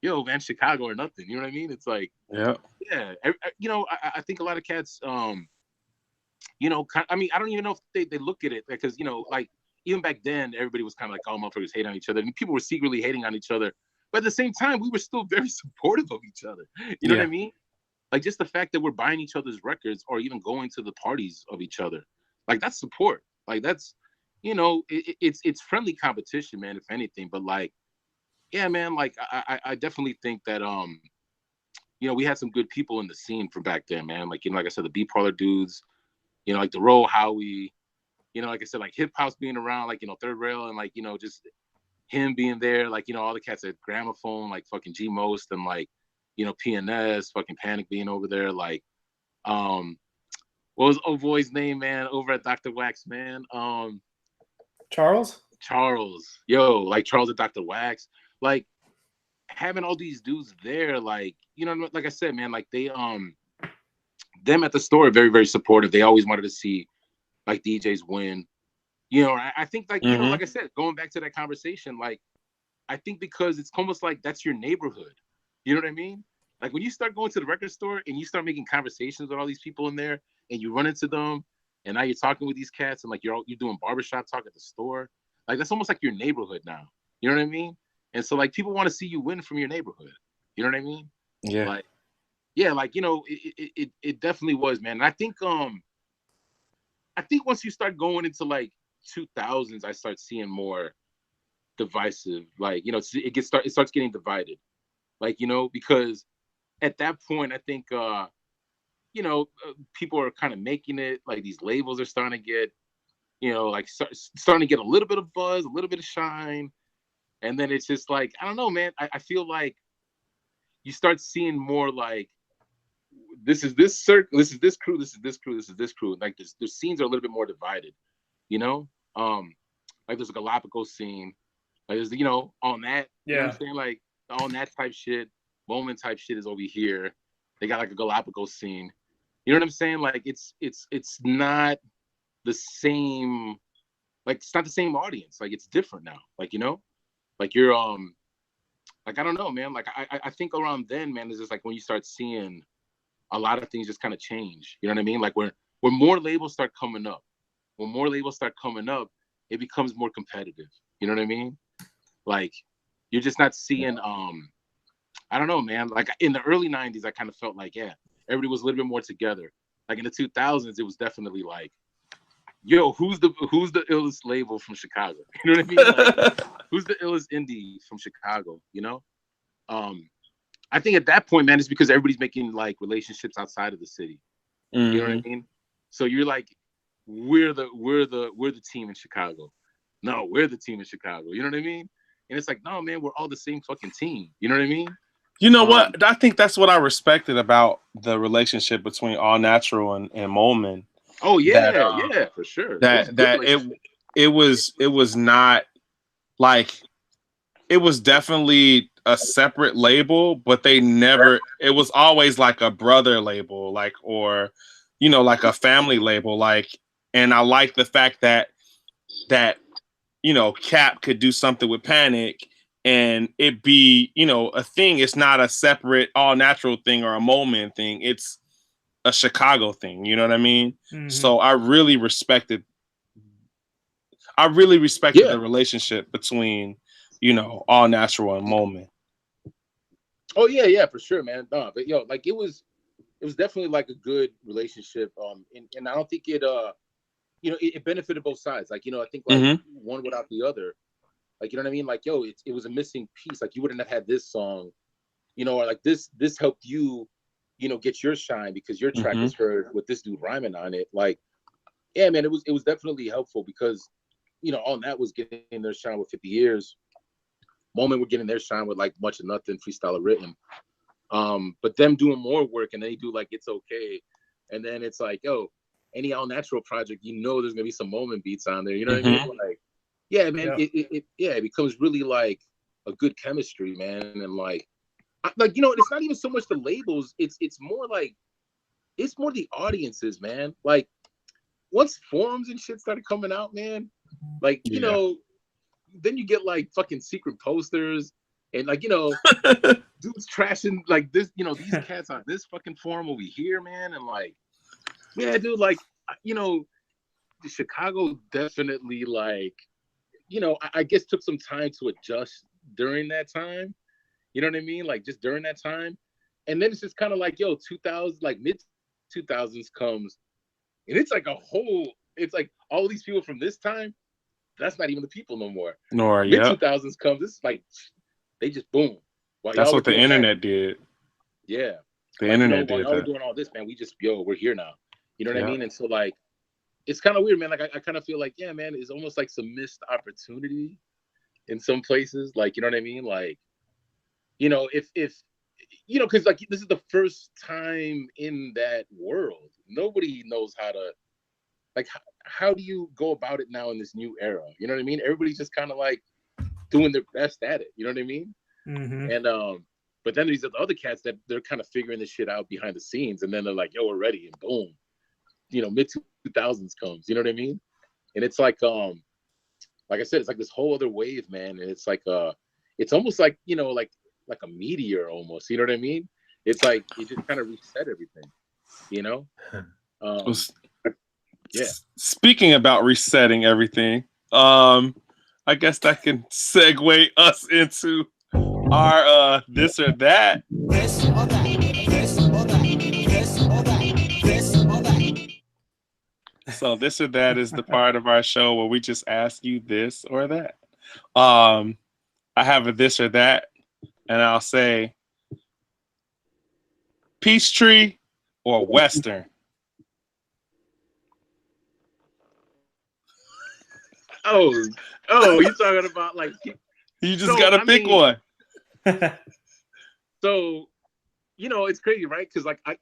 yo, man, Chicago or nothing. You know what I mean? It's like, Yeah. I think a lot of cats, I mean, I don't even know if they look at it because, like even back then, everybody was kind of like, oh, motherfuckers hate on each other. And people were secretly hating on each other. But at the same time, we were still very supportive of each other. You know what I mean? Like just the fact that we're buying each other's records or even going to the parties of each other. Like that's support. Like that's, it's friendly competition, man, if anything. But like, yeah, man, like I definitely think that, we had some good people in the scene from back then, man. Like, like I said, the Beat Parlor dudes, like the Roll Howie, like I said, like hip house being around, like, Third Rail and like, just him being there, like, all the cats at Gramophone, like fucking G Most and like, PNS, fucking Panic being over there, like, what was old boy's name, man, over at Dr. Wax, man? Charles, yo, like Charles at Dr. Wax, like having all these dudes there, like, like I said, man, like they, them at the store are very, very supportive. They always wanted to see like DJs win. I think like, like I said, going back to that conversation, like, I think because it's almost like that's your neighborhood. You know what I mean? Like when you start going to the record store and you start making conversations with all these people in there and you run into them and now you're talking with these cats and like you're doing barbershop talk at the store. Like that's almost like your neighborhood now. You know what I mean? And so like people want to see you win from your neighborhood. You know what I mean? Yeah. Like, yeah, like, it definitely was, man. And I think once you start going into like 2000s, I start seeing more divisive, like, it starts getting divided, like, because at that point, I think, people are kind of making it, like these labels are starting to get, like starting to get a little bit of buzz, a little bit of shine. And then it's just like, I don't know, man. I feel like you start seeing more like, this is this circle, this is this crew, this is this crew, this is this crew. Like the scenes are a little bit more divided, like there's a Galapagos scene, like there's, on that, you know what I'm saying? Like on that type shit, Moment type shit is over here. They got like a Galapagos scene. You know what I'm saying? Like it's not the same, like it's not the same audience. Like it's different now. Like, like you're like I don't know, man. Like I think around then, man, is just like when you start seeing a lot of things just kind of change. You know what I mean? Like when more labels start coming up, it becomes more competitive. You know what I mean? Like you're just not seeing I don't know, man. Like in the early 90s, I kind of felt like, yeah, everybody was a little bit more together. Like in the 2000s, it was definitely like, yo, who's the illest label from Chicago? You know what I mean? Like, who's the illest indie from Chicago? I think at that point, man, it's because everybody's making like relationships outside of the city. You know what I mean? So you're like, we're the team in Chicago. No, we're the team in Chicago. You know what I mean? And it's like, no, man, we're all the same fucking team. You know what I mean? You know what? I think that's what I respected about the relationship between All Natural and Molman. Oh yeah, yeah, for sure. It was not like, it was definitely a separate label, but they never, it was always like a brother label, like, or, like a family label. Like, and I like the fact that Cap could do something with Panic and it be, a thing. It's not a separate All Natural thing or a Moment thing. It's a Chicago thing. You know what I mean? Mm-hmm. So I really respected the relationship between, All Natural and Moment. Oh yeah, for sure, man. No, but like it was definitely like a good relationship. And I don't think it it benefited both sides. Like, I think like one without the other. Like, you know what I mean? Like, it was a missing piece. Like you wouldn't have had this song, or like this helped you, get your shine because your track was heard with this dude rhyming on it. Like, yeah, man, it was definitely helpful because, All That was getting their shine with 50 Years. Moment were getting their shine with like Much of Nothing, Freestyle Written. But them doing more work and they do like It's Okay. And then it's like, any All Natural project, there's gonna be some Moment beats on there. You know what I mean? Like, yeah, man, it becomes really like a good chemistry, man. And like you know, it's not even so much the labels. It's more like it's more the audiences, man. Like once forums and shit started coming out, man, like you know, then you get like fucking secret posters and like you know, dudes trashing like this, you know, these cats on this fucking forum over here, man, and like, yeah, dude, like you know, Chicago definitely like, you know, I guess took some time to adjust during that time. You know what I mean? Like just during that time, and then it's just kind of like, yo, 2000, like mid 2000s comes, and it's like a whole, it's like all these people from this time, that's not even the people no more. Nor Mid 2000s comes, it's like they just boom. While that's y'all what the internet did. Yeah, The like, internet you know, did while y'all that. were doing all this, man, we just we're here now. You know what I Yeah. mean? And so like, it's kind of weird, man. Like I kind of feel like, yeah, man, it's almost like some missed opportunity in some places. Like, you know what I mean? Like, you know, if you know, because like this is the first time in that world. Nobody knows how to, like, how do you go about it now in this new era? You know what I mean? Everybody's just kind of like doing their best at it. You know what I mean? Mm-hmm. And but then these are the other cats that they're kind of figuring this shit out behind the scenes, and then they're like, "Yo, we're ready," and boom, you know, mid 2000s comes. You know what I mean? And it's like I said, it's like this whole other wave, man. And it's like it's almost like, you know, like a meteor almost. You know what I mean? It's like it just kind of reset everything. You know? Yeah. Speaking about resetting everything, I guess that can segue us into our this or that. This or that. This or that. This or that. This or that. So this or that is the part of our show where we just ask you this or that. I have a this or that, and I'll say Peachtree or Western. Oh, you're talking about like You just gotta pick one. So, you know, it's crazy, right? Because like I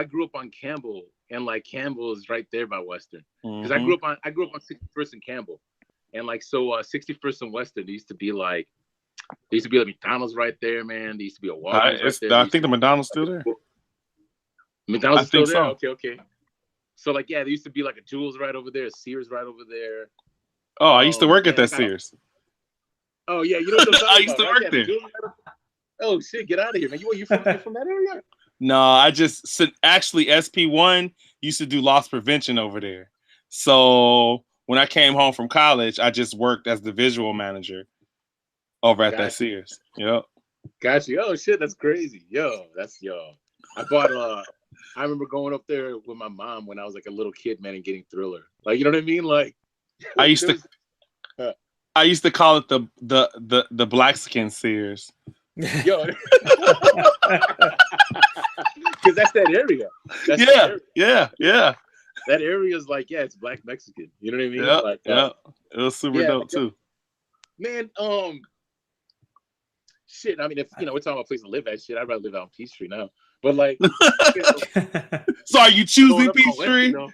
grew up on Campbell, and like Campbell is right there by Western. Because I grew up on 61st and Campbell, and like so 61st and Western, there used to be like a McDonald's right there, man. There used to be a Walgreens right there. I think the McDonald's still there. McDonald's is still there. So. Okay. So like, yeah, there used to be like a Jewel's right over there, a Sears right over there. Oh, I used to work at that Sears. Oh yeah, you know what I'm talking I used about, to work right? there. Oh shit, get out of here, man. You from that area? No, I just actually SP1 used to do loss prevention over there. So when I came home from college, I just worked as the visual manager over at that Sears. Yep. Got you. Oh shit, that's crazy. I bought I remember going up there with my mom when I was like a little kid, man, and getting Thriller. Like, you know what I mean? Like I used to call it the black skin Sears. Yo, because that's that area. Yeah. That area is like, it's black Mexican. You know what I mean? Yeah, like, it was super dope too. Man, shit. I mean, if you know, we're talking about a place to live at, shit, I'd rather live out on Peachtree now. But like, you know, so are you choosing Peachtree? You know?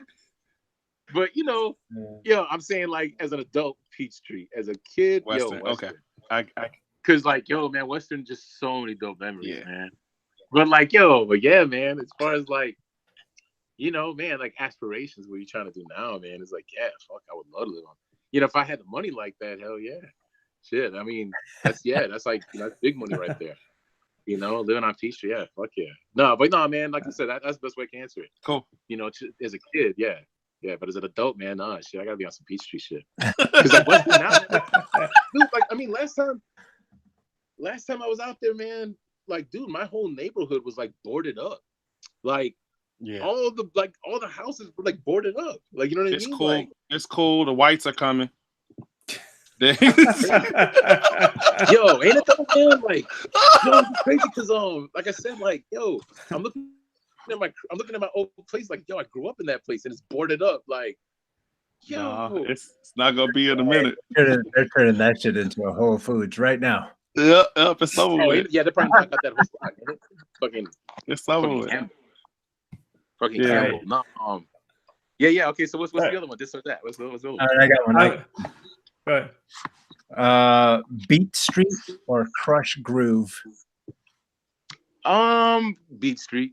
But you know, I'm saying like as an adult, Peachtree. As a kid, Western. Western. Okay. Cause like, man, Western just so many dope memories, man. But like, man, as far as like, you know, man, like aspirations, what you're trying to do now, man, it's like, fuck, I would love to live on. You know, if I had the money like that, hell yeah. Shit, I mean, that's like, you know, that's big money right there. You know, living on Peachtree, fuck yeah. No, man, like I said, that's the best way I can answer it. Cool. You know, as a kid, yeah, but as an adult, man, shit, I gotta be on some Peachtree shit. Because like Western now, dude, like, I mean, last time I was out there, man, like, dude, my whole neighborhood was like boarded up. Like, all the houses were like boarded up. Like, you know what I mean? Cool. Like, it's cool. The whites are coming. Yo, ain't it though, man? Like, it's crazy because like I said, like, I'm looking at my old place, like, I grew up in that place and it's boarded up. Like, it's not gonna be in a minute. They're turning that shit into a Whole Foods right now. Yeah, it's over with. Yeah, they're probably not got that whole spot. Fucking, it's over with. Fucking Campbell. No, okay. So what's the other one? This or that? What's the other one? All right, I got one. Go ahead. Beat Street or Crush Groove? Beat Street.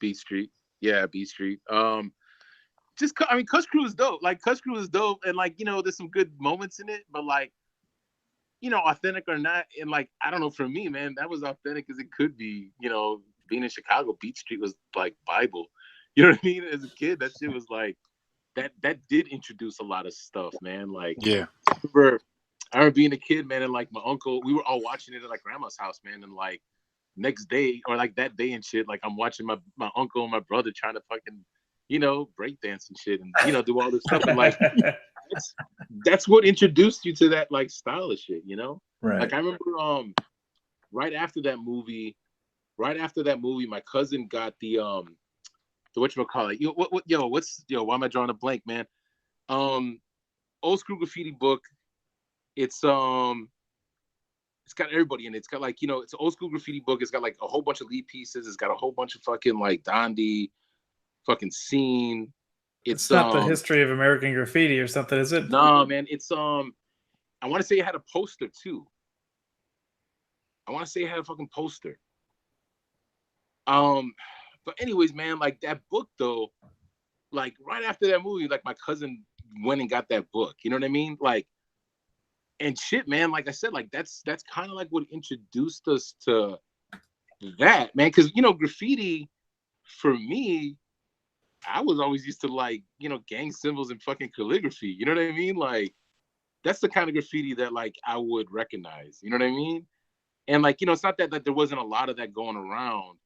Beat Street. Yeah, Beat Street. I mean, Cuss Crew is dope. Like, Cuss Crew is dope, and like, there's some good moments in it, but like, authentic or not, and like, I don't know, for me, man, that was authentic as it could be. Being in Chicago, Beat Street was like Bible. You know what I mean? As a kid, that shit was like that did introduce a lot of stuff, man. Like, Yeah. I remember being a kid, man, and like my uncle, we were all watching it at like grandma's house, man, and like next day or like that day and shit, like I'm watching my uncle and my brother trying to fucking, break dance and shit, and do all this stuff, and like that's what introduced you to that like style of shit, Right. Like I remember right after that movie, my cousin got the whatchamacallit. Why am I drawing a blank, man? Old school graffiti book. It's got everybody in it. It's got like, it's an old school graffiti book. It's got like a whole bunch of lead pieces. It's got a whole bunch of fucking like Dondi, fucking scene. It's not the history of American graffiti or something, is it? No, man. It's I want to say it had a poster too. I want to say it had a fucking poster. But anyways, man, like that book though, like right after that movie, like my cousin went and got that book. You know what I mean? Like, and shit, man, like I said, like that's kind of like what introduced us to that, man. Cause graffiti for me, I was always used to like, gang symbols and fucking calligraphy. You know what I mean? Like, that's the kind of graffiti that like I would recognize. You know what I mean? And like, it's not that there wasn't a lot of that going around.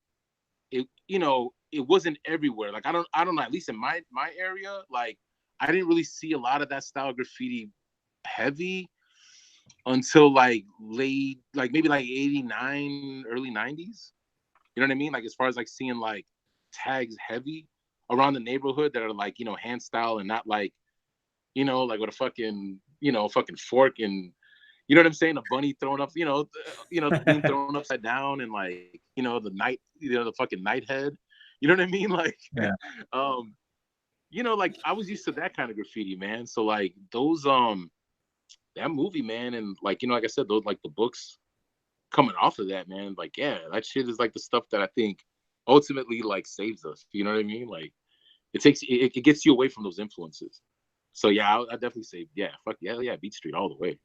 It wasn't everywhere. Like I don't know, at least in my area, like I didn't really see a lot of that style of graffiti heavy until like late, like maybe like 89, early 90s. You know what I mean? Like as far as like seeing like tags heavy around the neighborhood that are like, hand style and not like, like with a fucking, fucking fork and, you know what I'm saying? A bunny thrown up, the bean thrown upside down and like, the fucking night head. You know what I mean? Like, yeah. Like I was used to that kind of graffiti, man. So like those, that movie, man, and like, like I said, those like the books coming off of that, man, like, yeah, that shit is like the stuff that I think ultimately like saves us. You know what I mean? Like it gets you away from those influences. So yeah, I definitely say, yeah, fuck yeah, Beat Street all the way.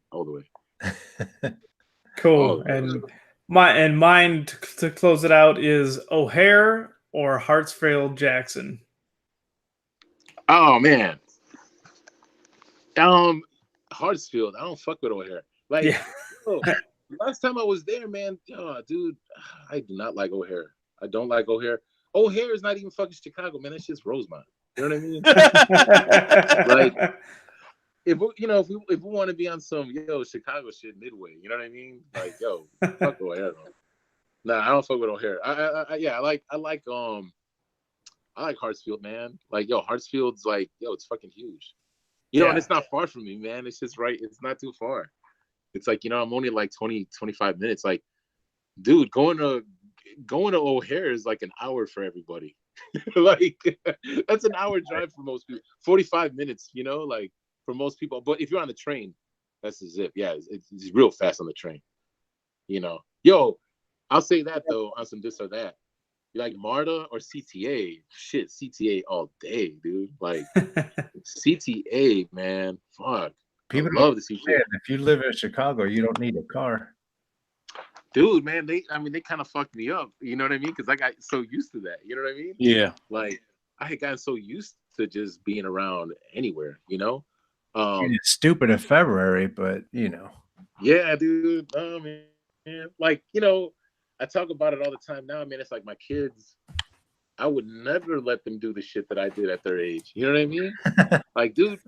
Cool. And mine to close it out is O'Hare or Hartsfield Jackson. Oh man, Hartsfield. I don't fuck with O'Hare. Like, Yeah. Last time I was there, man, dude, I do not like O'Hare. I don't like O'Hare. O'Hare is not even fucking Chicago, man. That's just Rosemont. You know what I mean? Like, if we want to be on some Chicago shit, Midway. You know what I mean? Like, fuck O'Hare. Nah, I don't fuck with O'Hare. I like Hartsfield, man. Like, Hartsfield's like, it's fucking huge. And it's not far from me, man. It's just right. It's not too far. It's like, I'm only like 20, 25 minutes. Like, dude, going to O'Hare is like an hour for everybody. Like, that's an hour drive for most people. 45 minutes, like for most people. But if you're on the train, that's the zip. Yeah, it's real fast on the train. I'll say that though, on some this or that. You like MARTA or CTA? Shit, CTA all day, dude. Like CTA, man. Fuck. People love the CTA. If you live in Chicago, you don't need a car. Dude, man, they kind of fucked me up. You know what I mean? Because I got so used to that. You know what I mean? Yeah. Like I had gotten so used to just being around anywhere. It's stupid in February, but Yeah, dude. Man. Like I talk about it all the time now. Man, it's like my kids. I would never let them do the shit that I did at their age. You know what I mean? Like, dude,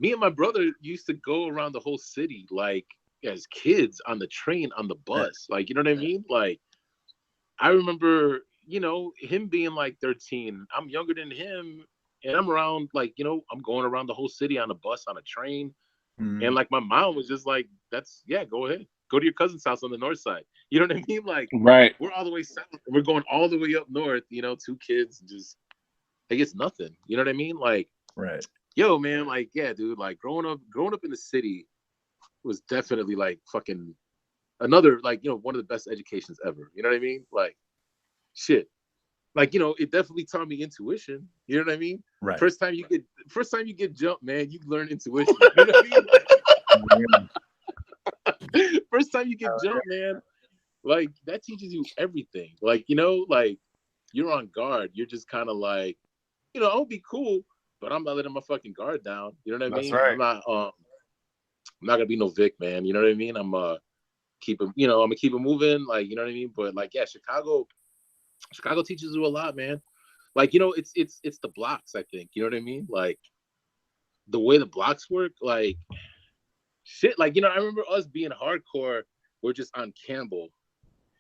me and my brother used to go around the whole city, like, as kids on the train, on the bus. Like, you know what I mean? Like, I remember, him being like 13. I'm younger than him. And I'm around, like, I'm going around the whole city on a bus, on a train. And, like, my mom was just like, go ahead. Go to your cousin's house on the north side. You know what I mean? Like, right. We're all the way south. We're going all the way up north, 2 kids. Just, like, it's nothing. You know what I mean? Like, right. Man, like, yeah, dude, like, growing up in the city, was definitely like fucking another, like, you know, one of the best educations ever. You know what I mean? Like, shit. Like, you know, it definitely taught me intuition. You know what I mean? Right. First time you get jumped, man, you learn intuition. You know what I mean? First time you get jumped, man, like that teaches you everything. Like, you know, like you're on guard. You're just kind of like, you know, I'll be cool, but I'm not letting my fucking guard down. You know what I mean? That's right. I'm not gonna be no Vic, man. You know what I mean? I'm gonna keep it moving. Like, you know what I mean? But like, yeah, Chicago teaches you a lot, man. Like, you know, it's the blocks, I think. You know what I mean? Like the way the blocks work, like shit. Like, you know, I remember us being hardcore. We're just on Campbell.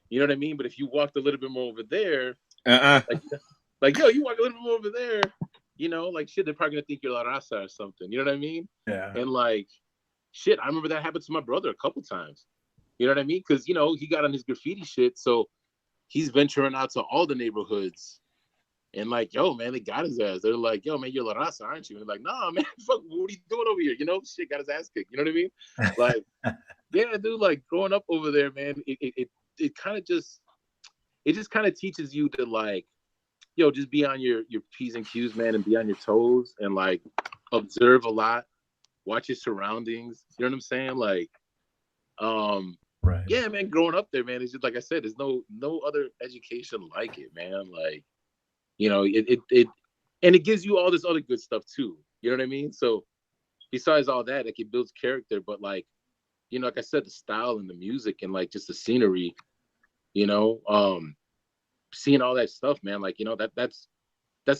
You know what I mean? But if you walked a little bit more over there, like yo, you walk a little bit more over there, you know, like shit, they're probably gonna think you're La Raza or something. You know what I mean? Yeah. And like shit, I remember that happened to my brother a couple times. You know what I mean? Because, you know, he got on his graffiti shit, so he's venturing out to all the neighborhoods. And like, yo, man, they got his ass. They're like, yo, man, you're La Raza, aren't you? And like, nah, man, fuck, what are you doing over here? You know, shit, got his ass kicked. You know what I mean? Like, yeah, dude, like growing up over there, man, it kind of just, it just kind of teaches you to like, yo, just be on your P's and Q's, man, and be on your toes and like observe a lot, watch your surroundings. You know what I'm saying? Like, right. yeah, man, growing up there, man, it's just like I said, there's no other education like it, man. Like, you know, and it gives you all this other good stuff too. You know what I mean? So besides all that, like it builds character, but like, you know, like I said, the style and the music and like just the scenery, you know, seeing all that stuff, man, like, you know, that's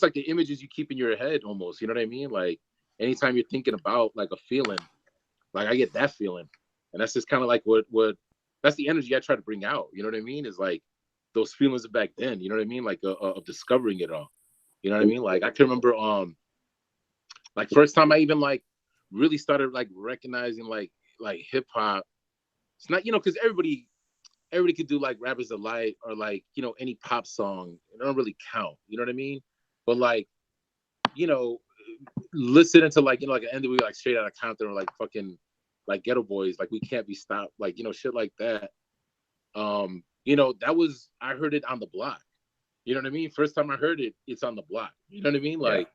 like the images you keep in your head almost. You know what I mean? Like anytime you're thinking about like a feeling, like I get that feeling, and that's just kind of like what that's the energy I try to bring out. You know what I mean? Is like those feelings of back then. You know what I mean? Like of discovering it all. You know what I mean? Like I can remember like first time I even like really started like recognizing like hip hop. It's not, you know, because everybody could do like Rappers Delight or like, you know, any pop song. It don't really count. You know what I mean? But like, you know, listening to like, you know, like an NWA, like Straight Outta Compton or like fucking like Ghetto Boys, like We Can't Be Stopped, like, you know, shit like that. You know, that was, I heard it on the block. You know what I mean? First time I heard it, it's on the block. You know what I mean? Like,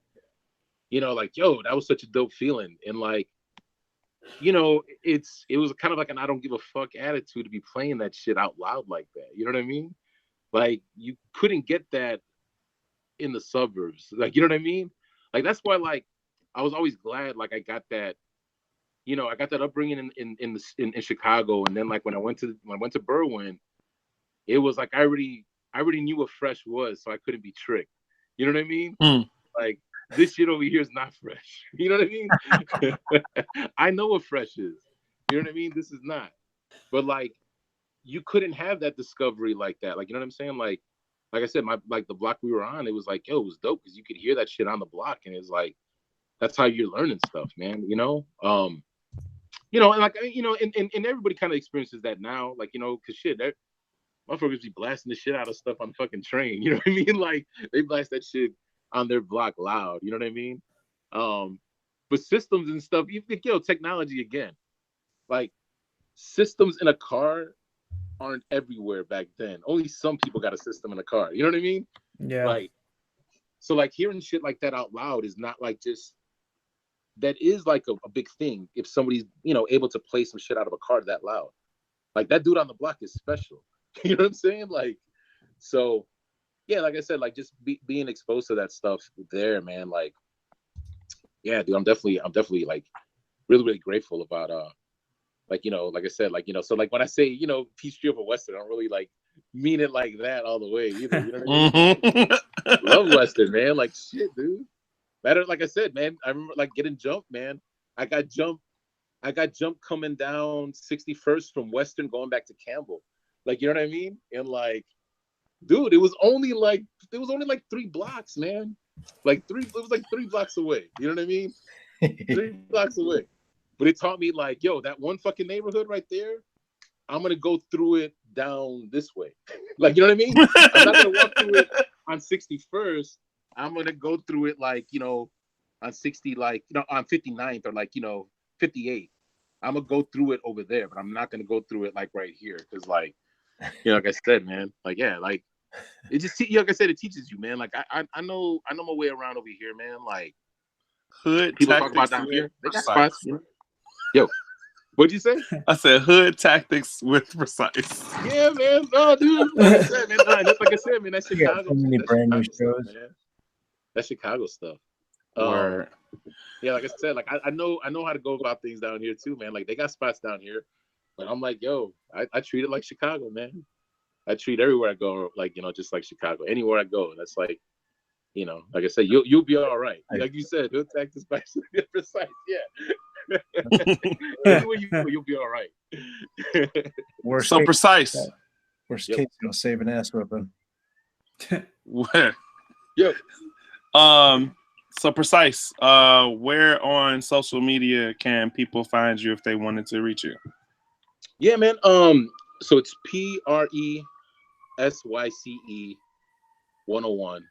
you know, like, yo, that was such a dope feeling. And like, you know, it was kind of like an I don't give a fuck attitude to be playing that shit out loud like that. You know what I mean? Like you couldn't get that in the suburbs. Like, you know what I mean? Like that's why like I was always glad like I got that, you know, I got that upbringing in Chicago. And then like when I went to Berwyn, it was like I already knew what fresh was, so I couldn't be tricked. You know what I mean? Like this shit over here is not fresh. You know what I mean? I know what fresh is. You know what I mean? This is not. But like, you couldn't have that discovery like that. Like, you know what I'm saying? Like I said, like the block we were on, it was like, yo, it was dope because you could hear that shit on the block, and it's like, that's how you're learning stuff, man. You know, you know, and like, you know, and everybody kind of experiences that now, like, you know, because shit, that motherfuckers be blasting the shit out of stuff on fucking train. You know what I mean? Like they blast that shit on their block loud, you know what I mean? But systems and stuff, you think, yo, technology again. Like systems in a car aren't everywhere back then. Only some people got a system in a car. You know what I mean? Yeah. Like, so like hearing shit like that out loud is not like just, that is like a big thing if somebody's, you know, able to play some shit out of a car that loud. Like that dude on the block is special. You know what I'm saying? Like, so yeah, like I said, like just being exposed to that stuff there, man. Like, yeah, dude, I'm definitely like really, really grateful about like, you know, like I said, like, you know, so like when I say, you know, Peachtree over Western, I don't really like mean it like that all the way either. You know what I mean? Love Western, man. Like shit, dude. Better, like I said, man. I remember like getting jumped, man. I got jumped coming down 61st from Western going back to Campbell. Like, you know what I mean? And like, dude, it was only like 3 blocks, man. Like it was like 3 blocks away. You know what I mean? 3 blocks away. But it taught me like, yo, that one fucking neighborhood right there, I'm gonna go through it down this way. Like, you know what I mean? I'm not gonna walk through it on 61st. I'm gonna go through it like, you know, on 60, like, you know, on 59th or like, you know, 58. I'm gonna go through it over there, but I'm not gonna go through it like right here, because like, like I said, man, like like it just like I said, it teaches you, man. Like I know my way around over here, man. Like Hood people talk about tactics down here, they got Presyce. spots. Yo, what'd you say? I said hood tactics with Presyce. Yeah, man. No, dude. Like I said, man. No, that's like I said, man. That's We got Chicago. so many That's brand new Chicago shows. stuff, man. That's Chicago stuff. Word. Yeah, like I said, like I know how to go about things down here too, man. Like they got spots down here, but I'm like, yo, I treat it like Chicago, man. I treat everywhere I go like just like Chicago. Anywhere I go, that's like, like I said, you'll be all right. Like you said, don't take this by Presyce. Yeah. Anywhere you go, you'll be all right. Worst So case, Presyce. worst Yep. case, you'll save an ass whipping. Yo. So Presyce, where on social media can people find you if they wanted to reach you? Yeah, man. So it's Presyce 101.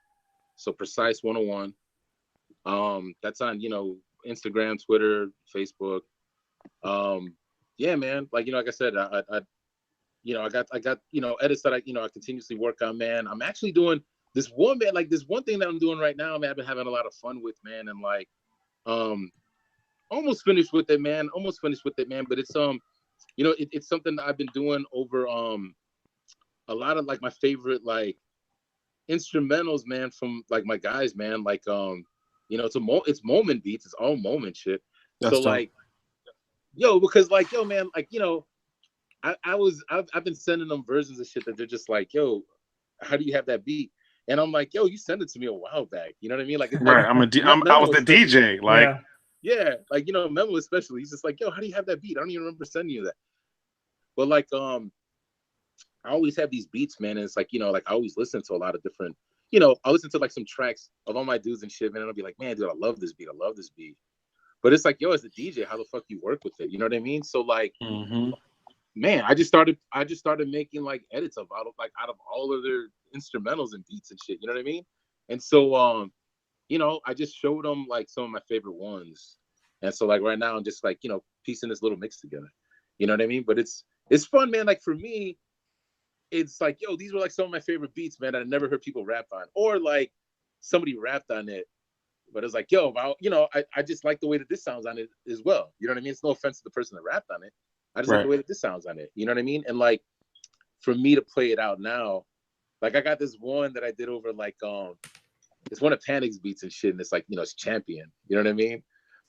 So Presyce 101. That's on Instagram, Twitter, Facebook. Yeah, man. Like like I said, I got edits that I continuously work on, man. I'm actually doing this one, man. Like this one thing that I'm doing right now, man. I've been having a lot of fun with, man, and like almost finished with it, man. But it's it's something that I've been doing over a lot of like my favorite like instrumentals, man, from like my guys, man. Like it's moment beats, it's all moment shit. That's so dope. like because like man, like I've been sending them versions of shit that they're just like, yo, how do you have that beat? And I'm like, yo, you sent it to me a while back. You know what I mean? Like, Right. I was the DJ. Like, yeah, like Memo especially. He's just like, yo, how do you have that beat? I don't even remember sending you that. But like, I always have these beats, man. And it's like, like I always listen to a lot of different, I listen to like some tracks of all my dudes and shit, man. And I'll be like, man, dude, I love this beat. But it's like, yo, as a DJ, how the fuck you work with it? You know what I mean? So like, man, I just started making like edits out of all of their instrumentals and beats and shit. You know what I mean? And so I just showed them like some of my favorite ones. And so like right now I'm just like, piecing this little mix together. You know what I mean? But it's fun, man. Like for me, it's like, yo, these were like some of my favorite beats, man, that I never heard people rap on. Or like somebody rapped on it, but it's like, yo, I just like the way that this sounds on it as well. You know what I mean? It's no offense to the person that rapped on it. I just like the way that this sounds on it. You know what I mean? And like for me to play it out now, like I got this one that I did over like it's one of Panic's beats and shit, and it's like, it's Champion. You know what I mean?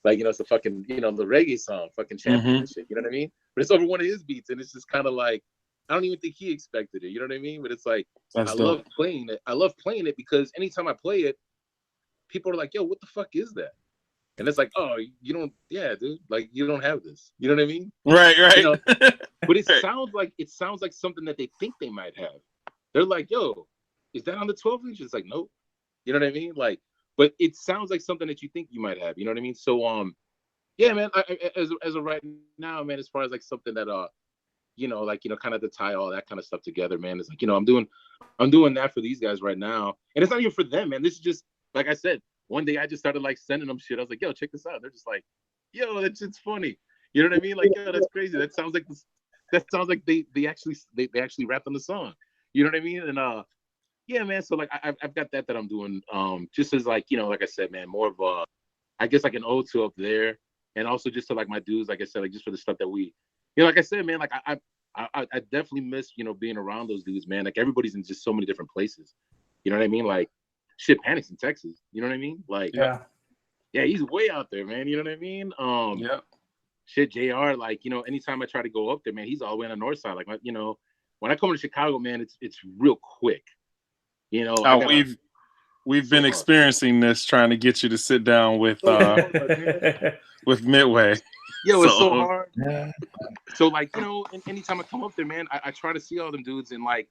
Like, it's a fucking, the reggae song, fucking Champion and shit. You know what I mean? But it's over one of his beats, and it's just kind of like, I don't even think he expected it. You know what I mean? But it's like, love playing it. I love playing it because anytime I play it, people are like, yo, what the fuck is that? And it's like, oh, you don't, yeah, dude, like you don't have this. You know what I mean? Right. But it sounds like something that they think they might have. They're like, yo, is that on the 12-inch? It's like, nope. You know what I mean? Like, but it sounds like something that you think you might have. You know what I mean? So, yeah, man. As of right now, man, as far as like something that kind of to tie all that kind of stuff together, man. It's like, I'm doing that for these guys right now, and it's not even for them, man. This is just like I said. One day I just started like sending them shit. I was like, yo, check this out. They're just like, yo, that shit's funny. You know what I mean? Like, yo, that's crazy. That sounds like this. That sounds like they actually rapped on the song. You know what I mean? And yeah, man. So like I've got that I'm doing just as like, like I said, man, more of I guess like an ode to up there, and also just to like my dudes, like I said, like just for the stuff that we, like I said, man, like I definitely miss being around those dudes, man. Like everybody's in just so many different places. You know what I mean? Like shit, Panic's in Texas. You know what I mean? Like yeah, he's way out there, man. You know what I mean? Shit, JR, like, anytime I try to go up there, man, he's all the way on the north side. Like, when I come to Chicago, man, it's real quick. We've been experiencing this, trying to get you to sit down with with Midway. Yo, it's so hard. Yeah. So like, anytime I come up there, man, I try to see all them dudes, and like,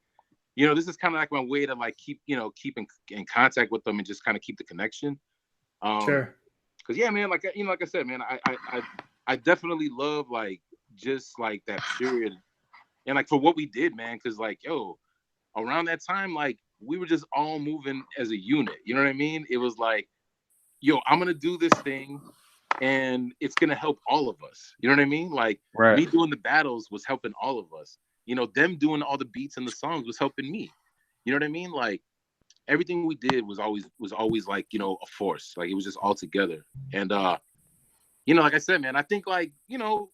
this is kind of like my way to like keep in contact with them and just kind of keep the connection. Sure. Cause yeah, man, like like I said, man, I definitely love like just like that period, and like for what we did, man. Cause like, yo, around that time, like we were just all moving as a unit. You know what I mean? It was like, yo, I'm gonna do this thing, and it's gonna help all of us. You know what I mean? Like Right. me doing the battles was helping all of us. You know, them doing all the beats and the songs was helping me. You know what I mean? Like everything we did was always like, you know, a force. Like it was just all together. And you know, like I said, man, I think like, you know,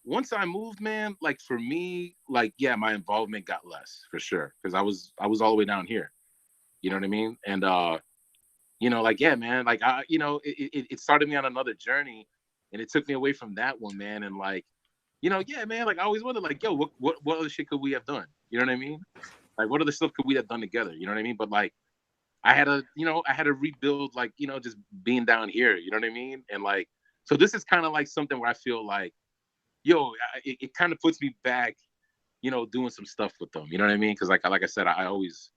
once I moved, man, like for me, like yeah, my involvement got less for sure because I was all the way down here. You know what I mean? And you know, like yeah, man, like I, you know, it started me on another journey, and it took me away from that one, man. And like, you know, yeah, man, like I always wondered, like, yo, what other shit could we have done? You know what I mean? Like, what other stuff could we have done together? You know what I mean? But like, I had to rebuild, like, you know, just being down here. You know what I mean? And like, so this is kind of like something where I feel like, yo, it kind of puts me back, you know, doing some stuff with them. You know what I mean? Because like I said, I've always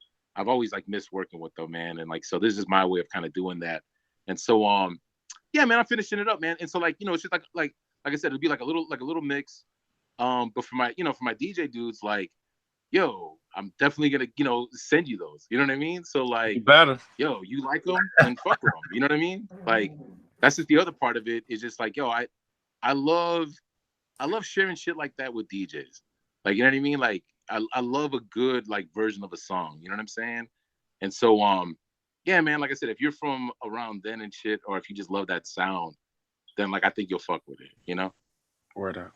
like missed working with them, man. And like, so this is my way of kind of doing that. And so yeah, man, I'm finishing it up, man. And so like, you know, it's just like I said, it'd be like a little mix. But for my DJ dudes, like, yo, I'm definitely gonna, you know, send you those. You know what I mean? So like, You better. yo, you like them and fuck with them. You know what I mean? Like, that's just the other part of it. Is just like, yo, I love sharing shit like that with DJs. Like, you know what I mean? Like, I love a good like version of a song. You know what I'm saying? And so yeah, man, like I said, if you're from around then and shit, or if you just love that sound, then like I think you'll fuck with it, you know? Word up.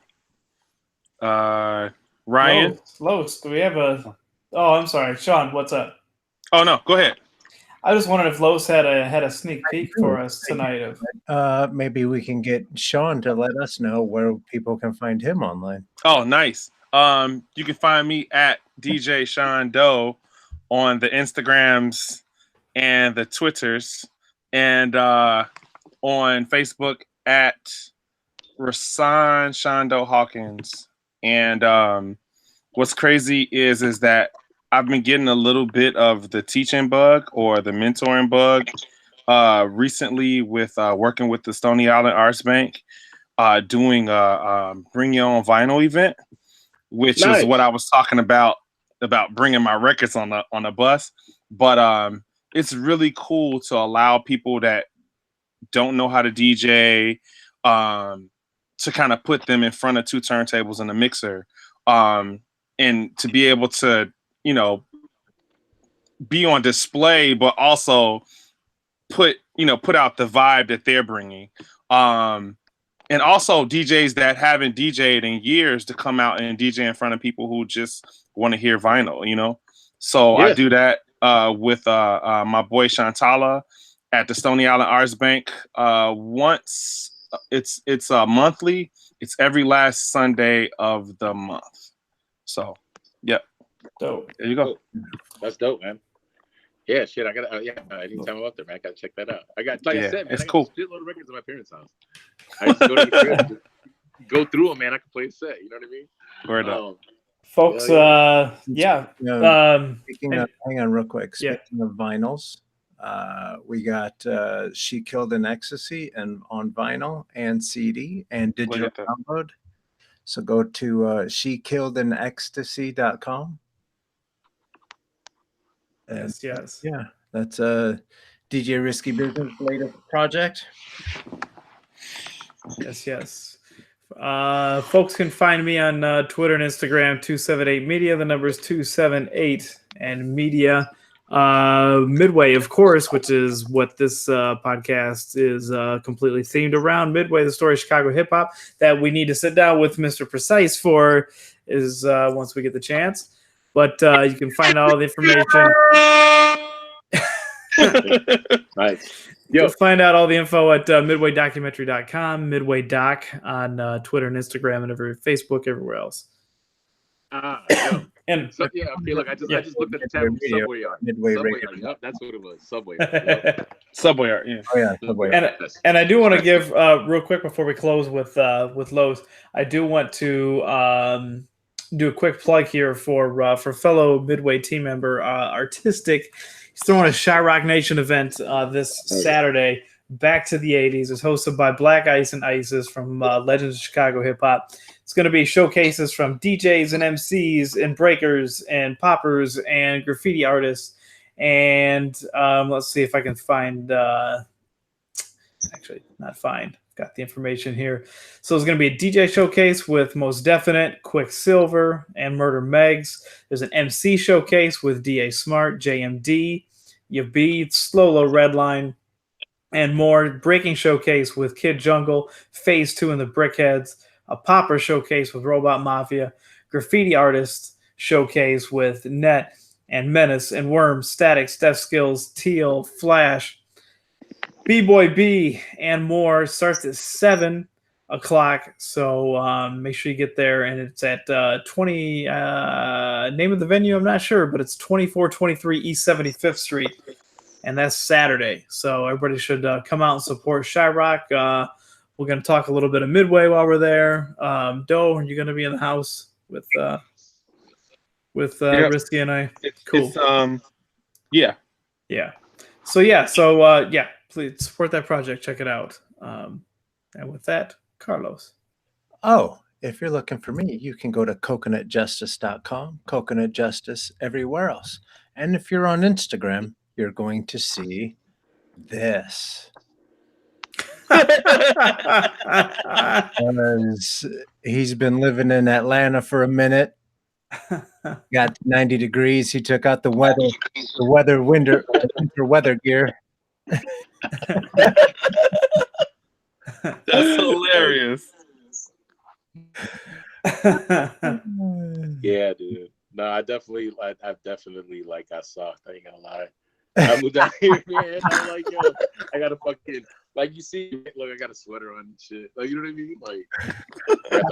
Ryan. Los, do we have a? Oh, I'm sorry, Sean. What's up? Oh no, go ahead. I just wondered if Los had a sneak peek for us tonight of. Maybe we can get Sean to let us know where people can find him online. Oh, nice. You can find me at DJ Sean Doe on the Instagrams and the Twitters, and on Facebook at Rasan Shondo Hawkins. And what's crazy is that I've been getting a little bit of the teaching bug or the mentoring bug recently with working with the Stony Island Arts Bank, doing a Bring Your Own Vinyl event, which Nice. is what I was talking about bringing my records on a bus. But it's really cool to allow people that don't know how to DJ to kind of put them in front of two turntables and a mixer, and to be able to, you know, be on display, but also put out the vibe that they're bringing. And also DJs that haven't DJed in years to come out and DJ in front of people who just want to hear vinyl, you know? So Yeah. I do that with my boy Shantala at the Stony Island Arts Bank. Once it's monthly. It's every last Sunday of the month. So, yeah. Dope. There you go. That's dope, man. Yeah, shit. I got anytime I'm up there, man, I gotta check that out. I got, like I said, man, it's I got cool. a shitload of records at my parents' house. I just go to the crib, just go through them, man. I can play a set. You know what I mean? Word up. Folks, Yeah. Um, Speaking of, hang on real quick. Yeah. Speaking of vinyls, we got She Killed in Ecstasy and on vinyl and CD and digital at that. download. So go to shekilledenecstasy.com. And yes. yeah, that's DJ Risky Business latest project. Yes. Folks can find me on Twitter and Instagram, 278 Media. The number is 278 and Media. Midway, of course, which is what this podcast is completely themed around. Midway, the story of Chicago hip hop that we need to sit down with Mr. Presyce for is once we get the chance. But you can find all the information. Nice. You'll find out all the info at midwaydocumentary.com, Midway Doc on Twitter and Instagram and Facebook, everywhere else. Yo. And So, yeah, okay, look, I just looked at the tab from Subway Yard. Midway Subway Radio. Yard. Yep, that's what it was. Subway Yard. Yep. Subway art, yeah. Oh yeah, Subway. and I do want to give real quick before we close with Lowe's, I do want to do a quick plug here for fellow Midway team member Artistic. He's throwing a Shot Rock Nation event this Saturday. Back to the 80s. It's hosted by Black Ice and Isis from Legends of Chicago Hip Hop. It's going to be showcases from DJs and MCs and breakers and poppers and graffiti artists. And let's see if I can find Actually, not find. Got the information here. So it's going to be a DJ showcase with Most Definite, Quicksilver, and Murder Megs. There's an MC showcase with DA Smart, JMD, Yabeed, Slolo Redline, and more. Breaking showcase with Kid Jungle, Phase 2 and the Brickheads, a popper showcase with Robot Mafia, graffiti artist showcase with Net and Menace and Worms, Static, Steph Skills, Teal, Flash, B-Boy B, and more. Starts at 7 o'clock, so make sure you get there. And it's at 20, name of the venue, I'm not sure, but it's 2423 East 75th Street, and that's Saturday. So everybody should come out and support Shyrock. We're going to talk a little bit of Midway while we're there. Doe, are you going to be in the house with Risky and I? Cool. Yeah. So please support that project. Check it out. And with that, Carlos. Oh, if you're looking for me, you can go to coconutjustice.com, Coconut Justice everywhere else. And if you're on Instagram, you're going to see this. He's been living in Atlanta for a minute. Got 90 degrees. He took out the winter weather gear. That's hilarious. Yeah, dude. No, I definitely got soft. I ain't gonna lie. I moved out here, man. I'm like, yo, I got a fucking, like, you see, look, I got a sweater on and shit. Like, you know what I mean? Like,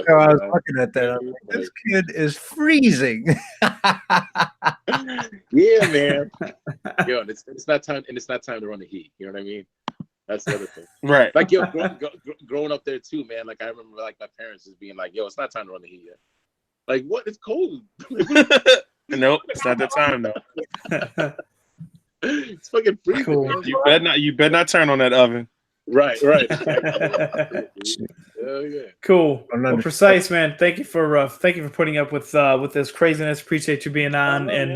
I was looking at that. I'm like, this kid is freezing. Yeah, man. Yo, and it's not time to run the heat. You know what I mean? That's the other thing. Right. Like, yo, growing up there too, man. Like, I remember, like, my parents just being like, yo, it's not time to run the heat yet. Like, what? It's cold. Nope, it's not that time though. It's fucking freezing. Cool. Man. You better not turn on that oven. Right. Hell yeah. Cool. Well, Presyce, man. Thank you for putting up with this craziness. Appreciate you being on. And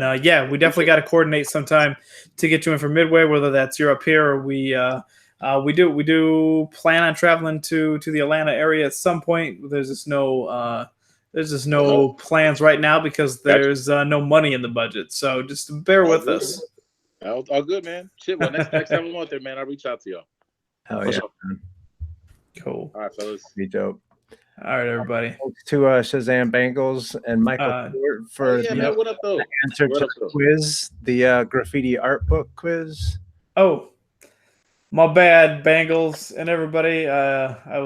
we definitely got to coordinate sometime to get you in for Midway, whether that's you're up here or we do plan on traveling to the Atlanta area at some point. There's just no plans right now because there's no money in the budget. So just bear with us. All good, man. Shit. Well, next time I'm out there, man, I'll reach out to y'all. Hell yeah. Man. Cool. All right, fellas. Be dope. All right, everybody. Thanks to Shazam Bangles and Michael Stewart for man, what up, though? the answer to the quiz, the graffiti art book quiz. Oh, my bad, Bangles and everybody. I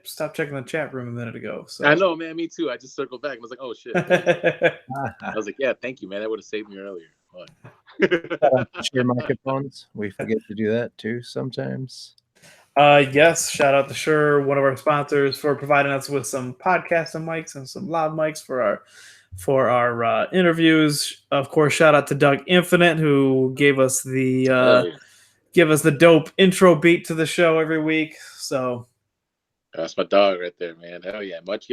stopped checking the chat room a minute ago. So I know, man. Me too. I just circled back and was like, oh shit. I was like, yeah, thank you, man. That would have saved me earlier. Share microphones. We forget to do that too sometimes. Yes, shout out to Shure, one of our sponsors, for providing us with some podcasting mics and some loud mics for our interviews. Of course, shout out to Doug Infinite, who gave us the dope intro beat to the show every week. So that's my dog right there, man. Hell yeah. Much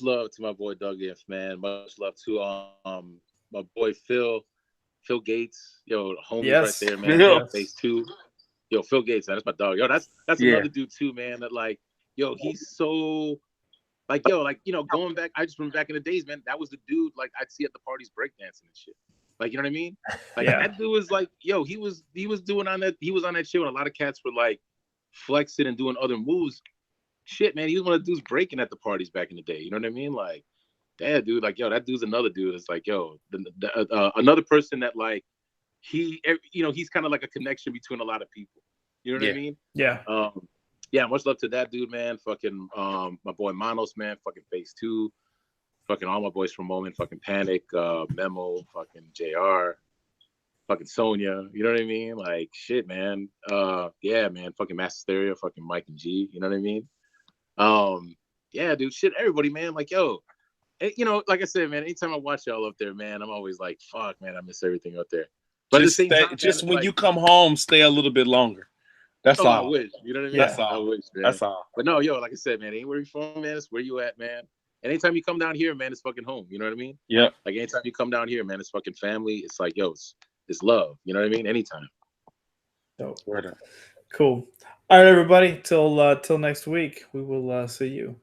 love to my boy Doug Inf, man. Much love to my boy Phil Gates, yo, homie right there, man. Yes. Phase 2. Yo, Phil Gates, man, that's my dog. Yo, that's another dude too, man. That like, yo, he's so like, yo, like, you know, going back, I just remember back in the days, man, that was the dude like I'd see at the parties breakdancing and shit. Like, you know what I mean? Like that dude was like, yo, he was on that shit when a lot of cats were like flexing and doing other moves. Shit, man, he was one of the dudes breaking at the parties back in the day. You know what I mean? Like, damn, dude, like, yo, that dude's another dude. It's like, yo, another person that like he's kind of like a connection between a lot of people. You know what I mean? Yeah. Yeah, much love to that dude, man. Fucking my boy Manos, man, fucking Phase 2. Fucking all my boys from Moment, fucking Panic, Memo, fucking JR, fucking Sonia, you know what I mean? Like, shit, man. Yeah, man, fucking Master Stereo, fucking Mike and G, you know what I mean? Yeah, dude, shit, everybody, man. Like, yo, you know, like I said, man, anytime I watch y'all up there, man, I'm always like, fuck, man, I miss everything up there. But just at the same time, just man, when like, you come home, stay a little bit longer. That's all. I wish, you know what I mean? That's all. I wish, man. That's all. But no, yo, like I said, man, anywhere you from, man, it's where you at, man. And anytime you come down here, man, it's fucking home. You know what I mean? Yeah. Like anytime you come down here, man, it's fucking family. It's like, yo, it's love. You know what I mean? Anytime. Dope. Cool. All right, everybody. Till next week. We will see you.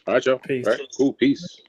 All right, y'all. Peace. All right, cool. Peace.